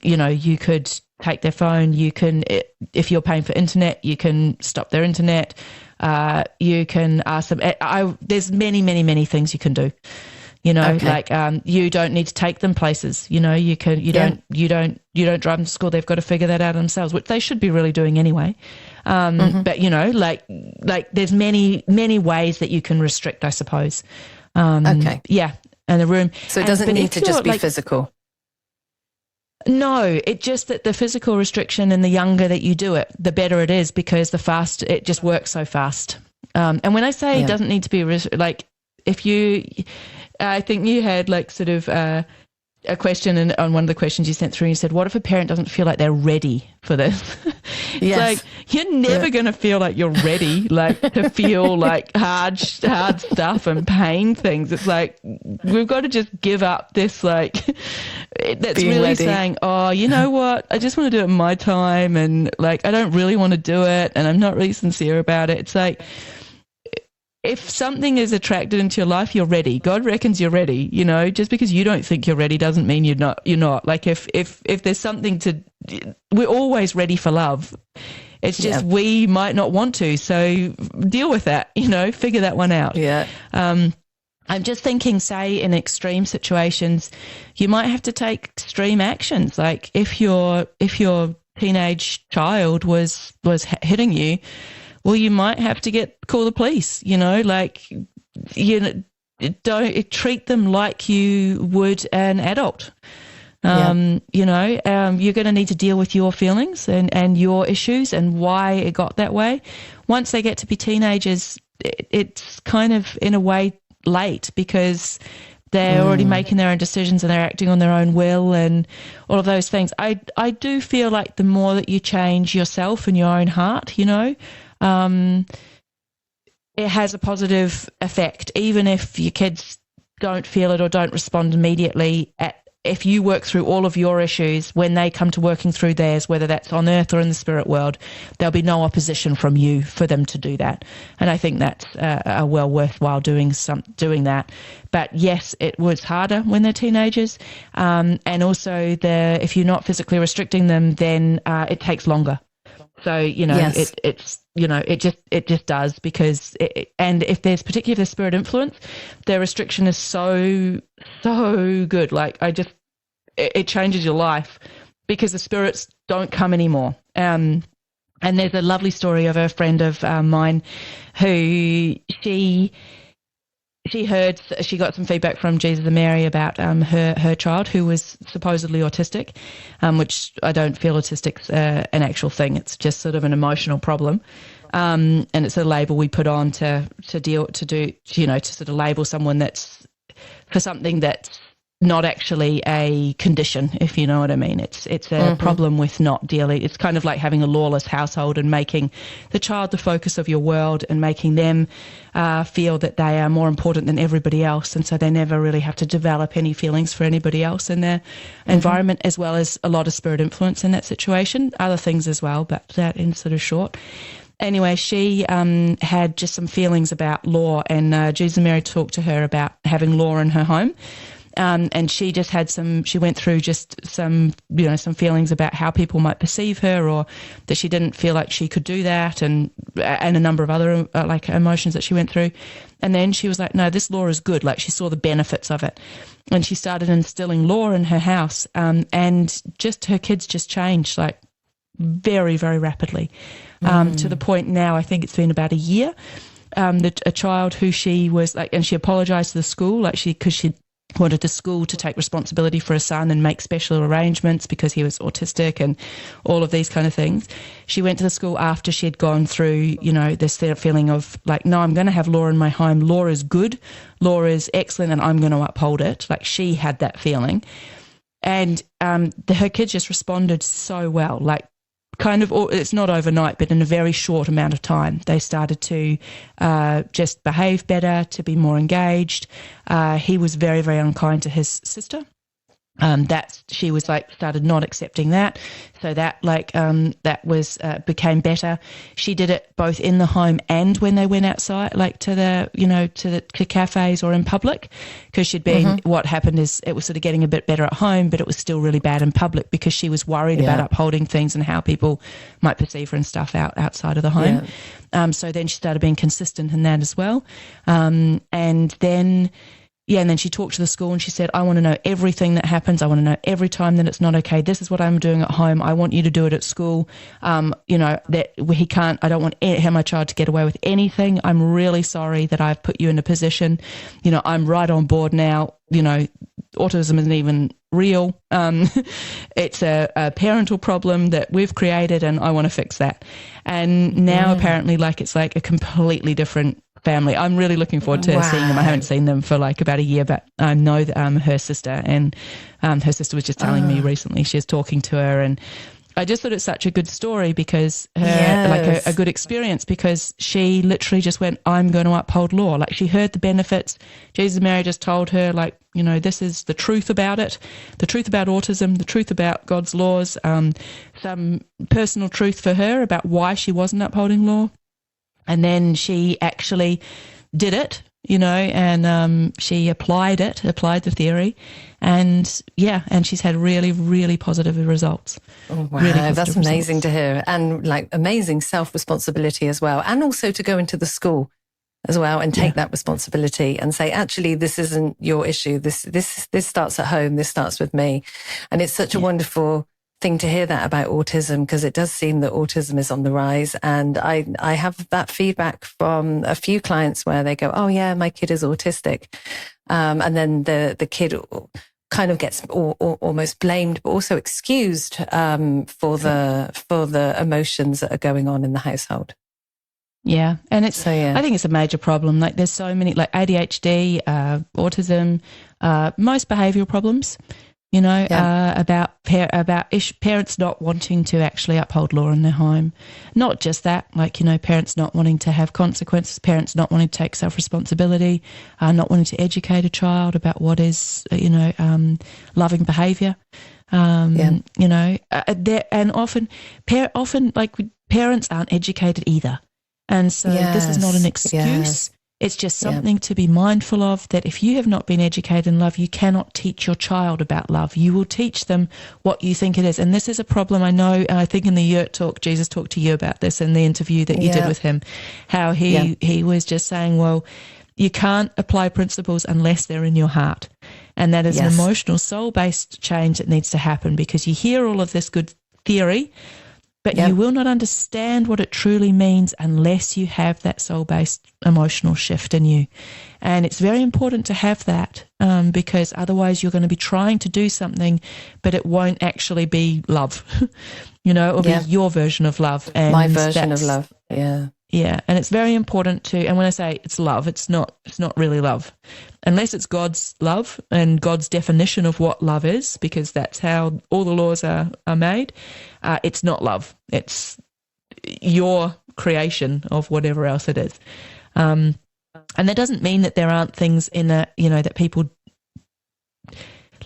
you could take their phone. You can, if you're paying for internet, you can stop their internet. You can ask them, there's many, many, many things you can do. Like, you don't need to take them places. You don't drive them to school. They've got to figure that out themselves, which they should be really doing anyway. But like there's many, many ways that you can restrict, I suppose. Yeah, and the room. So it doesn't need to just be physical. No, it's just that the physical restriction, and the younger that you do it, the better it is, because the faster it just works so fast. And when I say it doesn't need to be like, if you. I think you had, like, sort of a question on one of the questions you sent through. You said, what if a parent doesn't feel like they're ready for this? It's like, you're never going to feel like you're ready, like, to feel like hard stuff and pain things. It's like, we've got to just give up this, like, that's being really ready. Saying, oh, you know what? I just want to do it in my time. And, like, I don't really want to do it. And I'm not really sincere about it. It's like, if something is attracted into your life, you're ready. God reckons you're ready. You know, just because you don't think you're ready doesn't mean you're not. You're not. Like if there's something we're always ready for love. It's just we might not want to. So deal with that. You know, figure that one out. Yeah. I'm just thinking, say, in extreme situations, you might have to take extreme actions. Like if your teenage child was hitting you, well, you might have to call the police. You know, like don't treat them like you would an adult. You know, you're going to need to deal with your feelings and your issues and why it got that way. Once they get to be teenagers, it's kind of in a way late because they're already making their own decisions and they're acting on their own will and all of those things. I do feel like the more that you change yourself and your own heart, you know, it has a positive effect, even if your kids don't feel it or don't respond immediately. If you work through all of your issues, when they come to working through theirs, whether that's on earth or in the spirit world, there'll be no opposition from you for them to do that. And I think that's well worthwhile doing that. But yes, it was harder when they're teenagers. And also if you're not physically restricting them, then it takes longer. So, you know, it's you know, it just does because and if there's spirit influence, their restriction is so good. Like it changes your life because the spirits don't come anymore. And there's a lovely story of a friend of mine who she got some feedback from Jesus and Mary about her child who was supposedly autistic, which I don't feel autistic's an actual thing. It's just sort of an emotional problem, and it's a label we put on to sort of label someone that's for something that's not actually a condition, if you know what I mean. It's a problem with not dealing. It's kind of like having a lawless household and making the child the focus of your world and making them feel that they are more important than everybody else, and so they never really have to develop any feelings for anybody else in their environment, as well as a lot of spirit influence in that situation. Other things as well, but that in sort of short. Anyway, she had just some feelings about law, and Jesus and Mary talked to her about having law in her home. And she just had she went through just some feelings about how people might perceive her, or that she didn't feel like she could do that, and a number of other like emotions that she went through. And then she was like, no, this law is good. Like she saw the benefits of it. And she started instilling law in her house. And just her kids just changed like very, very rapidly, to the point now, I think it's been about a year, a child who she was like, and she apologized to the school, like because she wanted the school to take responsibility for her son and make special arrangements because he was autistic and all of these kind of things. She went to the school after she had gone through, you know, this feeling of like, no, I'm going to have law in my home. Law is good. Law is excellent, and I'm going to uphold it. Like she had that feeling. And her kids just responded so well, like kind of, it's not overnight, but in a very short amount of time, they started to just behave better, to be more engaged. He was very, very unkind to his sister. She was like started not accepting that, so that became better. She did it both in the home and when they went outside, like to cafes or in public, because she'd been. What happened is it was sort of getting a bit better at home, but it was still really bad in public because she was worried about upholding things and how people might perceive her and stuff outside of the home. So then she started being consistent in that as well, and then. Yeah, and then she talked to the school and she said, I want to know everything that happens. I want to know every time that it's not okay. This is what I'm doing at home. I want you to do it at school. That he can't, I don't want my child to get away with anything. I'm really sorry that I've put you in a position. You know, I'm right on board now. You know, autism isn't even real. It's a parental problem that we've created and I want to fix that. And now apparently it's like a completely different family. I'm really looking forward to seeing them. I haven't seen them for like about a year, but I know that her sister, and her sister was just telling me recently she was talking to her, and I just thought it's such a good story because a good experience, because she literally just went, I'm going to uphold law. Like she heard the benefits. Jesus and Mary just told her, like, you know, this is the truth about it, the truth about autism, the truth about God's laws, some personal truth for her about why she wasn't upholding law. And then she actually did it, and she applied the theory, and she's had really, really positive results. Oh, wow, really positive that's amazing results. to hear. And like amazing self-responsibility as well. And also to go into the school as well and take that responsibility and say, actually, this isn't your issue. This starts at home. This starts with me. And it's such a wonderful thing to hear that about autism, because it does seem that autism is on the rise. And I have that feedback from a few clients where they go, oh yeah, my kid is autistic. And then the kid kind of gets almost blamed, but also excused for the emotions that are going on in the household. Yeah, and I think it's a major problem. Like there's so many, like ADHD, autism, most behavioural problems. About parents not wanting to actually uphold law in their home. Not just that, like, parents not wanting to have consequences, parents not wanting to take self-responsibility, not wanting to educate a child about what is, loving behaviour. And often parents aren't educated either. And so this is not an excuse. Yes. It's just something to be mindful of, that if you have not been educated in love, you cannot teach your child about love. You will teach them what you think it is. And this is a problem. I know, I think in the Yurt talk, Jesus talked to you about this in the interview that you did with him, how he was just saying, well, you can't apply principles unless they're in your heart. And that is an emotional, soul-based change that needs to happen, because you hear all of this good theory, but you will not understand what it truly means unless you have that soul-based emotional shift in you. And it's very important to have that, because otherwise you're going to be trying to do something, but it won't actually be love. It'll be your version of love. And my version of love. Yeah. Yeah, and it's very important to, and when I say it's love, it's not really love. Unless it's God's love and God's definition of what love is, because that's how all the laws are made, it's not love. It's your creation of whatever else it is. And that doesn't mean that there aren't things in that people,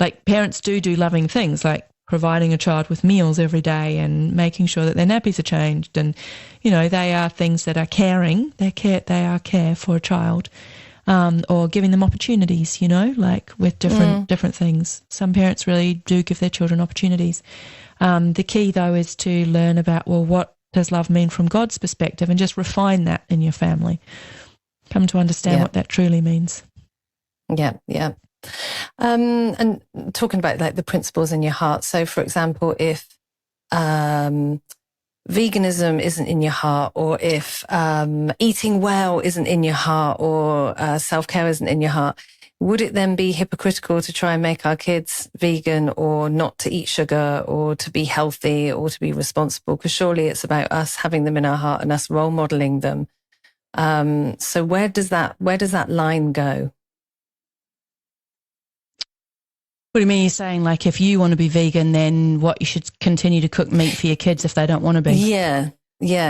like parents do loving things, like providing a child with meals every day and making sure that their nappies are changed. And, they are things that are caring. They are care for a child, or giving them opportunities, like with different things. Some parents really do give their children opportunities. The key, though, is to learn about, well, what does love mean from God's perspective, and just refine that in your family. Come to understand what that truly means. Yeah, yeah. And talking about like the principles in your heart. So, for example, if veganism isn't in your heart, or if eating well isn't in your heart, or self-care isn't in your heart, would it then be hypocritical to try and make our kids vegan, or not to eat sugar, or to be healthy, or to be responsible? Because surely it's about us having them in our heart and us role modeling them. So where does that line go? What do you mean? You're saying, like, if you want to be vegan, then what, you should continue to cook meat for your kids if they don't want to be? Yeah.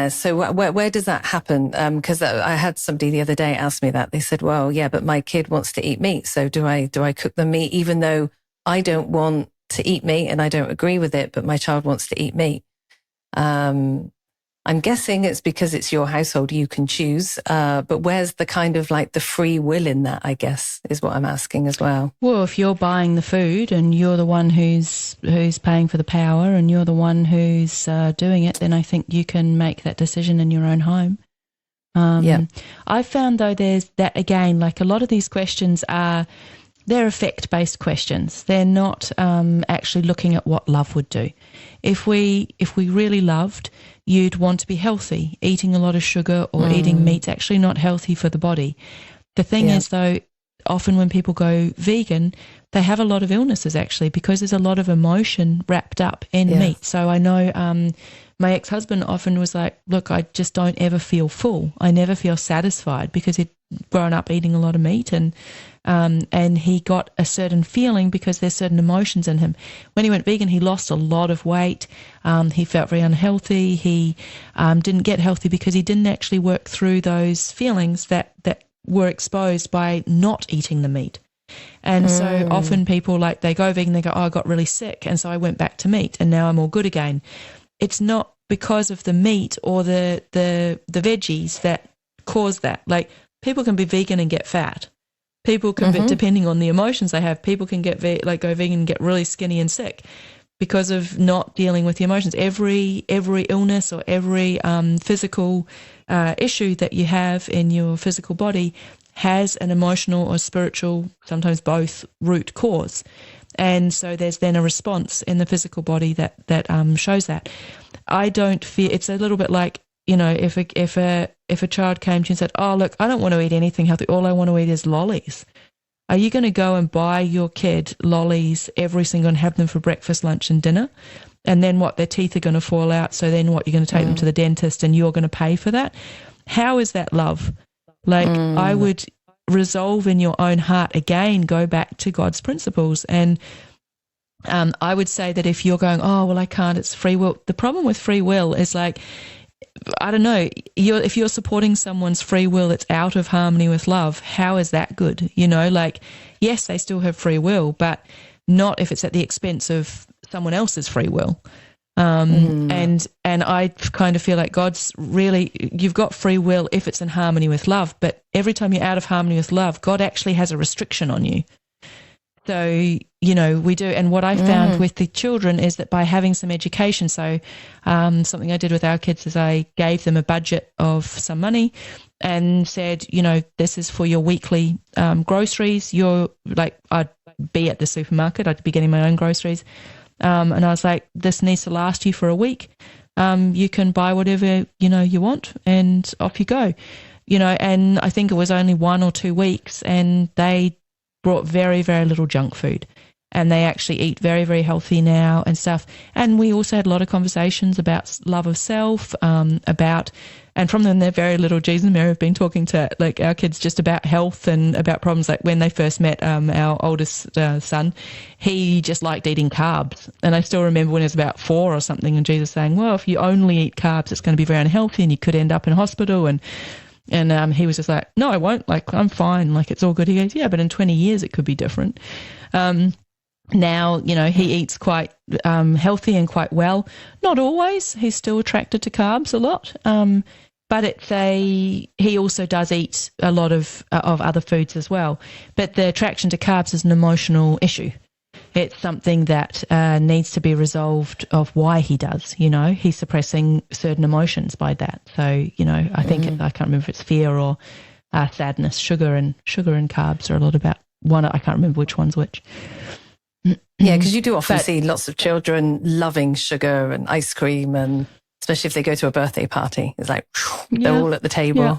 So where does that happen? Because I had somebody the other day ask me that. They said, well, yeah, but my kid wants to eat meat. So do I cook them meat, even though I don't want to eat meat and I don't agree with it, but my child wants to eat meat? I'm guessing it's because it's your household, you can choose. But where's the kind of like the free will in that, I guess, is what I'm asking as well. Well, if you're buying the food and you're the one who's paying for the power, and you're the one who's doing it, then I think you can make that decision in your own home. I found, though, there's that, again, like a lot of these questions they're effect-based questions. They're not actually looking at what love would do. If we really loved, you'd want to be healthy. Eating a lot of sugar or eating meat's actually not healthy for the body. The thing is, though, often when people go vegan, they have a lot of illnesses, actually, because there's a lot of emotion wrapped up in meat. So I know my ex-husband often was like, look, I just don't ever feel full. I never feel satisfied, because he'd grown up eating a lot of meat, and he got a certain feeling because there's certain emotions in him. When he went vegan, he lost a lot of weight. He felt very unhealthy. He didn't get healthy because he didn't actually work through those feelings that were exposed by not eating the meat. And so often people, like, they go vegan, they go, oh, I got really sick, and so I went back to meat, and now I'm all good again. It's not because of the meat or the veggies that cause that. Like, people can be vegan and get fat. People can be, depending on the emotions they have, people can get go vegan and get really skinny and sick because of not dealing with the emotions. Every illness or every physical issue that you have in your physical body has an emotional or spiritual, sometimes both, root cause. And so there's then a response in the physical body that shows that. I don't fear. It's a little bit like, you know, if a child came to you and said, "Oh, look, I don't want to eat anything healthy. All I want to eat is lollies." Are you going to go and buy your kid lollies every single and have them for breakfast, lunch, and dinner? And then what? Their teeth are going to fall out. So then what? You're going to take them to the dentist, and you're going to pay for that. How is that love? Like, I would resolve in your own heart again. Go back to God's principles and. I would say that if you're going, "Oh, well, I can't, it's free will." The problem with free will is like, I don't know, if you're supporting someone's free will that's out of harmony with love, how is that good? You know, like, yes, they still have free will, but not if it's at the expense of someone else's free will. And I kind of feel like God's really, you've got free will if it's in harmony with love, but every time you're out of harmony with love, God actually has a restriction on you. So, you know, we do. And what I found with the children is that by having some education, so something I did with our kids is I gave them a budget of some money and said, you know, this is for your weekly groceries. You're like, I'd be at the supermarket, I'd be getting my own groceries. And I was like, this needs to last you for a week. You can buy whatever, you know, you want and off you go. You know, and I think it was only 1 or 2 weeks and they brought very, very little junk food and they actually eat very, very healthy now and stuff. And we also had a lot of conversations about love of self, and from them, they're very little. Jesus and Mary have been talking to like our kids just about health and about problems. Like when they first met our oldest son, he just liked eating carbs. And I still remember when he was about 4 or something and Jesus saying, well, if you only eat carbs, it's going to be very unhealthy and you could end up in hospital. And he was just like, no, I won't. Like, I'm fine. Like, it's all good. He goes, yeah, but in 20 years it could be different. Now, you know, he eats quite healthy and quite well. Not always. He's still attracted to carbs a lot. But he also does eat a lot of other foods as well. But the attraction to carbs is an emotional issue. It's something that needs to be resolved of why he does, you know. He's suppressing certain emotions by that. So, you know, I think, I can't remember if it's fear or sadness. Sugar and carbs are a lot about one. I can't remember which one's which. Yeah, because you do often see lots of children loving sugar and ice cream, and especially if they go to a birthday party. It's like, they're all at the table. Yeah.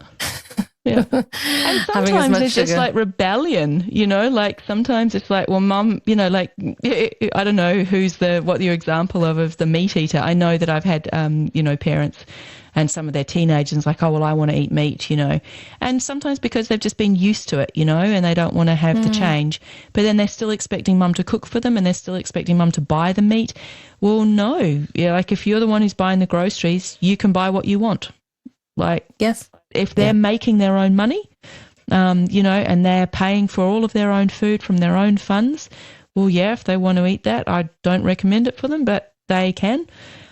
Yeah. And sometimes it's just like rebellion, you know, like sometimes it's like, well, mum, you know, like, I don't know what your example of the meat eater. I know that I've had, you know, parents and some of their teenagers like, oh, well, I want to eat meat, you know, and sometimes because they've just been used to it, you know, and they don't want to have the change, but then they're still expecting mum to cook for them and they're still expecting mum to buy the meat. Well, no, yeah, like if you're the one who's buying the groceries, you can buy what you want. Like, yes. If they're making their own money, you know, and they're paying for all of their own food from their own funds, well, yeah, if they want to eat that, I don't recommend it for them, but they can.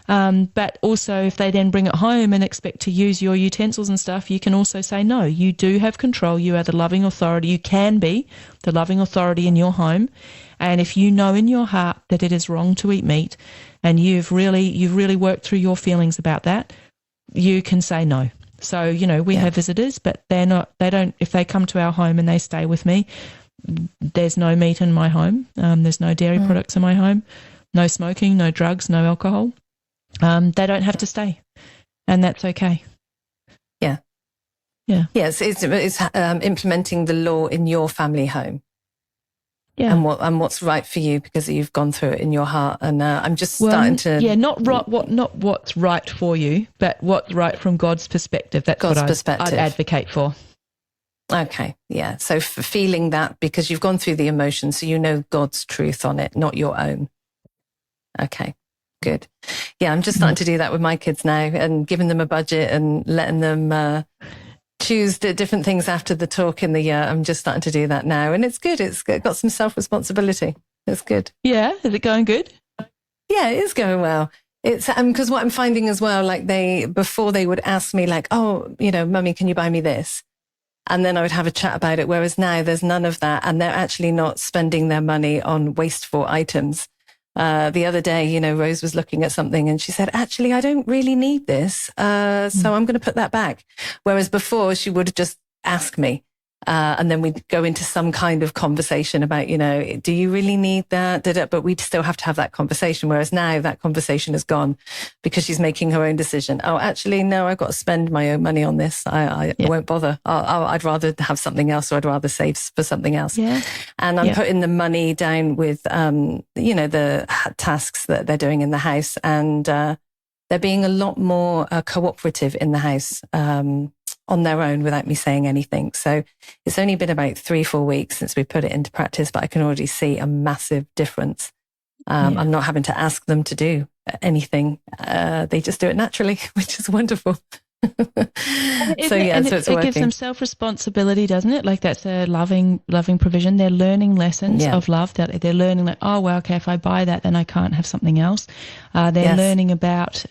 But also if they then bring it home and expect to use your utensils and stuff, you can also say, no, you do have control. You are the loving authority. You can be the loving authority in your home. And if you know in your heart that it is wrong to eat meat and you've really worked through your feelings about that, you can say no. So, you know, we have visitors, but if they come to our home and they stay with me, there's no meat in my home. There's no dairy products in my home, no smoking, no drugs, no alcohol. They don't have to stay, and that's okay. Yeah. Yeah. Yes, it's implementing the law in your family home. Yeah. And what's right for you because you've gone through it in your heart. And I'm just starting to... Yeah, not what's right for you, but what's right from God's perspective. That's God's perspective. I'd advocate for. Okay, yeah. So feeling that because you've gone through the emotions, so you know God's truth on it, not your own. Okay, good. Yeah, I'm just starting to do that with my kids now and giving them a budget and letting them... choose the different things after the talk in the year. I'm just starting to do that now. And it's good. It's got some self-responsibility. It's good. Yeah. Is it going good? Yeah, it is going well. It's because what I'm finding as well, like before they would ask me like, oh, you know, mummy, can you buy me this? And then I would have a chat about it. Whereas now there's none of that. And they're actually not spending their money on wasteful items. The other day, you know, Rose was looking at something and she said, actually, I don't really need this. So I'm going to put that back. Whereas before she would just ask me. And then we'd go into some kind of conversation about, you know, do you really need that? But we'd still have to have that conversation. Whereas now that conversation is gone because she's making her own decision. Oh, actually, no, I've got to spend my own money on this. I won't bother. I'd rather have something else, or I'd rather save for something else. Yeah. And I'm putting the money down with, you know, the tasks that they're doing in the house. And they're being a lot more cooperative in the house. On their own without me saying anything. So it's only been about 3-4 weeks since we put it into practice, but I can already see a massive difference. I'm not having to ask them to do anything. They just do it naturally, which is wonderful. So it's working. It gives them self-responsibility, doesn't it? Like that's a loving provision. They're learning lessons of love. That they're learning like, oh well, okay, if I buy that, then I can't have something else. They're learning about.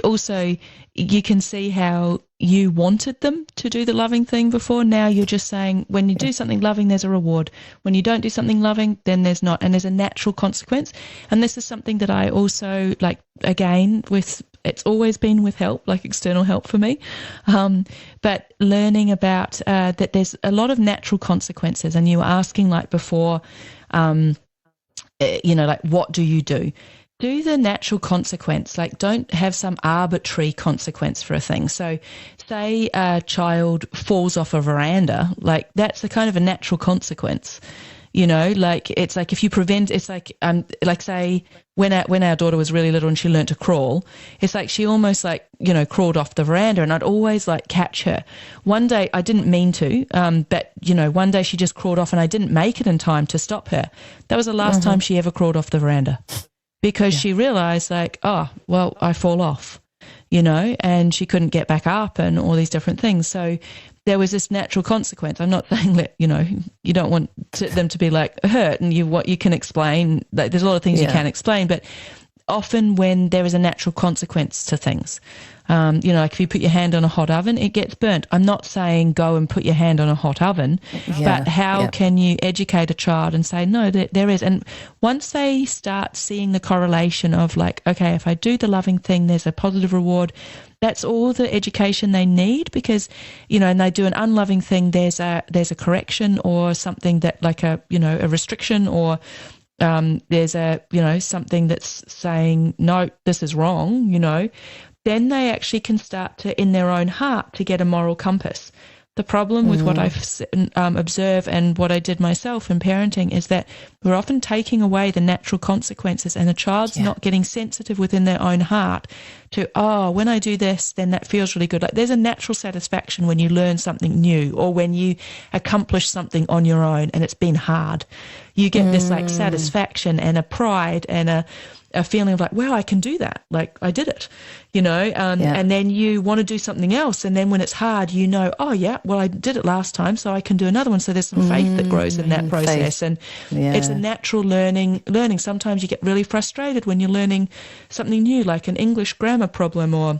Also, you can see how you wanted them to do the loving thing before. Now you're just saying when you do something loving, there's a reward. When you don't do something loving, then there's not, and there's a natural consequence. And this is something that I also like. Again, it's always been with help, like external help for me. But learning about that there's a lot of natural consequences. And you were asking like before, you know, like what do you do? Do the natural consequence, like don't have some arbitrary consequence for a thing. So say a child falls off a veranda, like that's a kind of a natural consequence. You know, like it's like if you prevent, it's like say when our daughter was really little and she learned to crawl, it's like she almost like, you know, crawled off the veranda, and I'd always like catch her. One day I didn't mean to, but you know, one day she just crawled off and I didn't make it in time to stop her. That was the last time she ever crawled off the veranda, because she realized like, oh, well, I fall off, you know, and she couldn't get back up and all these different things. So there was this natural consequence. I'm not saying that, you know, you don't want them to be like hurt, and what you can explain, like there's a lot of things you can explain, but often when there is a natural consequence to things, you know, like if you put your hand on a hot oven, it gets burnt. I'm not saying go and put your hand on a hot oven, but how can you educate a child and say, no, there is. And once they start seeing the correlation of like, okay, if I do the loving thing, there's a positive reward, that's all the education they need. Because, you know, and they do an unloving thing, there's a correction or something that like a, you know, a restriction, or there's a, you know, something that's saying, no, this is wrong, you know, then they actually can start to, in their own heart, to get a moral compass. The problem with what I've observed and what I did myself in parenting is that we're often taking away the natural consequences, and the child's not getting sensitive within their own heart to, oh, when I do this, then that feels really good. Like there's a natural satisfaction when you learn something new, or when you accomplish something on your own and it's been hard. You get this like satisfaction and a pride and a feeling of like, wow, I can do that. Like I did it, you know, and then you want to do something else. And then when it's hard, you know, oh yeah, well, I did it last time, so I can do another one. So there's some faith that grows in that process. And it's a natural learning. Sometimes you get really frustrated when you're learning something new, like an English grammar problem, or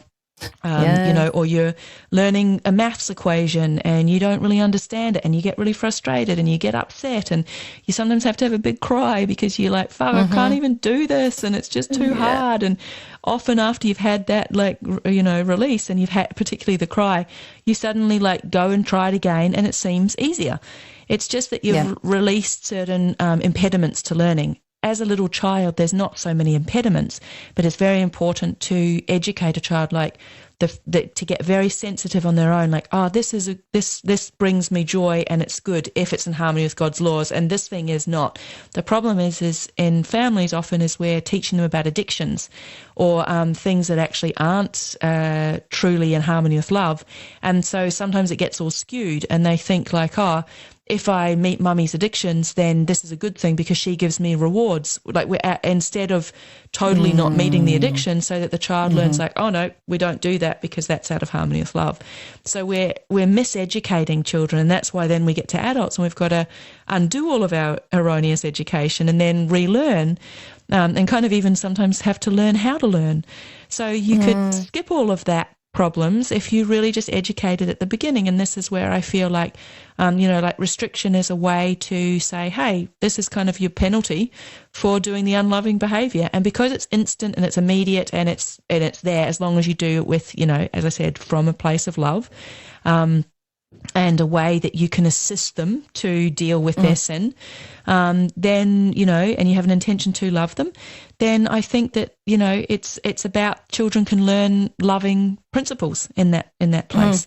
you know, or you're learning a maths equation and you don't really understand it and you get really frustrated and you get upset, and you sometimes have to have a big cry because you're like, fuck, I can't even do this and it's just too hard. And often after you've had that, like, you know, release, and you've had particularly the cry, you suddenly like go and try it again and it seems easier. It's just that you've released certain impediments to learning. As a little child, there's not so many impediments, but it's very important to educate a child, like to get very sensitive on their own, like, oh, this brings me joy and it's good if it's in harmony with God's laws, and this thing is not. The problem is in families often is we're teaching them about addictions or things that actually aren't truly in harmony with love, and so sometimes it gets all skewed and they think like, oh, if I meet mummy's addictions, then this is a good thing because she gives me rewards. Like instead of totally not meeting the addiction, so that the child learns like, oh no, we don't do that because that's out of harmony with love. So we're miseducating children, and that's why then we get to adults and we've got to undo all of our erroneous education and then relearn, and kind of even sometimes have to learn how to learn. So you could skip all of that problems if you really just educate it at the beginning. And this is where I feel like, like restriction is a way to say, hey, this is kind of your penalty for doing the unloving behavior. And because it's instant and it's immediate and it's there, as long as you do it with, as I said, from a place of love, and a way that you can assist them to deal with their sin, then, and you have an intention to love them, then I think that, it's about children can learn loving principles in that place.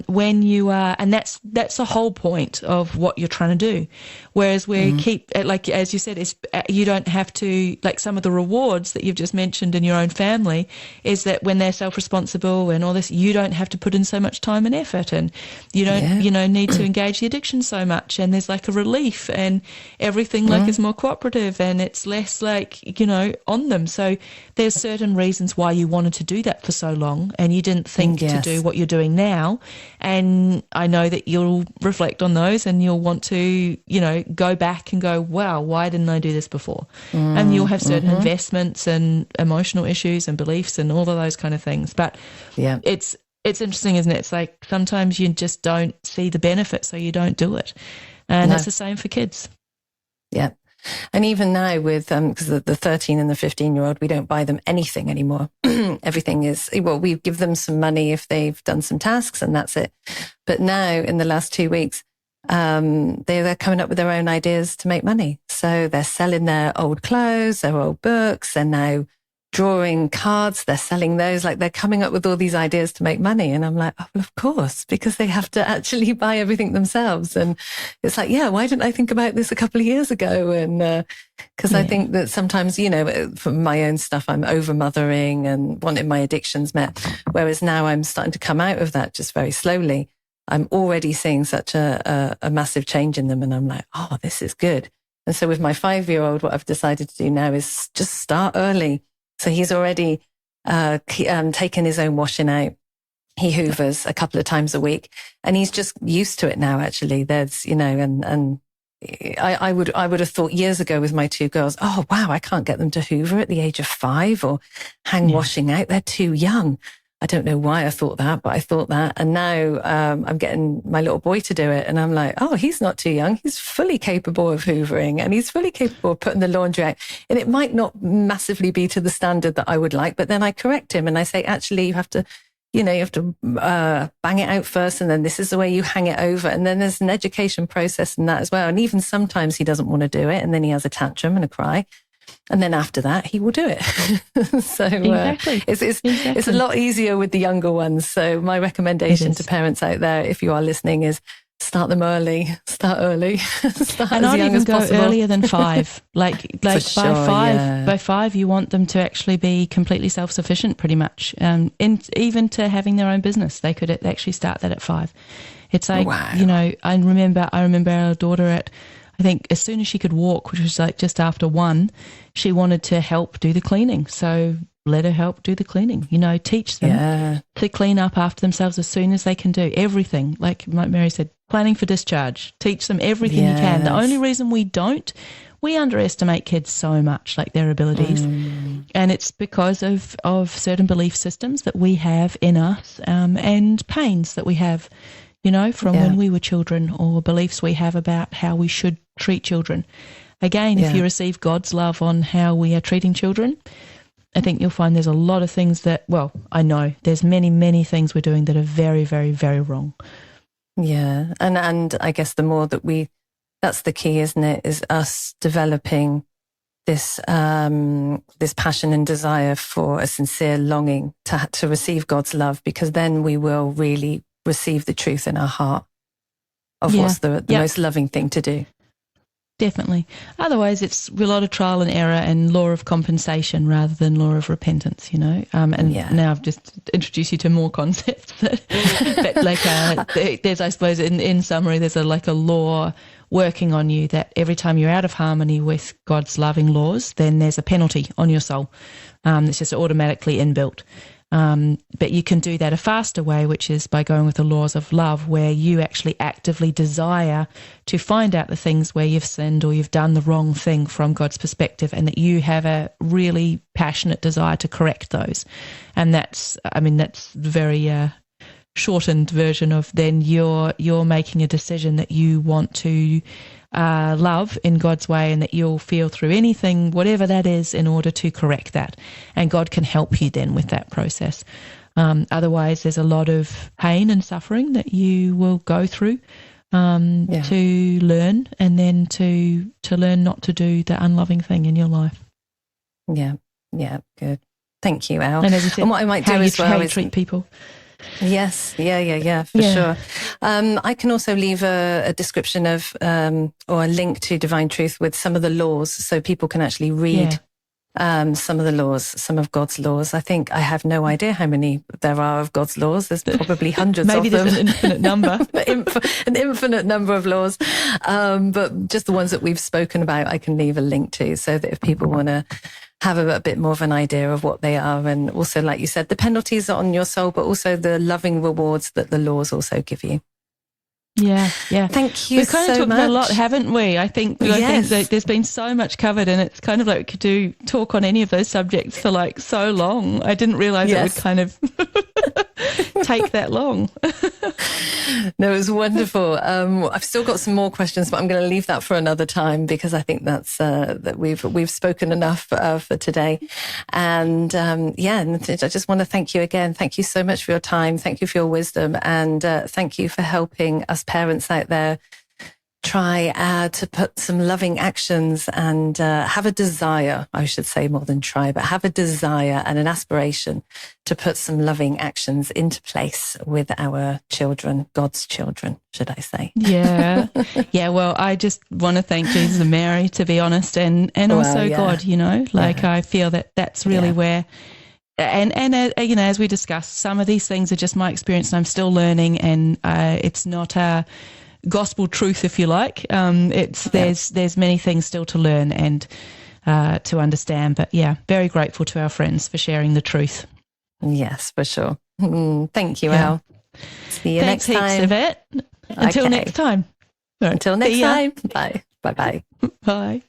When you are, and that's the whole point of what you're trying to do. Whereas we keep, like, as you said, is you don't have to, like some of the rewards that you've just mentioned in your own family is that when they're self-responsible and all this, you don't have to put in so much time and effort, and you don't, need to engage the addiction so much, and there's like a relief, and everything like is more cooperative, and it's less like, on them. So there's certain reasons why you wanted to do that for so long, and you didn't think to do what you're doing now. And I know that you'll reflect on those, and you'll want to, go back and go, wow, why didn't I do this before? And you'll have certain investments and emotional issues and beliefs and all of those kind of things. But it's interesting, isn't it? It's like sometimes you just don't see the benefit, so you don't do it. And it's the same for kids. Yeah. And even now with, because the 13 and the 15-year-old, we don't buy them anything anymore. Everything is, we give them some money if they've done some tasks, and that's it. But now in the last 2 weeks, they're coming up with their own ideas to make money. So they're selling their old clothes, their old books, and now drawing cards, they're selling those. Like, they're coming up with all these ideas to make money. And I'm like, oh, well, of course, because they have to actually buy everything themselves. And it's like, why didn't I think about this a couple of years ago? And because I think that sometimes, for my own stuff, I'm over mothering and wanting my addictions met. Whereas now I'm starting to come out of that just very slowly. I'm already seeing such a massive change in them. And I'm like, oh, this is good. And so with my 5-year-old, what I've decided to do now is just start early. So he's already taken his own washing out. He hoovers a couple of times a week, and he's just used to it now. Actually, there's, and I would have thought years ago with my 2 girls, oh wow, I can't get them to hoover at the age of 5 or hang washing out. They're too young. I don't know why I thought that, but I thought that. And now I'm getting my little boy to do it. And I'm like, oh, he's not too young. He's fully capable of hoovering, and he's fully capable of putting the laundry out. And it might not massively be to the standard that I would like, but then I correct him and I say, actually, you have to bang it out first, and then this is the way you hang it over. And then there's an education process in that as well. And even sometimes he doesn't want to do it, and then he has a tantrum and a cry. And then after that, he will do it. So exactly. It's a lot easier with the younger ones. So my recommendation to parents out there, if you are listening, is start them early. Start early. Start and as I'd young even as go possible. earlier than 5. Like by sure, 5, by 5, you want them to actually be completely self-sufficient, pretty much. Even to having their own business, they could actually start that at 5. It's like, I remember our daughter at, I think as soon as she could walk, which was like just after 1, she wanted to help do the cleaning. So let her help do the cleaning, teach them to clean up after themselves as soon as they can do everything. Like Mary said, planning for discharge, teach them everything you can. The only reason we underestimate kids so much, like their abilities. And it's because of certain belief systems that we have in us, and pains that we have, from when we were children, or beliefs we have about how we should treat children. Again, if you receive God's love on how we are treating children, I think you'll find there's a lot of things that, I know there's many, many things we're doing that are very, very, very wrong. Yeah. And I guess the more that that's the key, isn't it? Is us developing this passion and desire for a sincere longing to receive God's love, because then we will really receive the truth in our heart of what's the most loving thing to do. Definitely. Otherwise, it's a lot of trial and error and law of compensation rather than law of repentance, Now I've just introduced you to more concepts. But there's, I suppose, in summary, there's a law working on you that every time you're out of harmony with God's loving laws, then there's a penalty on your soul. It's just automatically inbuilt. But you can do that a faster way, which is by going with the laws of love, where you actually actively desire to find out the things where you've sinned or you've done the wrong thing from God's perspective, and that you have a really passionate desire to correct those. And that's very shortened version of then you're making a decision that you want to love in God's way, and that you'll feel through anything, whatever that is, in order to correct that. And God can help you then with that process. Otherwise, there's a lot of pain and suffering that you will go through to learn, and then to learn not to do the unloving thing in your life. Yeah, good. Thank you, Al. And as you said, and what I might do as well how you is treat people. Yes, for sure. I can also leave a description of or a link to Divine Truth with some of the laws, so people can actually read some of the laws, some of God's laws. I think I have no idea how many there are of God's laws. There's probably hundreds Maybe of them. Maybe there's an infinite number. An infinite number of laws. But just the ones that we've spoken about, I can leave a link to, so that if people want to have a bit more of an idea of what they are. And also, like you said, the penalties are on your soul, but also the loving rewards that the laws also give you. Yeah. Thank you. We've kind of talked about a lot, haven't we? I think that there's been so much covered, and it's kind of like we could talk on any of those subjects for like so long. I didn't realise it would kind of take that long. No, it was wonderful. I've still got some more questions, but I'm going to leave that for another time, because I think that's that we've spoken enough for today. And and I just want to thank you again. Thank you so much for your time. Thank you for your wisdom, and thank you for helping us parents out there try to put some loving actions and have a desire, I should say, more than try, but have a desire and an aspiration to put some loving actions into place with our children, God's children, should I say. Yeah. Well, I just want to thank Jesus and Mary, to be honest, and also God, I feel that that's really where, and as we discussed, some of these things are just my experience, and I'm still learning, and it's not a gospel truth, if you like. There's many things still to learn and to understand, but very grateful to our friends for sharing the truth. Yes, for sure. Thank you, Al. See you next time. Thanks, Yvette. Until next time. Until next time. Bye. Bye. Bye.